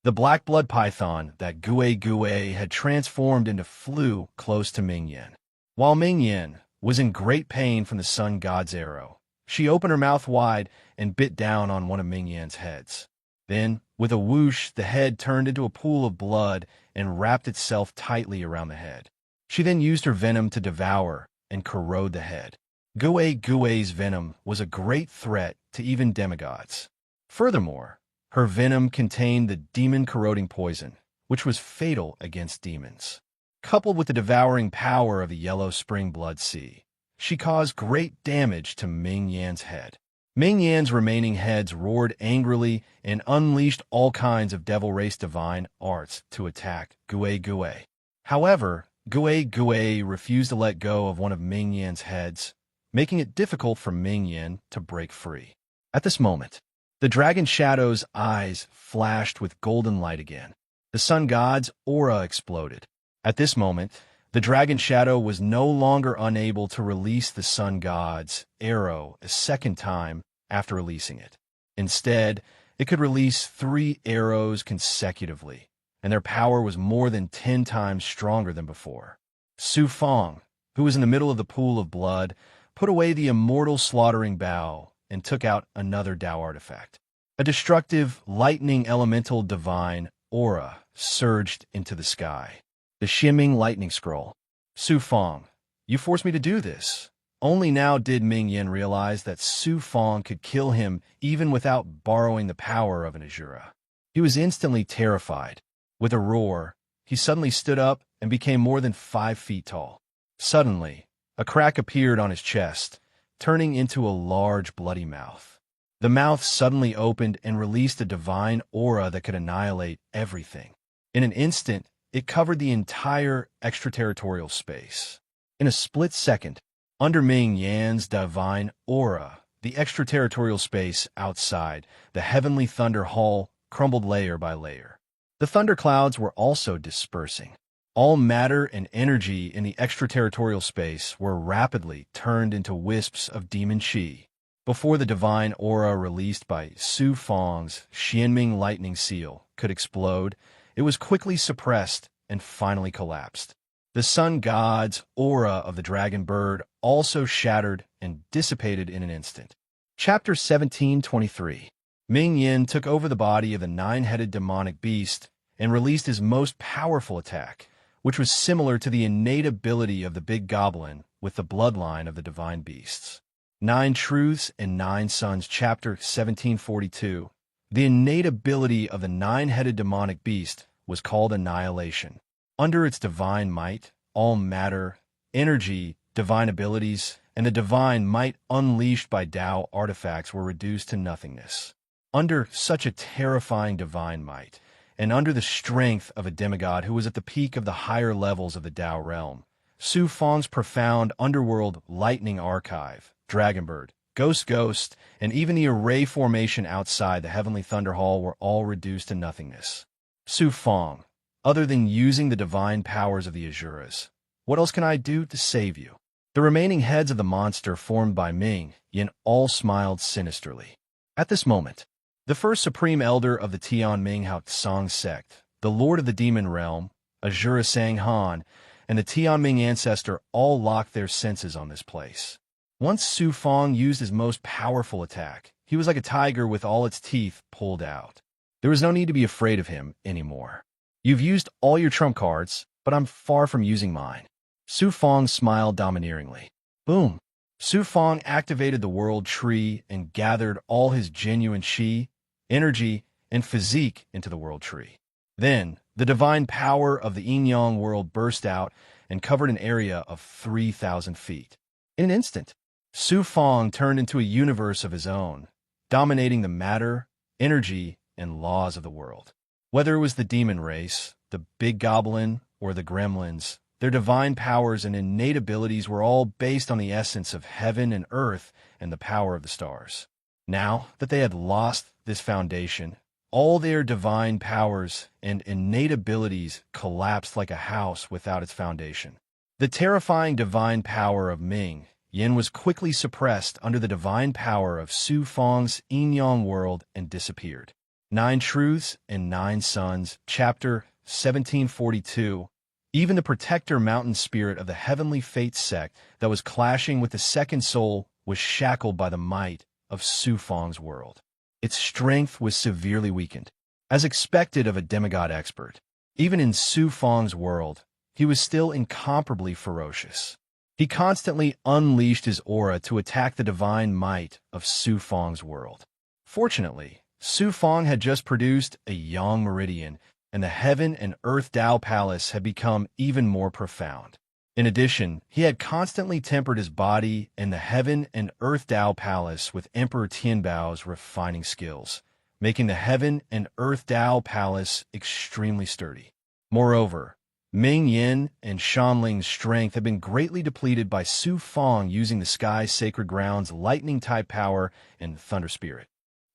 Speaker 1: The black blood python that Gue had transformed into flew close to Ming Yan. While Ming Yan was in great pain from the sun god's arrow, she opened her mouth wide and bit down on one of Ming Yan's heads. Then, with a whoosh, the head turned into a pool of blood and wrapped itself tightly around the head. She then used her venom to devour and corrode the head. Gue's venom was a great threat to even demigods. Furthermore, her venom contained the demon-corroding poison, which was fatal against demons. Coupled with the devouring power of the yellow spring blood sea, she caused great damage to Ming Yan's head. Ming Yan's remaining heads roared angrily and unleashed all kinds of devil-race divine arts to attack Gue. However, Gue refused to let go of one of Ming Yan's heads, making it difficult for Ming Yan to break free. At this moment, the dragon shadow's eyes flashed with golden light again. The sun god's aura exploded. At this moment, the dragon shadow was no longer unable to release the sun god's arrow a second time after releasing it. Instead, it could release 3 arrows consecutively, and their power was more than 10 times stronger than before. Su Fang, who was in the middle of the pool of blood, put away the immortal slaughtering bow and took out another Tao artifact. A destructive, lightning elemental divine aura surged into the sky. The shimming lightning scroll. Su Fang, you forced me to do this. Only now did Ming Yan realize that Su Fang could kill him even without borrowing the power of an Azura. He was instantly terrified. With a roar, he suddenly stood up and became more than 5 feet tall. Suddenly, a crack appeared on his chest, turning into a large bloody mouth. The mouth suddenly opened and released a divine aura that could annihilate everything. In an instant, it covered the entire extraterritorial space. In a split second, under Ming Yan's divine aura, the extraterritorial space outside the heavenly thunder hall crumbled layer by layer. The thunderclouds were also dispersing. All matter and energy in the extraterritorial space were rapidly turned into wisps of demon qi. Before the divine aura released by Su Fang's Xianming lightning seal could explode, it was quickly suppressed and finally collapsed. The sun god's aura of the dragon bird also shattered and dissipated in an instant. Chapter 1723. Ming Yan took over the body of the 9-headed demonic beast and released his most powerful attack, which was similar to the innate ability of the big goblin with the bloodline of the divine beasts. 9 Truths and 9 Suns. Chapter 1742. The innate ability of the nine-headed demonic beast was called annihilation. Under its divine might, all matter, energy, divine abilities, and the divine might unleashed by Tao artifacts were reduced to nothingness. Under such a terrifying divine might, and under the strength of a demigod who was at the peak of the higher levels of the Tao realm, Su Fang's profound underworld lightning archive, Dragonbird, Ghost, and even the array formation outside the Heavenly Thunder Hall were all reduced to nothingness. Su Fang, other than using the divine powers of the Asuras, what else can I do to save you? The remaining heads of the monster formed by Ming Yin all smiled sinisterly. At this moment, the first supreme elder of the Tianming Hao Tsang sect, the lord of the demon realm, Azura Sang Han, and the Tianming ancestor all locked their senses on this place. Once Su Fang used his most powerful attack, he was like a tiger with all its teeth pulled out. There was no need to be afraid of him anymore. You've used all your trump cards, but I'm far from using mine. Su Fang smiled domineeringly. Boom! Su Fang activated the world tree and gathered all his genuine qi, energy, and physique into the world tree. Then, the divine power of the yin-yang world burst out and covered an area of 3,000 feet. In an instant, Su Fang turned into a universe of his own, dominating the matter, energy, and laws of the world. Whether it was the demon race, the big goblin, or the gremlins, their divine powers and innate abilities were all based on the essence of heaven and earth and the power of the stars. Now that they had lost this foundation, all their divine powers and innate abilities collapsed like a house without its foundation. The terrifying divine power of Ming Yin was quickly suppressed under the divine power of Su Fang's yin-yang world and disappeared. 9 Truths and 9 Suns, Chapter 1742. Even the protector mountain spirit of the heavenly fate sect that was clashing with the second soul was shackled by the might of Su Fang's world. Its strength was severely weakened. As expected of a demigod expert, even in Su Fang's world, he was still incomparably ferocious. He constantly unleashed his aura to attack the divine might of Su Fang's world. Fortunately, Su Fang had just produced a Yang Meridian, and the Heaven and Earth Tao Palace had become even more profound. In addition, he had constantly tempered his body and the Heaven and Earth Tao Palace with Emperor Tianbao's refining skills, making the Heaven and Earth Tao Palace extremely sturdy. Moreover, Ming Yin and Shanling's strength had been greatly depleted by Su Fang using the Sky Sacred Ground's lightning-type power and thunder spirit.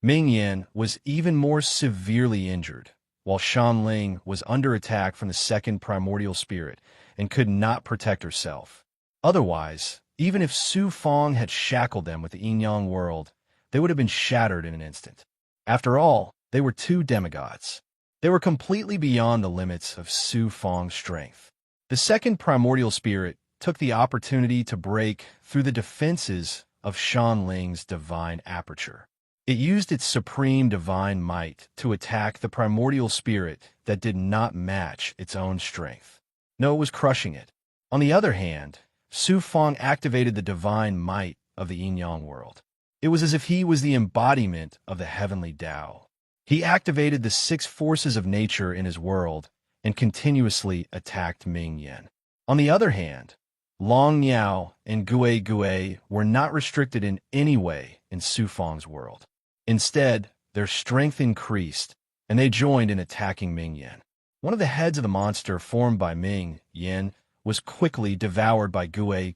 Speaker 1: Ming Yin was even more severely injured, while Shanling was under attack from the second primordial spirit and could not protect herself. Otherwise, even if Su Fang had shackled them with the yin-yang world, they would have been shattered in an instant. After all, they were 2 demigods. They were completely beyond the limits of Su Fang's strength. The second primordial spirit took the opportunity to break through the defenses of Shanling's divine aperture. It used its supreme divine might to attack the primordial spirit that did not match its own strength. No, it was crushing it. On the other hand, Su Fang activated the divine might of the yin-yang world. It was as if he was the embodiment of the heavenly Tao. He activated the 6 forces of nature in his world and continuously attacked Ming Yin. On the other hand, Long Niao and Gue were not restricted in any way in Su Fang's world. Instead, their strength increased, and they joined in attacking Ming Yin. One of the heads of the monster formed by Ming Yin was quickly devoured by Gue.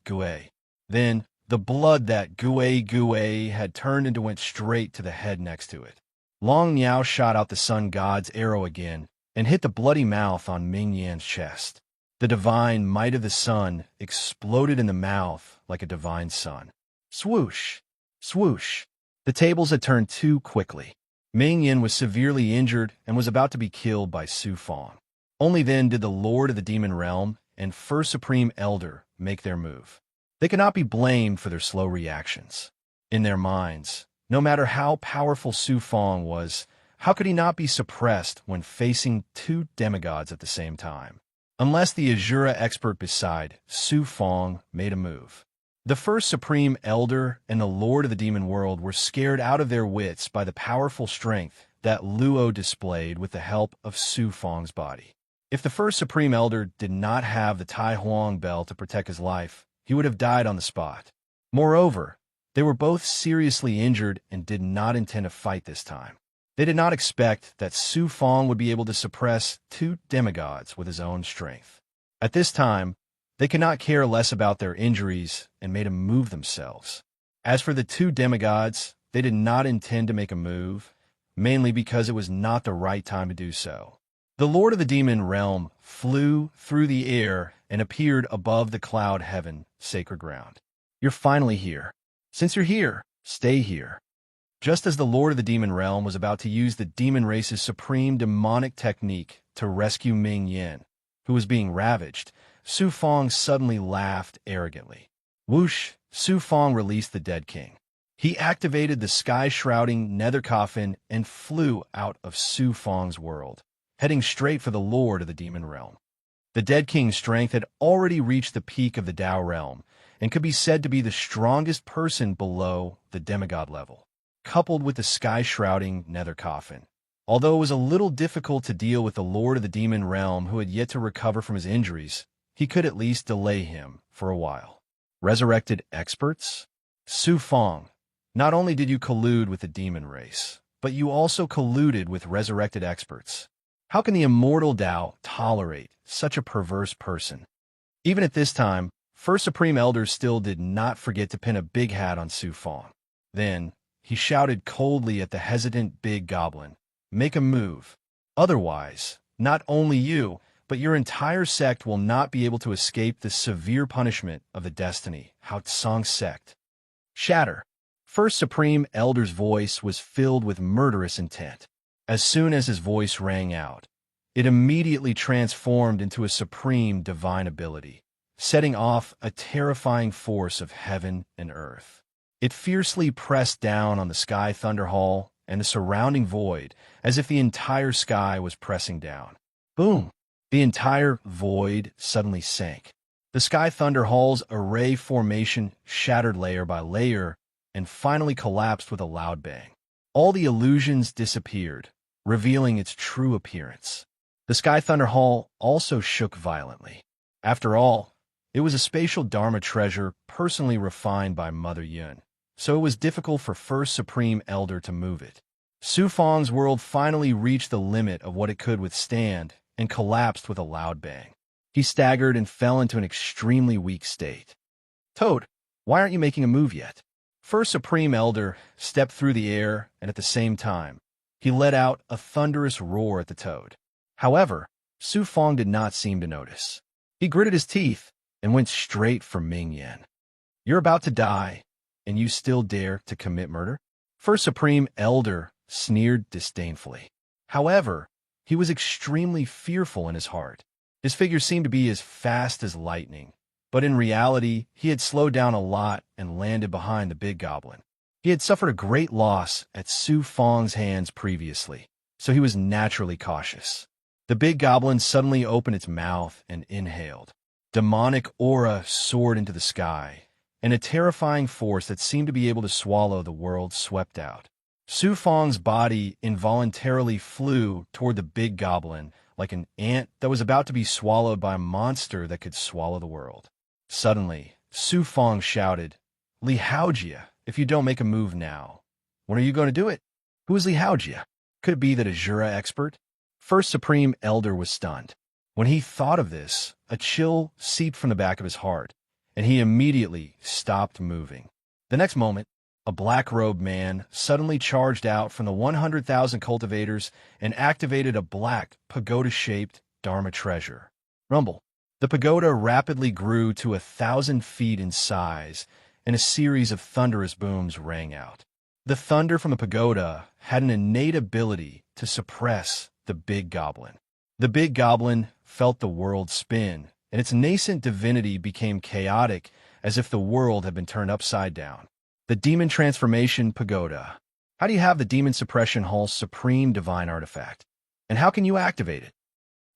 Speaker 1: Then, the blood that Gue had turned into went straight to the head next to it. Long Niao shot out the sun god's arrow again and hit the bloody mouth on Ming Yan's chest. The divine might of the sun exploded in the mouth like a divine sun. Swoosh! Swoosh! The tables had turned too quickly. Ming Yin was severely injured and was about to be killed by Su Fang. Only then did the Lord of the Demon Realm and First Supreme Elder make their move. They could not be blamed for their slow reactions. In their minds, no matter how powerful Su Fang was, how could he not be suppressed when facing 2 demigods at the same time? Unless the Azura expert beside Su Fang made a move. The First Supreme Elder and the Lord of the Demon World were scared out of their wits by the powerful strength that Luo displayed with the help of Su Fang's body. If the first Supreme Elder did not have the Tai Huang bell to protect his life, he would have died on the spot. Moreover, they were both seriously injured and did not intend to fight this time. They did not expect that Su Fang would be able to suppress two demigods with his own strength. At this time, they could not care less about their injuries and made a move themselves. As for the two demigods, they did not intend to make a move, mainly because it was not the right time to do so. The Lord of the Demon Realm flew through the air and appeared above the cloud heaven, sacred ground. You're finally here. Since you're here, stay here. Just as the Lord of the Demon Realm was about to use the demon race's supreme demonic technique to rescue Ming Yin, who was being ravaged, Su Fang suddenly laughed arrogantly. Whoosh! Su Fang released the dead king. He activated the sky-shrouding nether coffin and flew out of Su Fang's world, heading straight for the Lord of the Demon Realm. The dead king's strength had already reached the peak of the Dao realm and could be said to be the strongest person below the demigod level, coupled with the sky-shrouding nether coffin. Although it was a little difficult to deal with the Lord of the Demon Realm who had yet to recover from his injuries, he could at least delay him for a while. Resurrected experts? Su Fang, not only did you collude with the demon race, but you also colluded with resurrected experts. How can the immortal Dao tolerate such a perverse person? Even at this time, First Supreme Elder still did not forget to pin a big hat on Su Fang. Then, he shouted coldly at the hesitant big goblin, "Make a move. Otherwise, not only you, but your entire sect will not be able to escape the severe punishment of the destiny, Hao Tsang sect." Shatter. First Supreme Elder's voice was filled with murderous intent. As soon as his voice rang out, it immediately transformed into a supreme divine ability, setting off a terrifying force of heaven and earth. It fiercely pressed down on the Sky Thunder Hall and the surrounding void, as if the entire sky was pressing down. Boom! The entire void suddenly sank. The Sky Thunder Hall's array formation shattered layer by layer and finally collapsed with a loud bang. All the illusions disappeared, revealing its true appearance. The Sky Thunder Hall also shook violently. After all, it was a spatial Dharma treasure personally refined by Mother Yun, so it was difficult for First Supreme Elder to move it. Su Fang's world finally reached the limit of what it could withstand and collapsed with a loud bang. He staggered and fell into an extremely weak state. "Toad, why aren't you making a move yet?" First Supreme Elder stepped through the air, and at the same time, he let out a thunderous roar at the toad. However, Su Fang did not seem to notice. He gritted his teeth and went straight for Ming Yin. "You're about to die, and you still dare to commit murder?" First Supreme Elder sneered disdainfully. However, he was extremely fearful in his heart. His figure seemed to be as fast as lightning, but in reality, he had slowed down a lot and landed behind the big goblin. He had suffered a great loss at Su Fang's hands previously, so he was naturally cautious. The big goblin suddenly opened its mouth and inhaled. Demonic aura soared into the sky, and a terrifying force that seemed to be able to swallow the world swept out. Su Fang's body involuntarily flew toward the big goblin like an ant that was about to be swallowed by a monster that could swallow the world. Suddenly, Su Fang shouted, "Li Haojia, if you don't make a move now, when are you going to do it?" Who is Li Haojia? Could it be that Azura expert? First Supreme Elder was stunned. When he thought of this, a chill seeped from the back of his heart, and he immediately stopped moving. The next moment, a black-robed man suddenly charged out from the 100,000 cultivators and activated a black, pagoda-shaped Dharma treasure. Rumble. The pagoda rapidly grew to 1,000 feet in size, and a series of thunderous booms rang out. The thunder from the pagoda had an innate ability to suppress the big goblin. The big goblin felt the world spin, and its nascent divinity became chaotic, as if the world had been turned upside down. The Demon Transformation Pagoda. How do you have the Demon Suppression Hall's supreme divine artifact? And how can you activate it?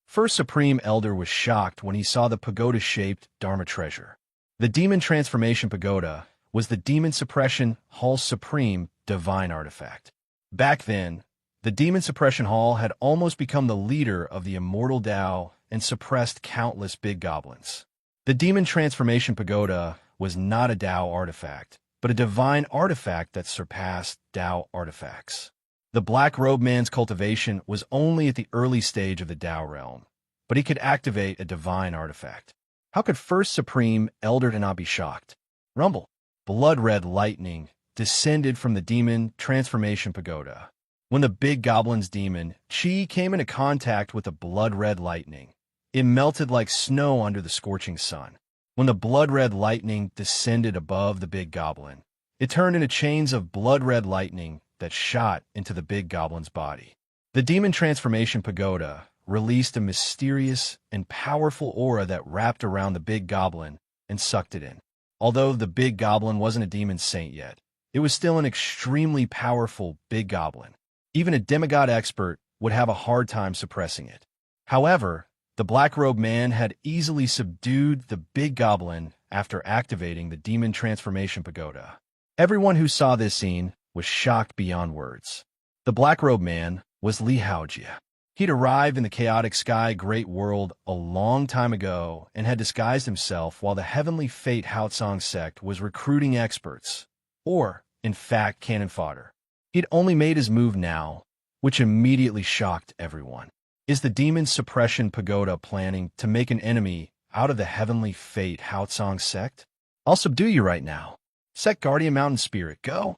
Speaker 1: First Supreme Elder was shocked when he saw the pagoda-shaped Dharma treasure. The Demon Transformation Pagoda was the Demon Suppression Hall's supreme divine artifact. Back then, The Demon Suppression Hall had almost become the leader of the immortal Tao and suppressed countless big goblins. The Demon Transformation Pagoda was not a Tao artifact, but a divine artifact that surpassed Tao artifacts. The Black Robe Man's cultivation was only at the early stage of the Tao realm, but he could activate a divine artifact. How could First Supreme Elder not be shocked? Rumble. Blood-red lightning descended from the Demon Transformation Pagoda. When the big goblin's demon, Chi, came into contact with the blood-red lightning, it melted like snow under the scorching sun. When the blood-red lightning descended above the big goblin, it turned into chains of blood-red lightning that shot into the big goblin's body. The Demon Transformation Pagoda released a mysterious and powerful aura that wrapped around the big goblin and sucked it in. Although the big goblin wasn't a demon saint yet, it was still an extremely powerful big goblin. Even a demigod expert would have a hard time suppressing it. However, the Black-Robed Man had easily subdued the big goblin after activating the Demon Transformation Pagoda. Everyone who saw this scene was shocked beyond words. The Black-Robed Man was Li Haojia. He'd arrived in the chaotic sky great world a long time ago and had disguised himself while the Heavenly Fate Haotsong sect was recruiting experts, or, in fact, cannon fodder. He'd only made his move now, which immediately shocked everyone. Is the Demon Suppression Pagoda planning to make an enemy out of the Heavenly Fate Haotsong sect? I'll subdue you right now. Sect Guardian Mountain Spirit, go!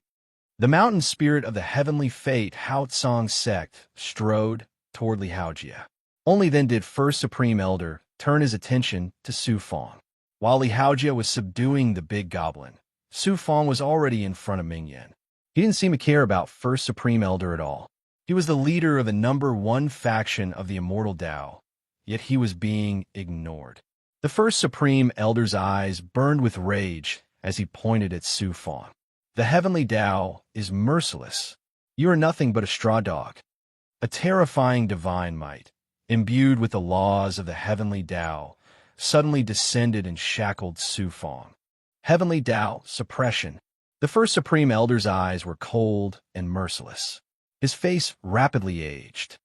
Speaker 1: The mountain spirit of the Heavenly Fate Haotsong sect strode toward Li Haojia. Only then did First Supreme Elder turn his attention to Su Fong. While Li Haojia was subduing the big goblin, Su Fong was already in front of Ming Yan. He didn't seem to care about First Supreme Elder at all. He was the leader of the #1 faction of the Immortal Tao, yet he was being ignored. The First Supreme Elder's eyes burned with rage as he pointed at Su Fong. The Heavenly Tao is merciless. You are nothing but a straw dog. A terrifying divine might, imbued with the laws of the Heavenly Tao, suddenly descended and shackled Su Fong. Heavenly Tao suppression. The First Supreme Elder's eyes were cold and merciless. His face rapidly aged.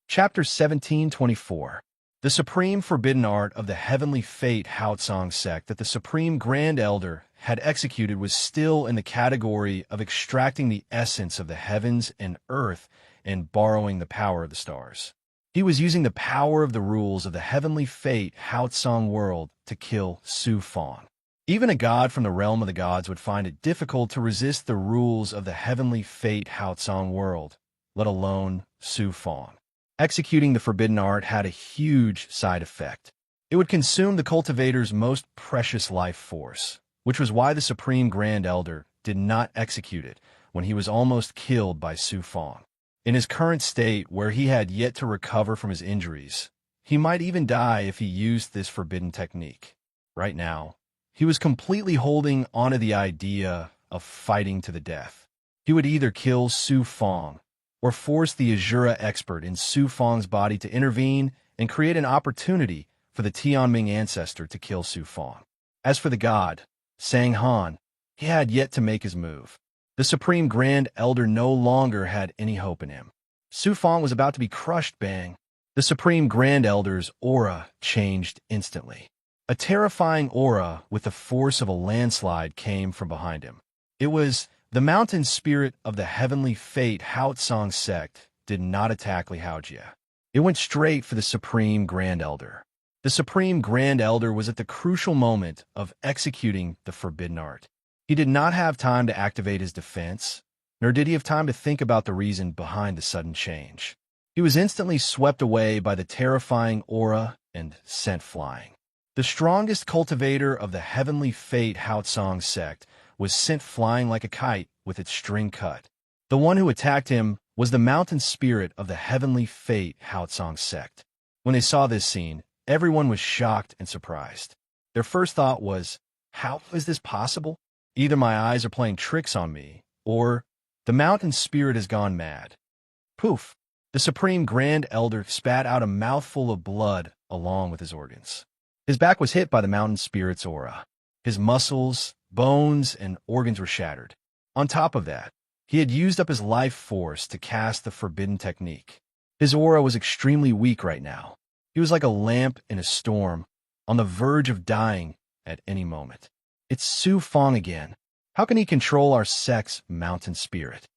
Speaker 1: Chapter 1724. The supreme forbidden art of the Heavenly Fate Haotsong sect that the Supreme Grand Elder had executed was still in the category of extracting the essence of the heavens and earth and borrowing the power of the stars. He was using the power of the rules of the Heavenly Fate Haotsong world to kill Su Fong. Even a god from the realm of the gods would find it difficult to resist the rules of the Heavenly Fate Haotsong world, let alone Su Fong. Executing the forbidden art had a huge side effect. It would consume the cultivator's most precious life force, which was why the Supreme Grand Elder did not execute it when he was almost killed by Su Fong. In his current state, where he had yet to recover from his injuries, he might even die if he used this forbidden technique. Right now, he was completely holding onto the idea of fighting to the death. He would either kill Su Fong or force the Azura expert in Su Fong's body to intervene and create an opportunity for the Tianming ancestor to kill Su Fong. As for the god, Sang Han, he had yet to make his move. The Supreme Grand Elder no longer had any hope in him. Su Fong was about to be crushed. Bang! The Supreme Grand Elder's aura changed instantly. A terrifying aura with the force of a landslide came from behind him. It was the mountain spirit of the Heavenly Fate Haotsong sect did not attack Li Haojia. It went straight for the Supreme Grand Elder. The Supreme Grand Elder was at the crucial moment of executing the forbidden art. He did not have time to activate his defense, nor did he have time to think about the reason behind the sudden change. He was instantly swept away by the terrifying aura and sent flying. The strongest cultivator of the Heavenly Fate Haotsong sect was sent flying like a kite with its string cut. The one who attacked him was the mountain spirit of the Heavenly Fate Haotsong sect. When they saw this scene, everyone was shocked and surprised. Their first thought was, how is this possible? Either my eyes are playing tricks on me, or the mountain spirit has gone mad. Poof! The Supreme Grand Elder spat out a mouthful of blood along with his organs. His back was hit by the mountain spirit's aura. His muscles, bones, and organs were shattered. On top of that, He had used up his life force to cast the forbidden technique. His aura was extremely weak right now. He was like a lamp in a storm, on the verge of dying at any moment. It's Su Fong again. How can he control our sect's mountain spirit?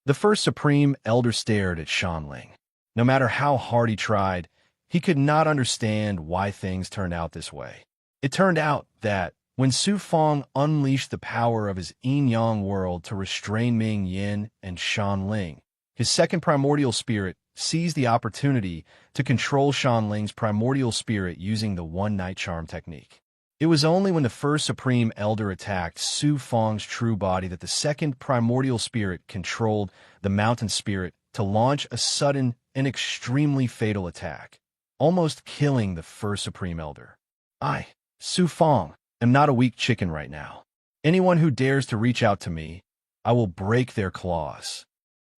Speaker 1: The first Supreme Elder stared at Shanling. No matter how hard he tried, he could not understand why things turned out this way. It turned out that when Su Fong unleashed the power of his yin-yang world to restrain Ming Yin and Shanling, his second primordial spirit seized the opportunity to control Shanling's primordial spirit using the one-night charm technique. It was only when the first Supreme Elder attacked Su Fong's true body that the second primordial spirit controlled the mountain spirit to launch a sudden and extremely fatal attack, almost killing the first Supreme Elder. I, Su Fong, am not a weak chicken right now. Anyone who dares to reach out to me, I will break their claws.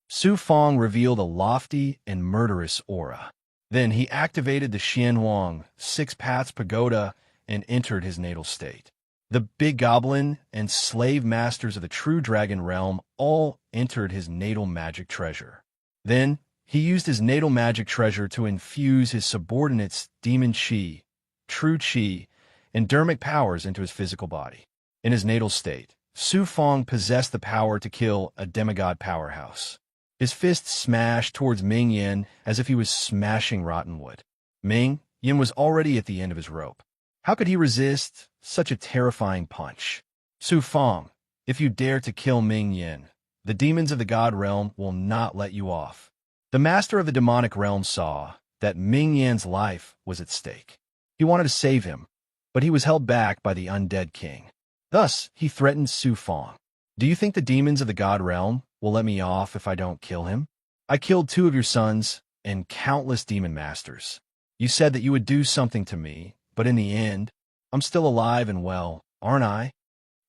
Speaker 1: Su Fong revealed a lofty and murderous aura. Then he activated the Xianhuang Six Paths Pagoda and entered his natal state. The big goblin and slave masters of the true dragon realm all entered his natal magic treasure. Then he used his natal magic treasure to infuse his subordinates' demon chi, true chi, and dermic powers into his physical body. In his natal state, Su Fong possessed the power to kill a demigod powerhouse. His fists smashed towards Ming Yin as if he was smashing rotten wood. Ming Yin was already at the end of his rope. How could he resist such a terrifying punch? Su Fong, if you dare to kill Ming Yin, the demons of the God realm will not let you off. The master of the demonic realm saw that Ming Yan's life was at stake. He wanted to save him, but he was held back by the undead king. Thus, he threatened Su Fong. Do you think the demons of the God realm will let me off if I don't kill him? I killed 2 of your sons and countless demon masters. You said that you would do something to me, but in the end, I'm still alive and well, aren't I?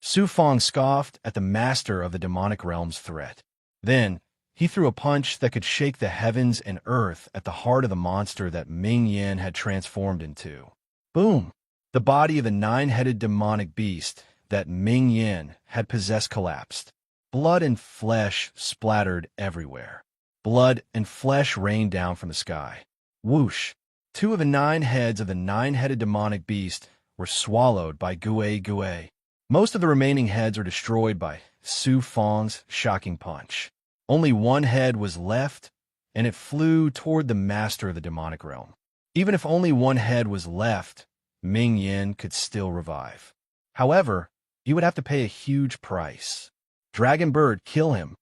Speaker 1: Su Fong scoffed at the master of the demonic realm's threat. Then, he threw a punch that could shake the heavens and earth at the heart of the monster that Ming Yin had transformed into. Boom! The body of the 9-headed demonic beast that Ming Yin had possessed collapsed. Blood and flesh splattered everywhere. Blood and flesh rained down from the sky. Whoosh! 2 of the 9 heads of the 9-headed demonic beast were swallowed by Gue Gue. Most of the remaining heads were destroyed by Su Fong's shocking punch. Only 1 head was left, and it flew toward the master of the demonic realm. Even if only 1 head was left, Ming Yin could still revive. However, he would have to pay a huge price. Dragon Bird, kill him.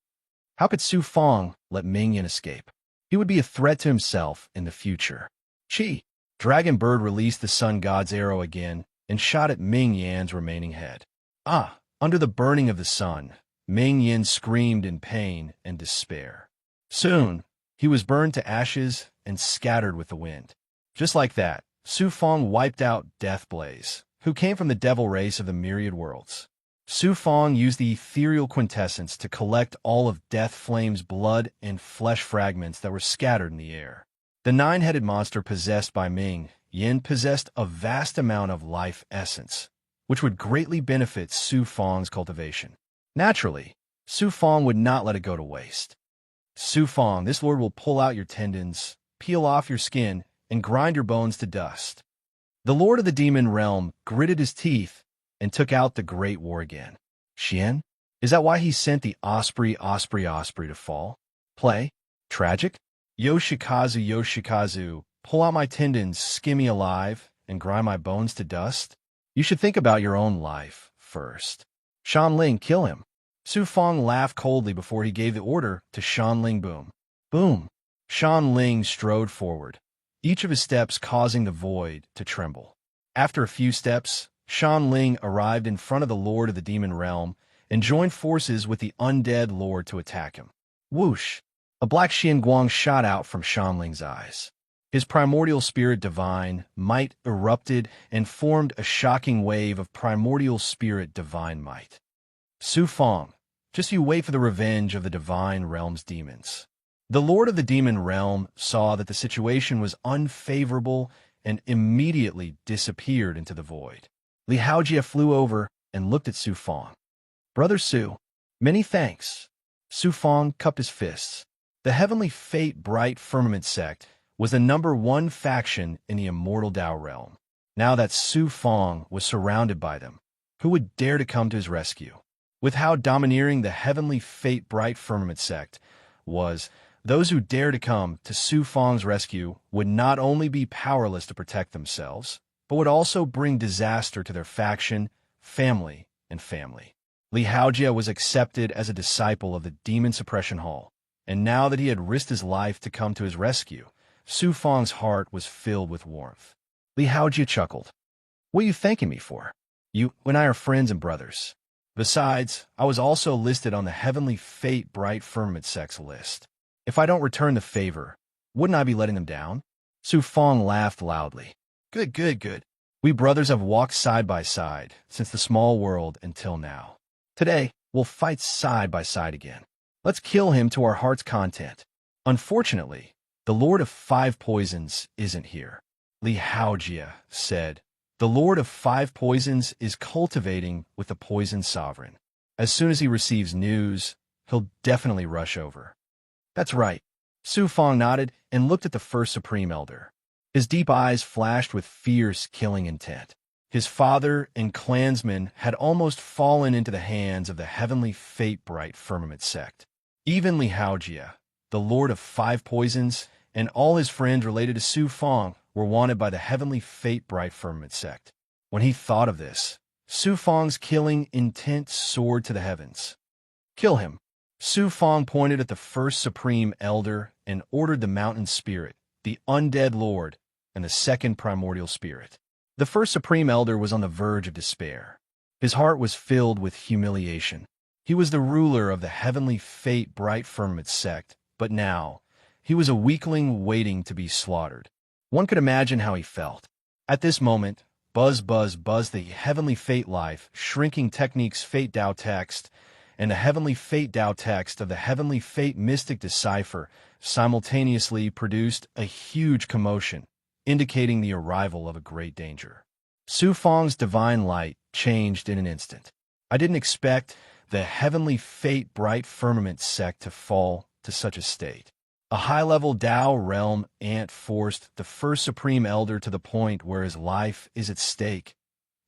Speaker 1: How could Su Fong let Ming Yin escape? He would be a threat to himself in the future. Chi! Dragon Bird released the Sun God's arrow again and shot at Ming Yan's remaining head. Ah! Under the burning of the sun, Ming Yin screamed in pain and despair. Soon, he was burned to ashes and scattered with the wind. Just like that, Su Fong wiped out Death Blaze, who came from the devil race of the myriad worlds. Su Fong used the ethereal quintessence to collect all of Death Flame's blood and flesh fragments that were scattered in the air. The 9-headed monster possessed by Ming Yin possessed a vast amount of life essence, which would greatly benefit Su Fong's cultivation. Naturally, Su Fong would not let it go to waste. Su Fong, this lord will pull out your tendons, peel off your skin, and grind your bones to dust. The lord of the demon realm gritted his teeth and took out the great war again. Xian? Is that why he sent the Osprey to fall? Play? Tragic? Yoshikazu, Yoshikazu, pull out my tendons, skin me alive, and grind my bones to dust? You should think about your own life first. Shanling, kill him. Su Fong laughed coldly before he gave the order to Shanling boom. Boom! Shanling strode forward, each of his steps causing the void to tremble. After a few steps, Shanling arrived in front of the Lord of the Demon Realm and joined forces with the undead Lord to attack him. Whoosh! A black Xianguang shot out from Shanling's eyes. His primordial spirit divine might erupted and formed a shocking wave of primordial spirit divine might. Su Fong, just you wait for the revenge of the divine realm's demons. The Lord of the Demon Realm saw that the situation was unfavorable and immediately disappeared into the void. Li Haojia flew over and looked at Su Fong. Brother Su, many thanks. Su Fong cupped his fists. The heavenly fate bright firmament sect was the #1 faction in the immortal Tao realm. Now that Su Fong was surrounded by them, who would dare to come to his rescue? With how domineering the heavenly fate bright firmament sect was, those who dare to come to Su Fong's rescue would not only be powerless to protect themselves, but would also bring disaster to their faction, family, and family. Li Haojia was accepted as a disciple of the Demon Suppression Hall, and now that he had risked his life to come to his rescue, Su Fong's heart was filled with warmth. Li Haojia chuckled. "What are you thanking me for? You and I are friends and brothers. Besides, I was also listed on the heavenly fate bright firmament sect's list. If I don't return the favor, wouldn't I be letting them down?" Su Fong laughed loudly. Good, good, good. We brothers have walked side by side since the small world until now. Today, we'll fight side by side again. Let's kill him to our heart's content. Unfortunately, the Lord of Five Poisons isn't here. Li Haojia said, "The Lord of Five Poisons is cultivating with the Poison Sovereign. As soon as he receives news, he'll definitely rush over." That's right. Su Fong nodded and looked at the first Supreme Elder. His deep eyes flashed with fierce, killing intent. His father and clansmen had almost fallen into the hands of the heavenly fate bright firmament sect. Even Li Haojia, the Lord of Five Poisons, and all his friends related to Su Fong were wanted by the heavenly fate bright firmament sect. When he thought of this, Su Fong's killing intent soared to the heavens. Kill him. Su Fong pointed at the first Supreme Elder and ordered the Mountain Spirit, the Undead Lord, and the second Primordial Spirit. The first Supreme Elder was on the verge of despair. His heart was filled with humiliation. He was the ruler of the heavenly fate bright firmament sect, but now he was a weakling waiting to be slaughtered. One could imagine how he felt. At this moment, buzz, buzz, buzz, the heavenly fate life, shrinking techniques fate Tao text, and the heavenly fate Tao text of the heavenly fate mystic decipher simultaneously produced a huge commotion, indicating the arrival of a great danger. Su Fong's divine light changed in an instant. I didn't expect the heavenly fate bright firmament sect to fall to such a state. A high-level Tao realm ant forced the first Supreme Elder to the point where his life is at stake.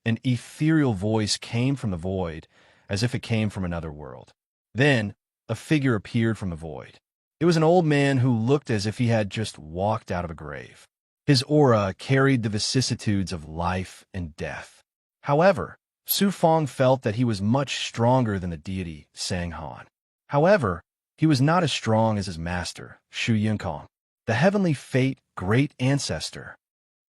Speaker 1: An ethereal voice came from the void, as if it came from another world. Then, a figure appeared from the void. It was an old man who looked as if he had just walked out of a grave. His aura carried the vicissitudes of life and death. However, Su Fong felt that he was much stronger than the deity Sang-Han. However, he was not as strong as his master, Shu Yunkong, the heavenly fate great ancestor.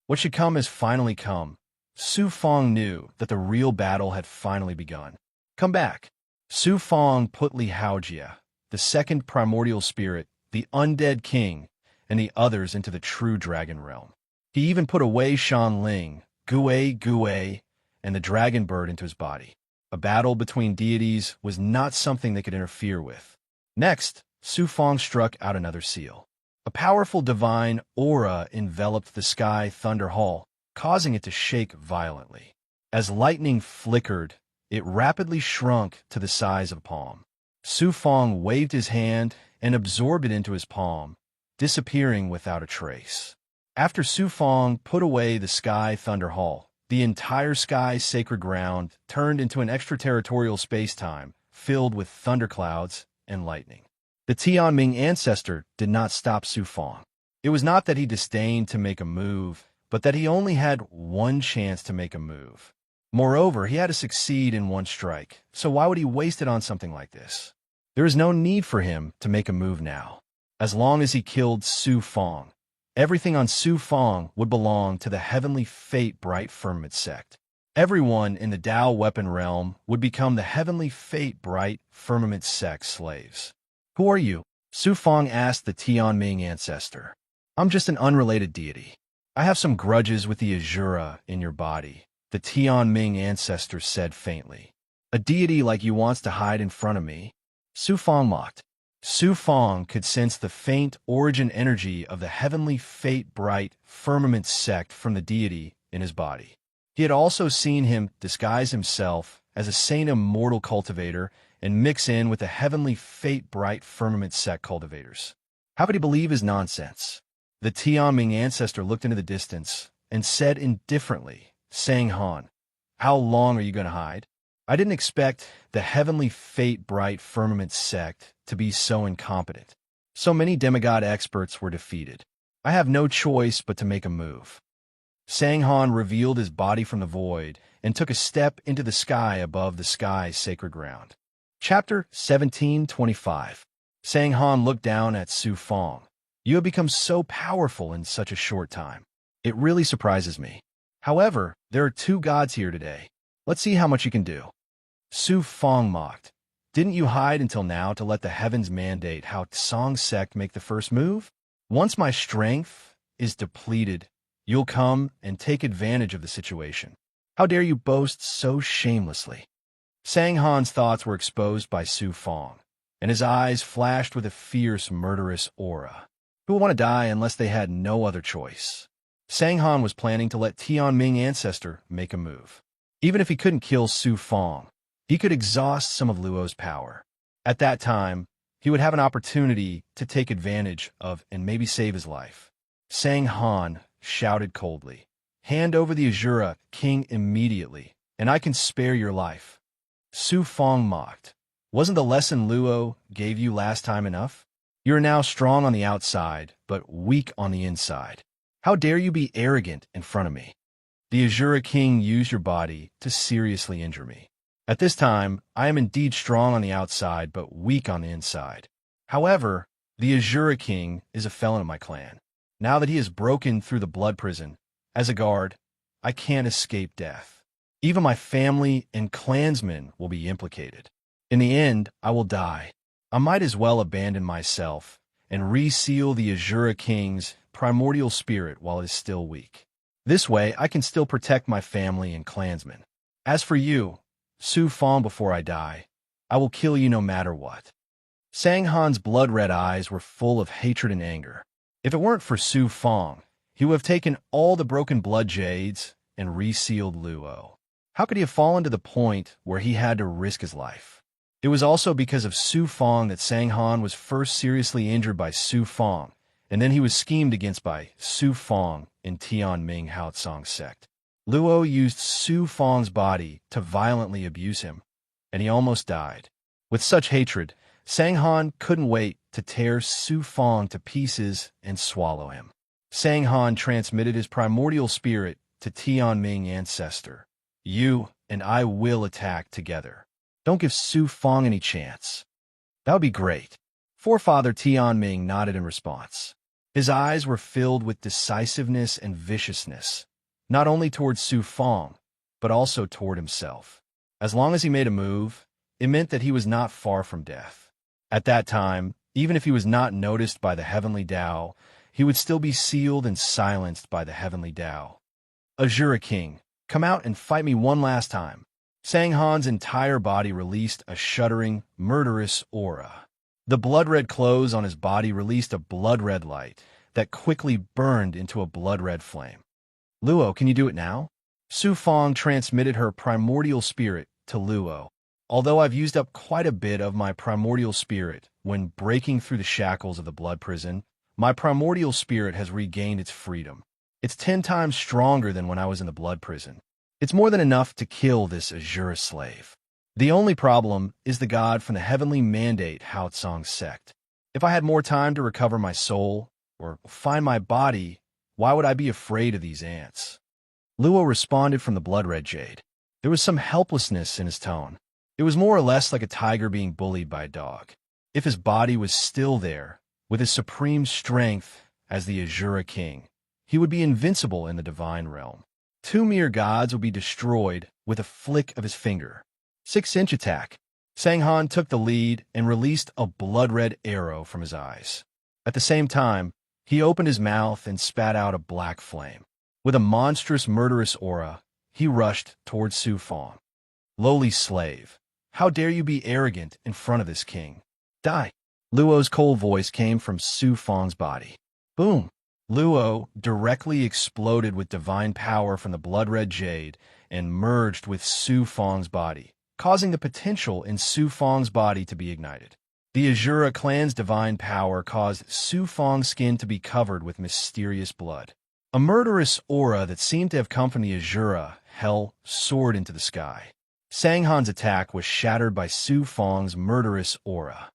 Speaker 1: What should come has finally come. Su Fong knew that the real battle had finally begun. Come back. Su Fong put Li Haojia, the second primordial spirit, the undead king, and the others into the true dragon realm. He even put away Shan Ling, Gui, and the dragon bird into his body. A battle between deities was not something they could interfere with. Next, Su Fong struck out another seal. A powerful divine aura enveloped the Sky Thunder Hall, causing it to shake violently. As lightning flickered, it rapidly shrunk to the size of a palm. Su Fong waved his hand and absorbed it into his palm, disappearing without a trace. After Su Fong put away the Sky Thunder Hall, the entire sky sacred ground turned into an extraterritorial space-time filled with thunderclouds and lightning. The Tianming ancestor did not stop Su Fong. It was not that he disdained to make a move, but that he only had one chance to make a move. Moreover, he had to succeed in one strike, so why would he waste it on something like this? There is no need for him to make a move now. As long as he killed Su Fong, everything on Su Fong would belong to the heavenly fate bright firmament sect. Everyone in the Tao weapon realm would become the heavenly fate bright firmament sect slaves. Who are you? Su Fong asked the Tianming ancestor. I'm just an unrelated deity. I have some grudges with the Azura in your body, the Tianming ancestor said faintly. A deity like you wants to hide in front of me? Su Fong mocked. Su Fong could sense the faint origin energy of the heavenly fate bright firmament sect from the deity in his body. He had also seen him disguise himself as a saint immortal cultivator and mix in with the heavenly fate-bright firmament sect cultivators. How could he believe his nonsense? The Tianming ancestor looked into the distance and said indifferently, "Sang Han, how long are you going to hide?" I didn't expect the heavenly fate-bright firmament sect to be so incompetent. So many demigod experts were defeated. I have no choice but to make a move. Sang Han revealed his body from the void and took a step into the sky above the sky's sacred ground. Chapter 17:25. Sang Han looked down at Su Fong. "You have become so powerful in such a short time. It really surprises me. However, there are two gods here today. Let's see how much you can do." Su Fong mocked. "Didn't you hide until now to let the heavens mandate how Tsong's sect make the first move? Once my strength is depleted, you'll come and take advantage of the situation. How dare you boast so shamelessly?" Sang Han's thoughts were exposed by Su Fong, and his eyes flashed with a fierce, murderous aura. Who would want to die unless they had no other choice? Sang Han was planning to let Tianming ancestor make a move. Even if he couldn't kill Su Fong, he could exhaust some of Luo's power. At that time, he would have an opportunity to take advantage of and maybe save his life. Sang Han shouted coldly, "Hand over the Azura King immediately, and I can spare your life." Su Fong mocked. "Wasn't the lesson Luo gave you last time enough? You are now strong on the outside, but weak on the inside. How dare you be arrogant in front of me? The Azura King used your body to seriously injure me. At this time, I am indeed strong on the outside, but weak on the inside. However, the Azura King is a felon of my clan. Now that he has broken through the blood prison, as a guard, I can't escape death. Even my family and clansmen will be implicated. In the end, I will die. I might as well abandon myself and reseal the Azura King's primordial spirit while it is still weak. This way, I can still protect my family and clansmen. As for you, Su Fong, before I die, I will kill you no matter what." Sang Han's blood-red eyes were full of hatred and anger. If it weren't for Su Fong, he would have taken all the broken blood jades and resealed Luo. How could he have fallen to the point where he had to risk his life? It was also because of Su Fong that Sang Han was first seriously injured by Su Fong, and then he was schemed against by Su Fong in Tianming Haotsong sect. Luo used Su Fong's body to violently abuse him, and he almost died. With such hatred, Sang Han couldn't wait to tear Su Fong to pieces and swallow him. Sang Han transmitted his primordial spirit to Tianming ancestor. "You and I will attack together. Don't give Su Fong any chance." "That would be great." Forefather Tianming nodded in response. His eyes were filled with decisiveness and viciousness, not only toward Su Fong, but also toward himself. As long as he made a move, it meant that he was not far from death. At that time, even if he was not noticed by the heavenly Tao, he would still be sealed and silenced by the heavenly Tao. "Azura King, come out and fight me one last time." Sang Han's entire body released a shuddering, murderous aura. The blood-red clothes on his body released a blood-red light that quickly burned into a blood-red flame. "Luo, can you do it now?" Su Fong transmitted her primordial spirit to Luo. "Although I've used up quite a bit of my primordial spirit when breaking through the shackles of the blood prison, my primordial spirit has regained its freedom. It's 10 times stronger than when I was in the blood prison. It's more than enough to kill this Azura slave. The only problem is the god from the heavenly mandate Haotsong sect. If I had more time to recover my soul or find my body, why would I be afraid of these ants?" Luo responded from the blood-red jade. There was some helplessness in his tone. It was more or less like a tiger being bullied by a dog. If his body was still there, with his supreme strength as the Azura King, he would be invincible in the divine realm. 2 mere gods would be destroyed with a flick of his finger. 6-inch attack. Sang Han took the lead and released a blood-red arrow from his eyes. At the same time, he opened his mouth and spat out a black flame. With a monstrous, murderous aura, he rushed towards Su Fong. "Lowly slave, how dare you be arrogant in front of this king? Die!" Luo's cold voice came from Su Fong's body. Boom! Luo directly exploded with divine power from the blood-red jade and merged with Su Fong's body, causing the potential in Su Fang's body to be ignited. The Azura clan's divine power caused Su Fang's skin to be covered with mysterious blood. A murderous aura that seemed to have come from the Azura hell soared into the sky. Sanghan's attack was shattered by Su Fang's murderous aura.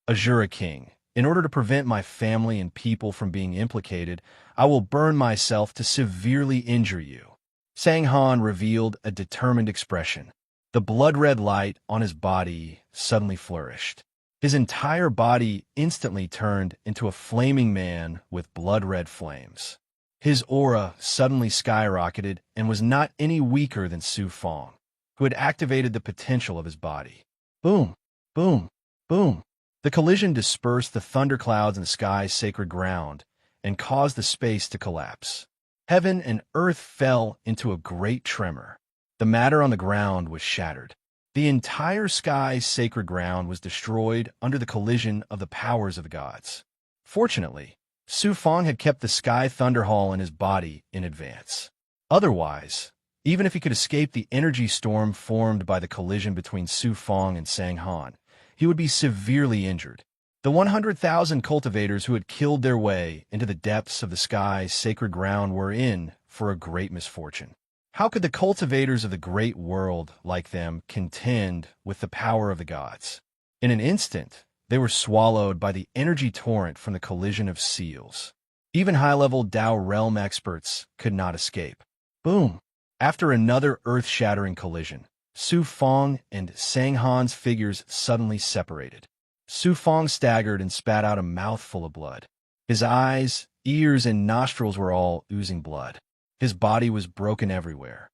Speaker 1: Azura King, in order to prevent my family and people from being implicated, I will burn myself to severely injure you. Sanghan revealed a determined expression. The blood-red light on his body suddenly flourished. His entire body instantly turned into a flaming man with blood-red flames. His aura suddenly skyrocketed and was not any weaker than Su Fang, who had activated the potential of his body. Boom, boom, boom. The collision dispersed the thunderclouds in the sky's sacred ground and caused the space to collapse. Heaven and earth fell into a great tremor. The matter on the ground was shattered. The entire sky's sacred ground was destroyed under the collision of the powers of the gods. Fortunately, Su Fang had kept the sky thunderhall in his body in advance. Otherwise, even if he could escape the energy storm formed by the collision between Su Fang and Sanghan, he would be severely injured. The 100,000 cultivators who had killed their way into the depths of the sky's sacred ground were in for a great misfortune. How could the cultivators of the great world like them contend with the power of the gods? In an instant, they were swallowed by the energy torrent from the collision of seals. Even high-level Dao realm experts could not escape. Boom! After another earth-shattering collision, Su Fang and Sanghan's figures suddenly separated. Su Fang staggered and spat out a mouthful of blood. His eyes, ears, and nostrils were all oozing blood. His body was broken everywhere.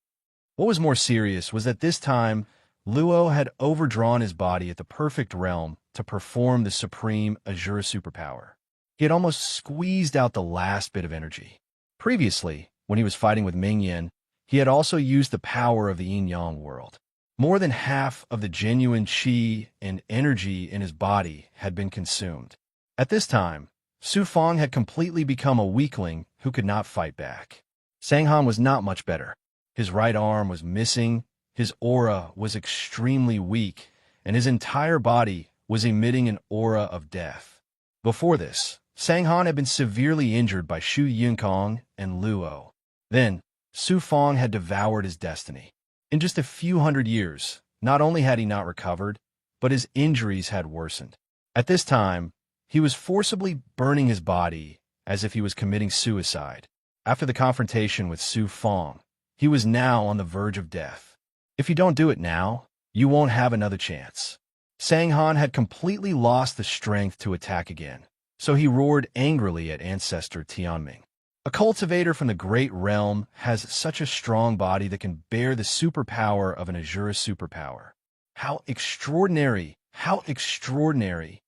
Speaker 1: What was more serious was that this time, Luo had overdrawn his body at the perfect realm to perform the supreme Azura superpower. He had almost squeezed out the last bit of energy. Previously, when he was fighting with Mingyan, he had also used the power of the yin-yang world. More than half of the genuine qi and energy in his body had been consumed. At this time, Su Fang had completely become a weakling who could not fight back. Sanghan was not much better. His right arm was missing, his aura was extremely weak, and his entire body was emitting an aura of death. Before this, Sanghan had been severely injured by Shu Yinkong and Luo. Then, Su Fang had devoured his destiny. In just a few hundred years, not only had he not recovered, but his injuries had worsened. At this time, he was forcibly burning his body as if he was committing suicide. After the confrontation with Su Fang, he was now on the verge of death. If you don't do it now, you won't have another chance. Sanghan had completely lost the strength to attack again, so he roared angrily at Ancestor Tianming. A cultivator from the Great Realm has such a strong body that can bear the superpower of an Azura superpower. How extraordinary! How extraordinary!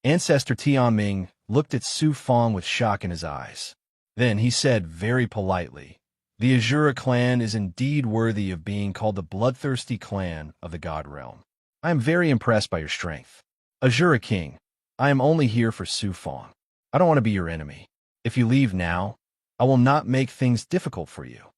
Speaker 1: Ancestor Tianming looked at Su Fang with shock in his eyes. Then he said very politely, "The Azura clan is indeed worthy of being called the bloodthirsty clan of the God Realm. I am very impressed by your strength. Azura King, I am only here for Su Fang. I don't want to be your enemy. If you leave now, I will not make things difficult for you."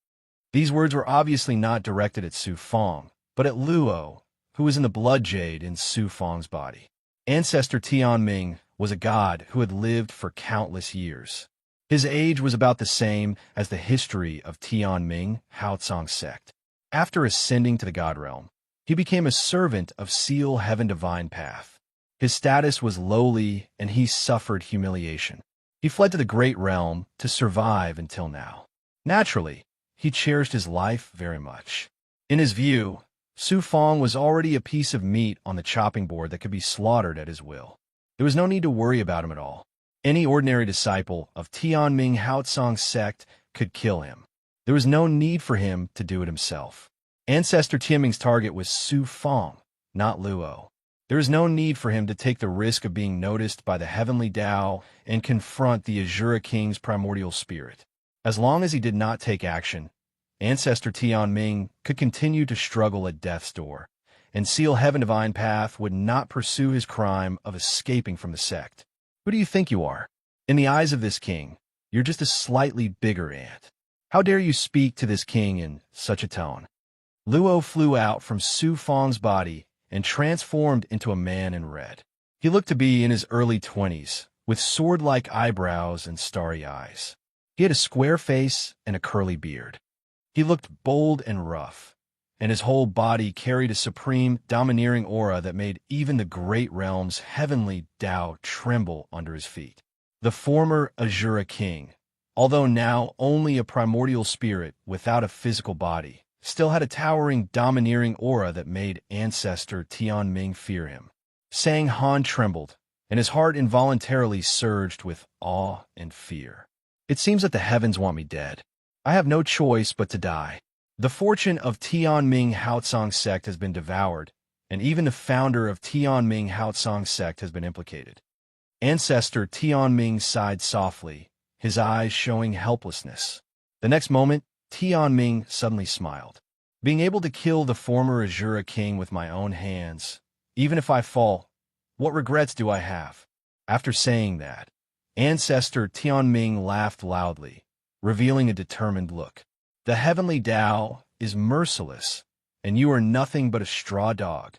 Speaker 1: These words were obviously not directed at Su Fang, but at Luo, who was in the blood jade in Su Fang's body. Ancestor Tianming was a god who had lived for countless years. His age was about the same as the history of Tianming Haotsong sect. After ascending to the God Realm, he became a servant of Seal Heaven Divine Path. His status was lowly and he suffered humiliation. He fled to the Great Realm to survive until now. Naturally, he cherished his life very much. In his view, Su Fang was already a piece of meat on the chopping board that could be slaughtered at his will. There was no need to worry about him at all. Any ordinary disciple of Tianming Haotsong sect could kill him. There was no need for him to do it himself. Ancestor Tianming's target was Su Fang, not Luo. There is no need for him to take the risk of being noticed by the heavenly Tao and confront the Azura King's primordial spirit. As long as he did not take action, Ancestor Tianming could continue to struggle at death's door, and Seal Heaven Divine Path would not pursue his crime of escaping from the sect. Who do you think you are? In the eyes of this king, you're just a slightly bigger ant. How dare you speak to this king in such a tone? Luo flew out from Su Fang's body and transformed into a man in red. He looked to be in his early 20s, with sword-like eyebrows and starry eyes. He had a square face and a curly beard. He looked bold and rough, and his whole body carried a supreme, domineering aura that made even the great realm's heavenly Tao tremble under his feet. The former Azura king, although now only a primordial spirit without a physical body, still had a towering, domineering aura that made ancestor Tianming fear him. Sang Han trembled, and his heart involuntarily surged with awe and fear. It seems that the heavens want me dead. I have no choice but to die. The fortune of Tianming Haotsong sect has been devoured, and even the founder of Tianming Haotsong sect has been implicated. Ancestor Tianming sighed softly, his eyes showing helplessness. The next moment, Tianming suddenly smiled. Being able to kill the former Azura king with my own hands, even if I fall, what regrets do I have? After saying that, Ancestor Tianming laughed loudly, revealing a determined look. The heavenly Tao is merciless, and you are nothing but a straw dog.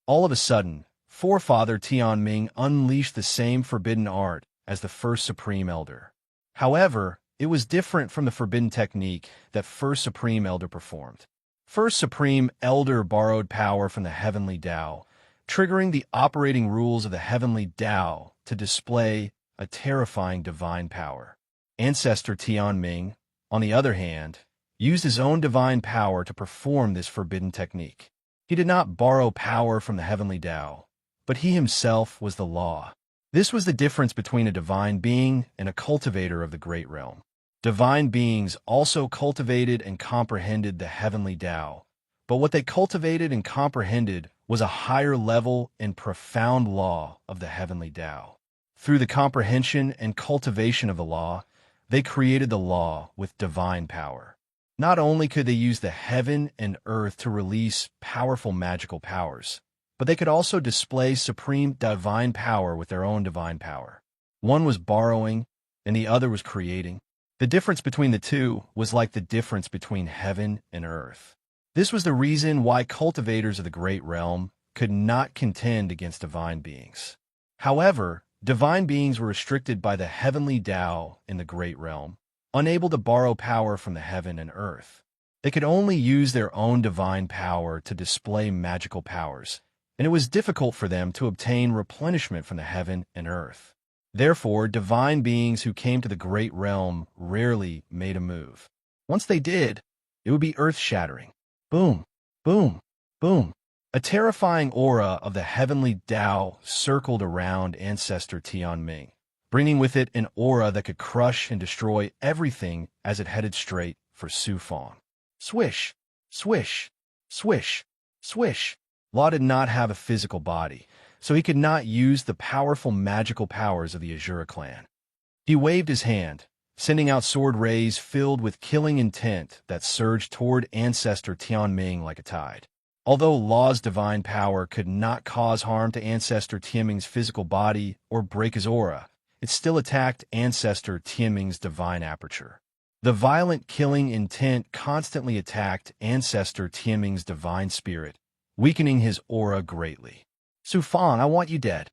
Speaker 1: All of a sudden, Forefather Tianming unleashed the same forbidden art as the first Supreme Elder. However, it was different from the forbidden technique that First Supreme Elder performed. First Supreme Elder borrowed power from the heavenly Tao, triggering the operating rules of the heavenly Tao to display a terrifying divine power. Ancestor Tianming, on the other hand, used his own divine power to perform this forbidden technique. He did not borrow power from the heavenly Tao, but he himself was the law. This was the difference between a divine being and a cultivator of the great realm. Divine beings also cultivated and comprehended the heavenly Tao, but what they cultivated and comprehended was a higher level and profound law of the heavenly Tao. Through the comprehension and cultivation of the law, they created the law with divine power. Not only could they use the heaven and earth to release powerful magical powers, but they could also display supreme divine power with their own divine power. One was borrowing, and the other was creating. The difference between the two was like the difference between heaven and earth. This was the reason why cultivators of the great realm could not contend against divine beings. However, divine beings were restricted by the heavenly Tao in the great realm, unable to borrow power from the heaven and earth. They could only use their own divine power to display magical powers, and it was difficult for them to obtain replenishment from the heaven and earth. Therefore, divine beings who came to the great realm rarely made a move. Once they did, it would be earth-shattering. Boom, boom, boom. A terrifying aura of the heavenly Tao circled around Ancestor Tianming, bringing with it an aura that could crush and destroy everything as it headed straight for Su Fang. Swish, swish, swish, swish. Law did not have a physical body, so he could not use the powerful magical powers of the Azura clan. He waved his hand, sending out sword rays filled with killing intent that surged toward Ancestor Tianming like a tide. Although Law's divine power could not cause harm to Ancestor Tianming's physical body or break his aura, it still attacked Ancestor Tianming's divine aperture. The violent killing intent constantly attacked Ancestor Tianming's divine spirit, weakening his aura greatly. Su Fang, I want you dead.